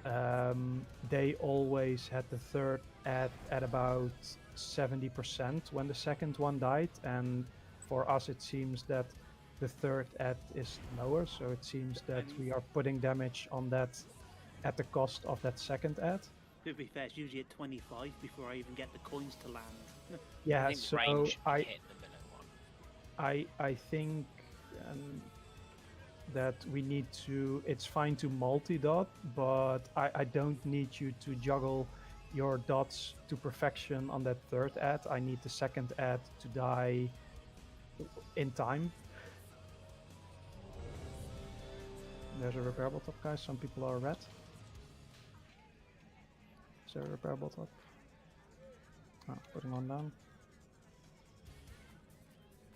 S3: They always had the third ad at about 70% when the second one died, and for us it seems that the third ad is lower, so it seems that we are putting damage on that at the cost of that second ad.
S5: To be fair, it's usually at 25 before I even get the coins to land.
S3: Yeah,
S2: I think
S3: so
S2: range should be hit the minute one.
S3: I think that we need to. It's fine to multi-dot, but I don't need you to juggle your dots to perfection on that third ad. I need the second ad to die in time. There's a repair bot up, guys. Some people are red. Is there a repair bot up? Oh, putting one down.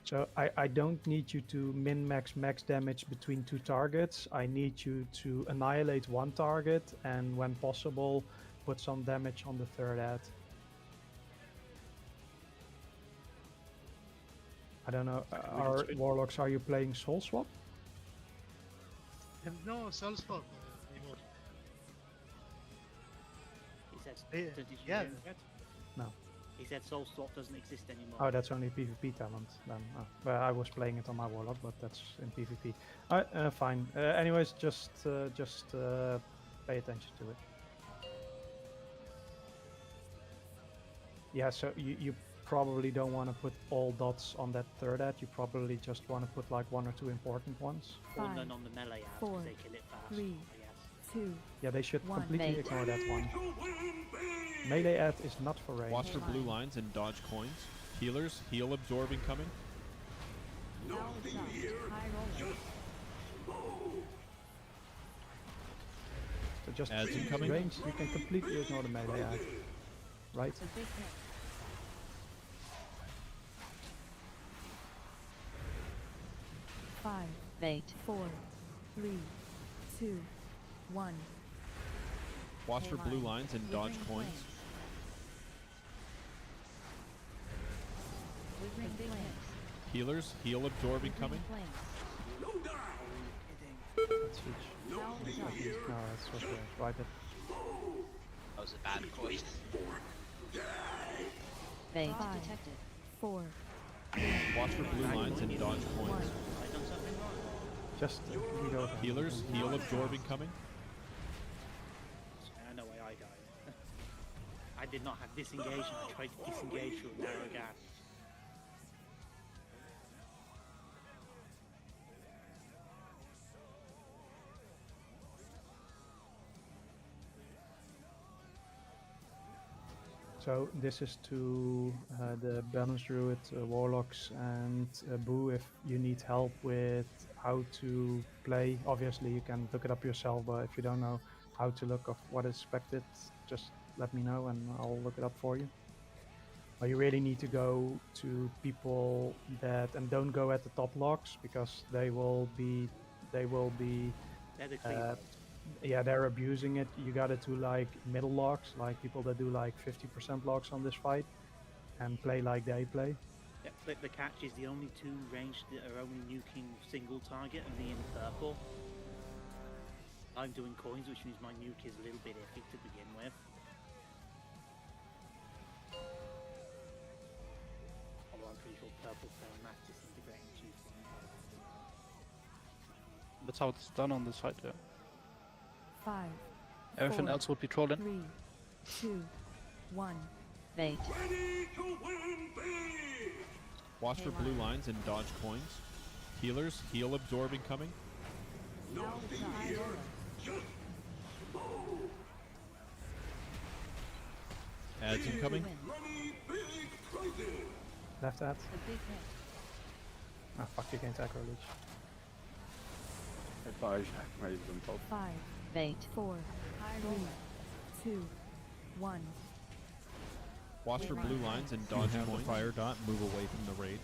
S3: So I don't need you to min-max max damage between two targets. I need you to annihilate one target, and when possible, put some damage on the third ad. I don't know. Are Warlocks, are you playing Soul Swap?
S16: No, Soul Swap anymore.
S5: He said,
S16: Yeah,
S5: did you
S16: yeah.
S5: hear that?
S3: No.
S5: He said Soul Swap doesn't exist anymore.
S3: Oh, that's only PvP talent then. Oh. Well, I was playing it on my Warlock, but that's in PvP. Alright, fine. Anyways, just pay attention to it. Yeah, so you probably don't want to put all dots on that third ad. You probably just want to put like one or two important ones.
S5: Or
S8: 5,
S5: none on the melee ads
S8: 4,
S5: because they kill it fast.
S8: 3,
S5: I guess.
S8: 2,
S3: Yeah, they should
S8: 1.
S3: completely
S14: Mate.
S3: ignore that one. Melee ad is not for range.
S10: Watch for blue lines and dodge coins. Healers, heal absorb incoming.
S9: Foul exhaust. High roller.
S3: So just
S10: Ads incoming.
S3: range, you can completely ignore the melee ad. Right?
S9: The big hit.
S8: 5,
S14: Bait.
S8: 4, 3, 2, 1.
S10: Watch for blue lines and dodge
S9: Withering
S10: coins.
S9: flames. Withering flames.
S10: Healers, heal absorb incoming.
S9: Withering flames.
S3: That's huge.
S9: Foul exhaust.
S3: No, that's what right.
S2: That was a bad coin.
S14: Bait.
S9: Frost
S8: 5,
S9: detected.
S8: 4,
S10: Watch for blue lines and dodge
S8: 1.
S10: coins.
S5: I done something wrong.
S3: Just read over.
S10: Healers, heal absorb incoming.
S5: I know why I died. I did not have disengage, and I tried to disengage through a narrow gap.
S3: So this is to the Balance Druid, Warlocks, and Boo. If you need help with how to play, obviously you can look it up yourself. But if you don't know how to look up what is expected, just let me know and I'll look it up for you. But you really need to go to people that, and don't go at the top logs, because they will be
S5: They're the clean
S3: yeah, they're abusing it. You got it to like middle logs, like people that do like 50% logs on this fight and play like they play.
S5: Yeah, but the catch is the only two ranged that are only nuking single target and the in purple. I'm doing coins, which means my nuke is a little bit iffy to begin with. Although I'm pretty sure purple's playing mass disintegrating chief.
S19: That's how it's done on this side, yeah.
S8: 5.
S19: Everything
S8: 4,
S19: else would be trolling.
S8: 3, 2, 1.
S9: Bait.
S10: Watch for blue lines and dodge coins. Healers, heal absorb incoming. Ads incoming.
S3: Left ad.
S9: The big hit.
S3: Ah, fuck, you can't aggro leech.
S7: I made them top.
S8: 5,
S9: Bait.
S8: 4, 3, 2, 1.
S10: Watch for blue lines and dodge
S8: have the
S10: coins.
S8: fire
S10: dot, move away from the raid.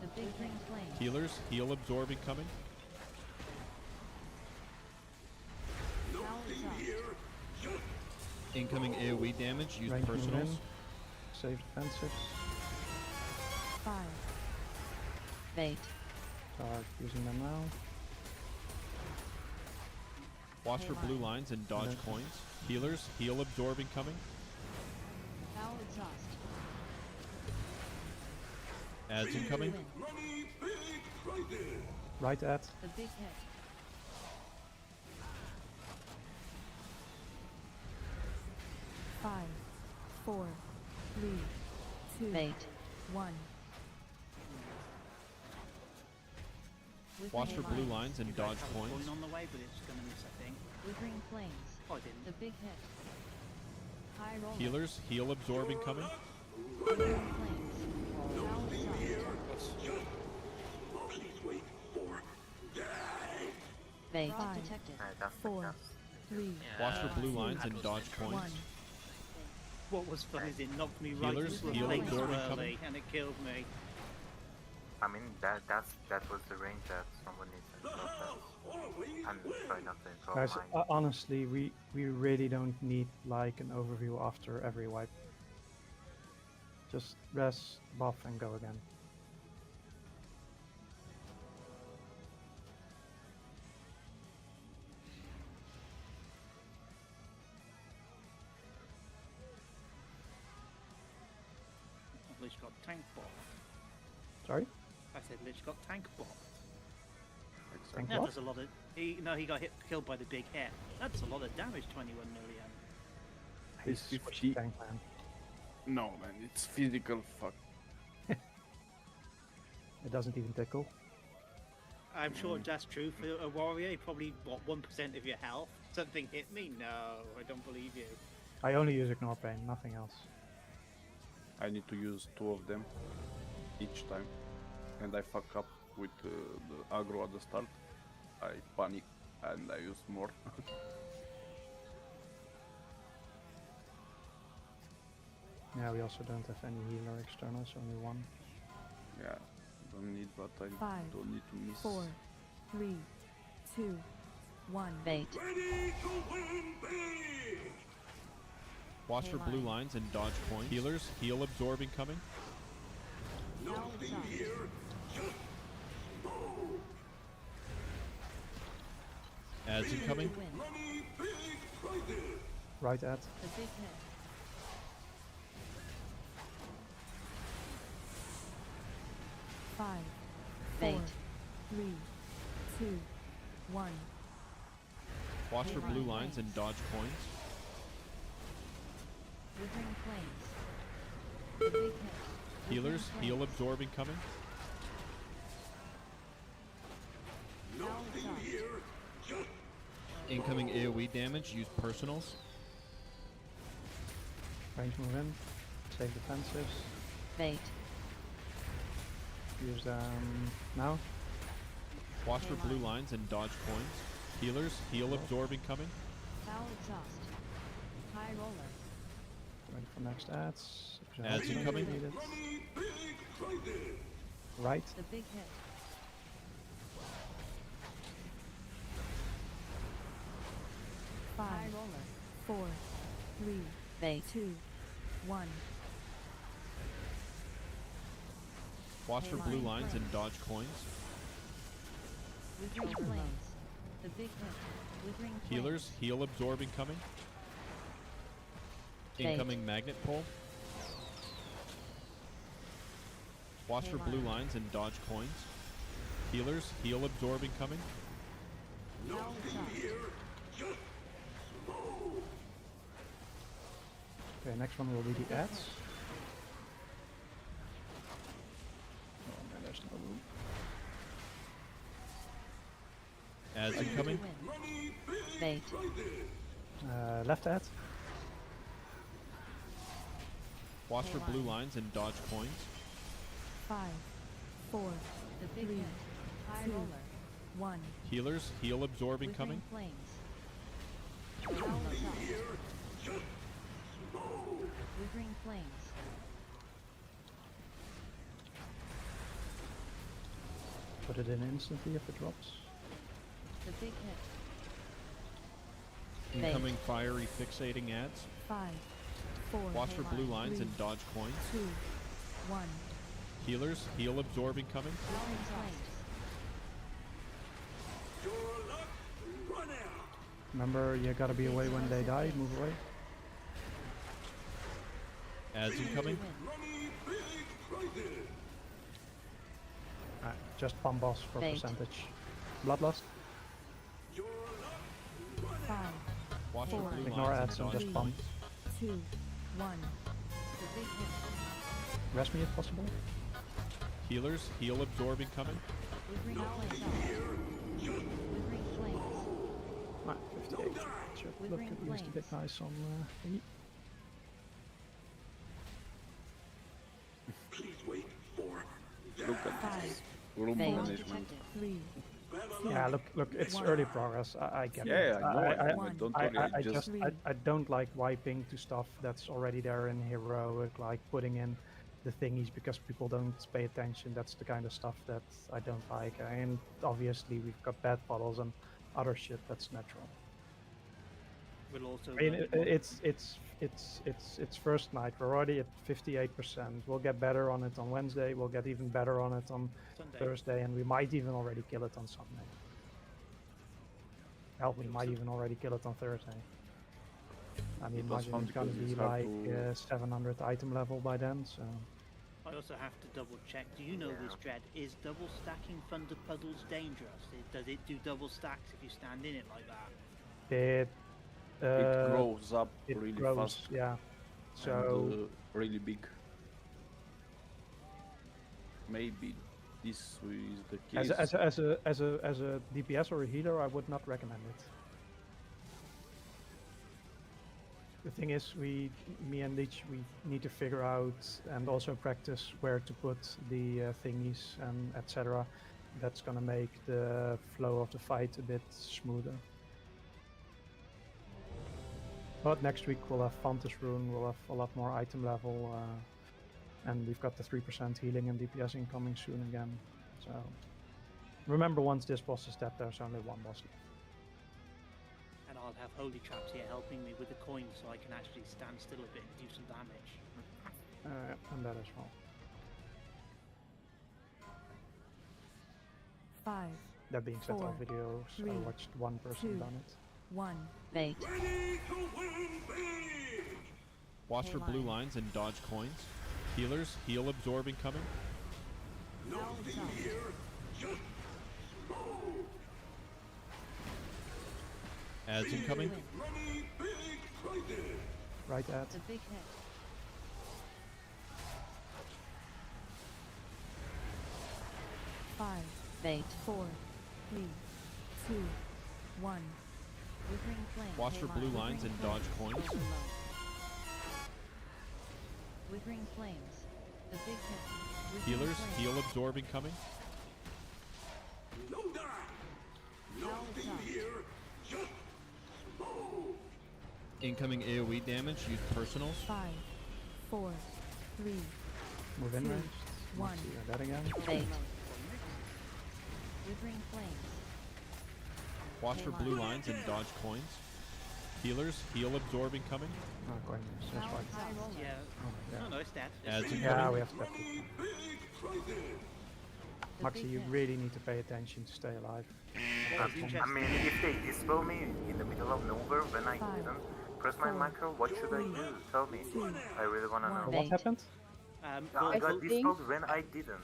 S9: The big ring flame.
S10: Healers, heal absorb incoming.
S9: Power exhaust.
S10: Incoming AoE damage, use
S3: Rank move
S10: personals.
S3: in. Save defensive.
S8: 5,
S9: Bait.
S3: Start using them now.
S10: Watch for blue lines and dodge
S3: Okay.
S10: coins. Healers, heal absorb incoming.
S9: Power exhaust.
S10: Ads incoming.
S3: Right ad.
S9: The big hit.
S8: Five, 4, 3, 2,
S9: Bait.
S8: 1.
S10: Watch for blue lines and dodge coins.
S5: Coin on the way, but it's gonna miss, I think.
S9: Withering flames.
S5: Oh, I didn't.
S9: The big hit. High roller.
S10: Healers, heal absorb incoming.
S9: Withering flames. Power exhaust. Bait.
S8: Five.
S9: Detected.
S8: 4, 3,
S10: Watch for blue lines and dodge coins.
S8: 1.
S5: What was fun is it knocked me right
S10: Healers,
S5: into the
S10: heal
S5: face
S10: absorb
S5: early,
S10: incoming.
S5: and it killed me.
S6: I mean, that was the range that someone needs to look at. And try not to draw
S3: Guys,
S6: mine.
S3: honestly, we really don't need like an overview after every wipe. Just rest, buff, and go again.
S5: Lich got tank bot.
S3: Sorry?
S5: I said Lich got tank bot.
S3: Tank
S5: Yeah,
S3: what?
S5: that's a lot of. He got killed by the big hit. That's a lot of damage. 21 million.
S3: He's
S7: He's
S3: switched tank, man.
S7: No, man, it's physical fuck.
S3: It doesn't even tickle.
S5: I'm sure that's true for a warrior. Probably what 1% of your health. Something hit me? No, I don't believe you.
S3: I only use Ignore Pain, nothing else.
S7: I need to use 2 of them each time, and I fuck up with the aggro at the start. I panic and I use more.
S3: Yeah, we also don't have any healer externals, only one.
S7: Yeah, don't need, but I
S8: 5,
S7: don't need to miss.
S8: 4, 3, 2, 1.
S9: Bait.
S10: Watch for blue lines and dodge coins. Healers, heal absorb incoming.
S9: Power exhaust.
S10: Ads incoming.
S9: Win.
S3: Right ad.
S9: The big hit.
S8: Five,
S9: Bait.
S8: 4, 3, 2, 1.
S10: Watch for blue lines and dodge coins.
S9: Withering flames. The big hit.
S10: Healers,
S9: Withering
S10: heal
S9: flames.
S10: absorb incoming.
S9: Power exhaust.
S10: Incoming AoE damage, use personals.
S3: Range move in. Save defensives.
S9: Bait.
S3: Use them now.
S10: Watch for blue lines and dodge coins. Healers, heal absorb incoming.
S9: Foul exhaust. High roller.
S3: Ready for next ads.
S10: Ads incoming.
S3: Needed. Right.
S9: The big hit.
S8: Five,
S9: roller.
S8: 4, 3,
S9: Bait.
S8: 2, 1.
S10: Watch for blue lines and dodge coins.
S9: Withering flames. The big hit. Withering flames.
S10: Healers, heal absorb incoming.
S9: Bait.
S10: Incoming magnet pull. Watch for blue lines and dodge coins. Healers, heal absorb incoming.
S9: Foul exhaust.
S3: Okay, next one will be the ads. Oh man, there's no room.
S10: Ads incoming.
S9: Bait.
S3: Left ad.
S10: Watch for blue lines and dodge coins.
S8: 5, 4,
S9: The big
S8: 3,
S9: hit. High
S8: 2,
S9: roller.
S8: 1.
S10: Healers, heal absorb
S9: Withering
S10: incoming.
S9: flames. Foul exhaust. Withering flames.
S3: Put it in instantly if it drops.
S9: The big hit.
S10: Incoming fiery fixating ads.
S8: 5, 4,
S10: Watch for blue lines
S8: 3,
S10: and dodge coins.
S8: 2, 1.
S10: Healers, heal absorb incoming.
S9: Foul exhaust.
S3: Remember, you gotta be away when they die. Move away.
S10: Ads incoming.
S3: Just pump boss for
S9: Bait.
S3: percentage. Bloodlust.
S8: 5,
S10: Watch for blue
S3: Ignore
S10: lines
S3: ads
S10: and
S3: and
S10: dodge
S3: just pump.
S10: coins.
S8: 2, 1.
S9: The big hit.
S3: Rest me if possible.
S10: Healers, heal absorb incoming.
S9: Withering flames. Withering flames.
S3: Ah, 58. Should look
S9: Withering
S3: at least a bit
S9: flames.
S3: nice on thingy.
S7: Look at
S8: 5,
S7: room
S9: Bait.
S7: management.
S8: 3,
S3: Yeah, look, it's early progress. I get
S7: Yeah,
S3: it.
S7: I know. I know. Don't worry.
S3: I
S7: just
S3: I don't like wiping to stuff that's already there in heroic, like putting in the thingies because people don't pay attention. That's the kind of stuff that I don't like. And obviously we've got bad bottles and other shit that's natural.
S5: We'll also.
S3: I mean, it's first night. We're already at 58%. We'll get better on it on Wednesday. We'll get even better on it on
S5: Sunday.
S3: Thursday, and we might even already kill it on Sunday. Hell, we might even already kill it on Thursday. I mean,
S7: That's
S3: imagine
S7: fun
S3: it's gonna
S7: because
S3: be
S7: it's hard
S3: like 700 item level by then. So
S5: I also have to double check. Do you know this, Dread? Is double stacking Thunder Puddles dangerous? Does it do double stacks if you stand in it like that?
S3: it
S7: it grows up
S3: it
S7: really
S3: grows,
S7: fast.
S3: yeah. So
S7: And, really big. Maybe this is the case.
S3: as a DPS or a healer, I would not recommend it. The thing is, me and Leech, we need to figure out and also practice where to put the thingies and etc. That's gonna make the flow of the fight a bit smoother. But next week we'll have Fantas Rune, we'll have a lot more item level, and we've got the 3% healing and DPS incoming soon again. So remember, once this boss is dead, there's only one boss left.
S5: And I'll have Holy Traps here helping me with the coins so I can actually stand still a bit and do some damage.
S3: And that as well.
S8: 5,
S3: That being said, all
S8: 4,
S3: videos,
S8: 3,
S3: I watched one person
S8: 2,
S3: done it.
S8: 1.
S9: Bait.
S10: Watch for blue lines and dodge coins. Healers, heal absorb incoming.
S9: Foul exhaust.
S10: Ads incoming.
S3: Right at.
S9: The big hit.
S8: 5,
S9: Bait.
S8: 4, 3, 2, 1.
S9: Withering flame.
S10: Watch for blue lines and dodge coins.
S9: Withering Flames. The big hit. Withering
S10: Healers,
S9: Flames.
S10: heal absorb incoming.
S9: Foul exhaust.
S10: Incoming AoE damage, use personals.
S8: 5, 4, 3,
S3: Move in
S8: 2,
S3: range.
S8: 1.
S3: See that again.
S9: Withering Flames.
S10: Watch for blue lines and dodge coins. Healers, heal absorb incoming.
S3: Oh, coin. That's
S9: Foul
S3: right.
S9: High Roller.
S5: Yeah.
S3: Oh,
S5: No, no, it's dead.
S10: As
S5: It's
S3: Yeah,
S10: incoming.
S3: we have to tap it.
S9: The
S3: Maxi,
S9: big
S3: you
S9: hit.
S3: really need to pay attention to stay alive.
S5: What was
S6: I
S5: interesting.
S6: mean, if they dispel me in the middle of nowhere when I
S8: Five,
S6: didn't press my
S8: 4,
S6: macro, what should I do? Tell me.
S8: 2,
S6: I really wanna know.
S3: What happened?
S6: I
S12: I
S6: got
S12: think-
S6: dispelled when I didn't.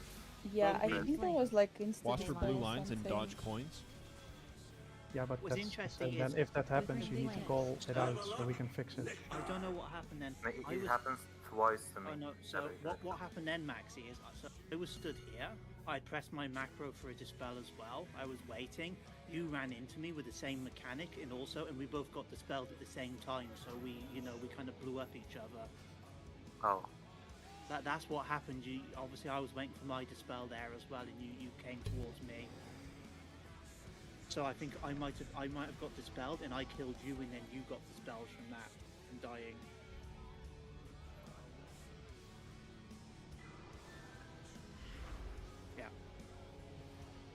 S12: Yeah, I
S6: Well,
S12: think there was like instant
S10: Watch for blue
S12: or
S10: lines and
S12: something.
S10: dodge coins.
S3: Yeah, but
S5: What's
S3: that's,
S5: interesting
S3: then
S5: is-
S3: if that happens, you need to call it out so we can fix it.
S5: I don't know what happened then. I
S6: It
S5: was,
S6: happens twice to me.
S5: oh no, so what happened then, Maxi, is so I was stood here. I pressed my macro for a dispel as well. I was waiting. You ran into me with the same mechanic, and we both got dispelled at the same time. So we kind of blew up each other.
S6: Oh.
S5: That's what happened. Obviously I was waiting for my dispel there as well, and you came towards me. So I think I might have got dispelled, and I killed you, and then you got dispelled from that, from dying. Yeah.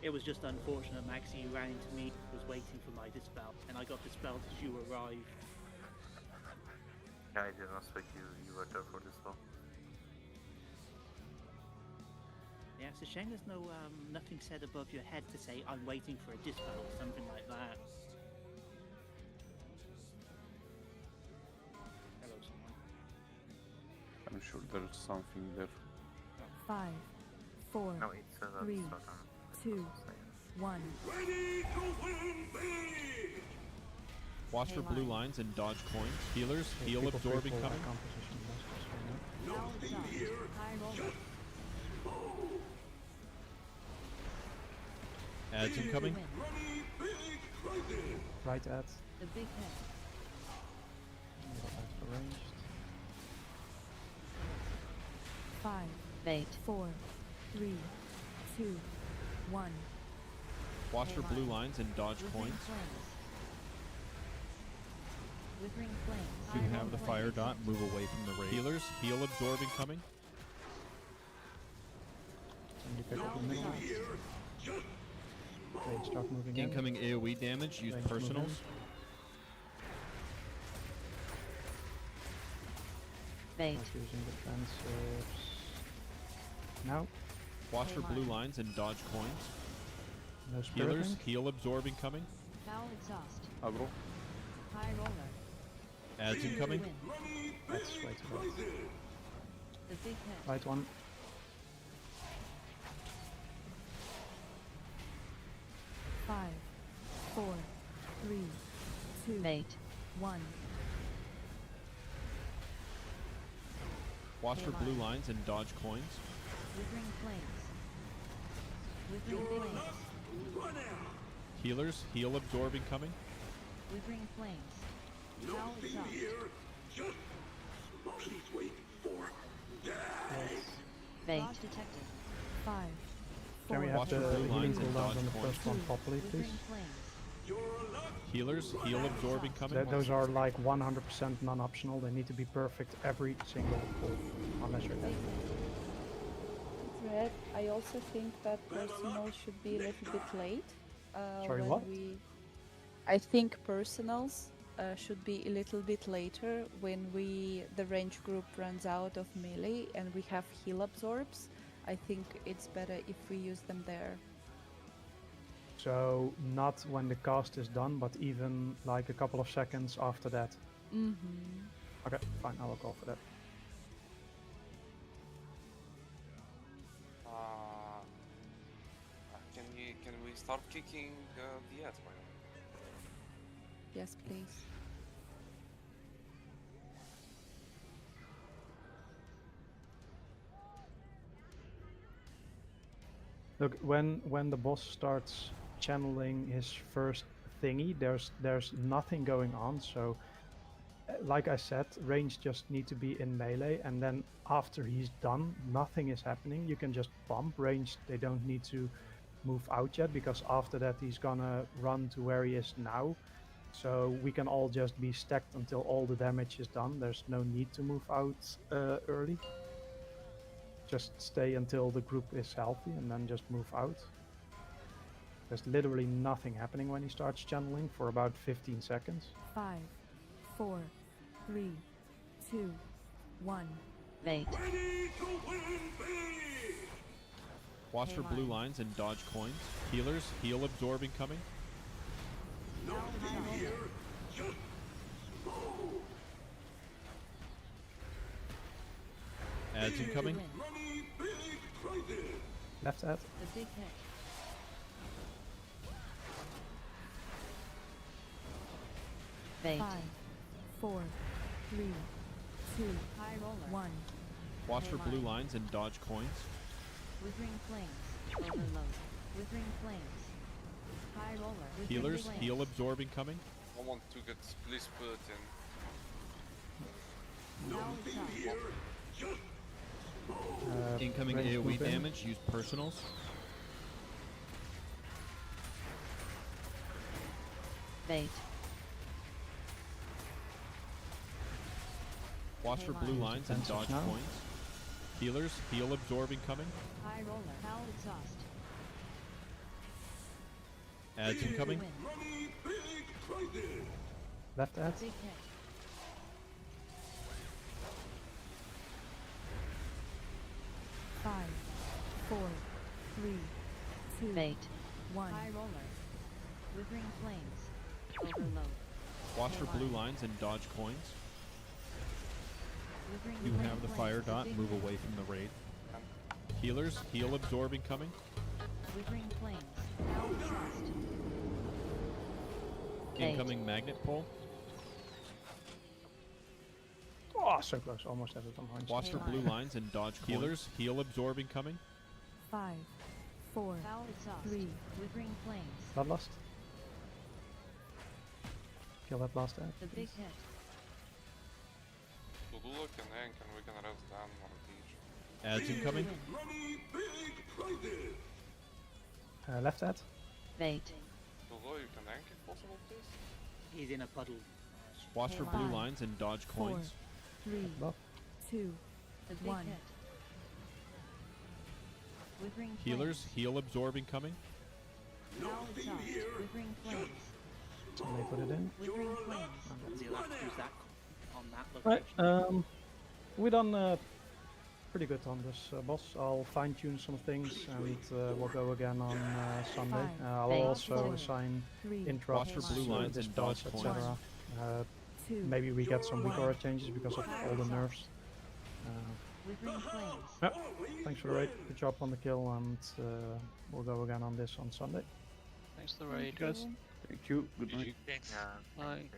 S5: It was just unfortunate, Maxi. You ran into me, was waiting for my dispel, and I got dispelled as you arrived.
S6: Yeah, I didn't expect you were there for this one.
S5: Yeah, it's a shame there's nothing said above your head to say I'm waiting for a dispel or something like that. Hello, someone.
S7: I'm sure there's something there.
S8: 5, 4,
S6: No, it's
S8: 3, 2, 1.
S10: Watch for blue lines and dodge coins. Healers, heal
S3: People
S10: absorb
S3: free fall
S10: incoming.
S3: by composition, that's just fine, yeah.
S9: Foul exhaust. High Roller.
S10: Ads incoming.
S9: Win.
S3: Right at.
S9: The big hit.
S3: Arranged.
S8: 5,
S9: Bait.
S8: 4, 3, 2, 1.
S10: Watch for blue lines and dodge
S9: Withering
S10: coins.
S9: Flames. Withering Flames.
S10: If you
S9: High
S10: have the
S9: Roller.
S10: fire dot, move away from the raid. Healers, heal absorb incoming.
S3: Somebody pick up
S9: Foul
S3: the middle.
S9: exhaust.
S3: Okay, start moving in.
S10: Incoming AoE damage, use
S3: Range move in.
S10: personals.
S9: Bait.
S3: Not using defensives. Now,
S10: Watch for blue lines and dodge coins.
S3: no spirit
S10: Healers,
S3: link.
S10: heal absorb incoming.
S9: Foul exhaust.
S7: Aggro.
S9: High Roller.
S10: Ads incoming.
S9: Win.
S3: That's way too late.
S9: The big hit.
S3: Right one.
S8: Five, 4, 3, 2,
S9: Bait.
S8: 1.
S10: Watch for blue lines and dodge coins.
S9: Withering Flames. Withering Flames.
S10: Healers, heal absorb incoming.
S9: Withering Flames. Foul exhaust. Bait. Dodge detected.
S8: 5,
S3: Can we
S8: 4,
S3: have
S10: Watch
S3: the
S10: for blue
S3: healing
S10: lines and
S3: cooldowns
S10: dodge
S3: on the
S10: coins.
S3: first one properly, please?
S9: Withering Flames.
S10: Healers, heal absorb incoming.
S3: Those are like 100% non-optional. They need to be perfect every single pull, unless you're dead.
S12: Red, I also think that personal should be a little bit late.
S3: Sorry,
S12: when
S3: what?
S12: I think personals should be a little bit later when the range group runs out of melee and we have heal absorbs. I think it's better if we use them there.
S3: So not when the cast is done, but even like a couple of seconds after that.
S12: Mm-hmm.
S3: Okay, fine, I will go for that.
S1: Can we start kicking the ads, by the way?
S12: Yes, please.
S3: Look, when the boss starts channeling his first thingy, there's nothing going on, so like I said, range just need to be in melee, and then after he's done, nothing is happening. You can just bump range. They don't need to move out yet, because after that he's gonna run to where he is now. So we can all just be stacked until all the damage is done. There's no need to move out early. Just stay until the group is healthy and then just move out. There's literally nothing happening when he starts channeling for about 15 seconds.
S8: 5, 4, 3, 2, 1.
S14: Bait.
S10: Watch for blue lines and dodge coins. Healers, heal absorb incoming. Ads incoming.
S3: Left ad.
S9: The big hit.
S14: Bait.
S8: 5, 4, 3, 2,
S9: High roller.
S8: 1.
S10: Watch for blue lines and dodge coins.
S9: Withering flames. Overload. Withering flames. High roller. Withering
S10: Healers,
S9: flames.
S10: heal absorb incoming.
S1: I want to get please put it in.
S9: Now it's up.
S10: Incoming
S3: range
S10: AoE
S3: move in.
S10: damage, use personals.
S14: Bait.
S10: Watch for blue lines and dodge
S3: now.
S10: coins. Healers, heal absorb incoming.
S9: High roller. Foul exhaust.
S10: Ads incoming.
S9: Win.
S3: Left ad.
S9: Big hit.
S8: Five, 4, 3, 2,
S14: Bait.
S8: 1.
S9: High roller. Withering flames. Overload.
S10: Watch for blue lines and dodge coins.
S9: Withering
S10: You
S9: flame
S10: have the
S9: flames.
S10: fire
S9: The
S10: dot,
S9: big
S10: move
S9: hit.
S10: away from the raid. Healers, heal absorb incoming.
S9: Withering flames. Foul exhaust.
S10: Incoming magnet pole.
S3: Oh, so close. Almost had it on range.
S10: Watch for blue lines and dodge coins. Healers, heal absorb incoming.
S8: 5, 4,
S9: Foul exhaust.
S8: 3,
S9: Withering flames.
S3: Bloodlust. Kill that last ad.
S9: The big hit.
S1: So do look and then we can rest down on the beach.
S10: Ads incoming.
S3: Left ad.
S14: Bait.
S1: So you can ank if possible, please.
S5: He's in a puddle.
S10: Watch for blue
S8: Five,
S10: lines and dodge
S8: 4,
S10: coins.
S8: 3,
S3: Buff.
S8: 2,
S9: The big
S8: 1.
S9: hit. Withering
S10: Healers,
S9: flames.
S10: heal absorb incoming.
S9: Foul exhaust. Withering flames.
S3: Somebody put it in.
S9: Withering flames.
S5: You'll have to use that on that
S3: Right.
S5: location.
S3: We done pretty good on this boss. I'll fine tune some things and we'll go again on Sunday.
S8: Five,
S3: I'll
S8: eight,
S3: also
S8: four,
S3: assign
S8: 3,
S3: interrupts,
S10: Watch for blue lines and dodge
S3: dispels,
S10: coins.
S3: etc.
S8: 2,
S3: Maybe we get some weak aura changes because of all the nerfs.
S9: Withering flames.
S3: Yep. Thanks for the raid. Good job on the kill, and we'll go again on this on Sunday.
S4: Thanks for the raid.
S7: Guys, thank you. Good night.
S15: Thanks.
S6: Yeah.
S4: Bye.
S6: Okay,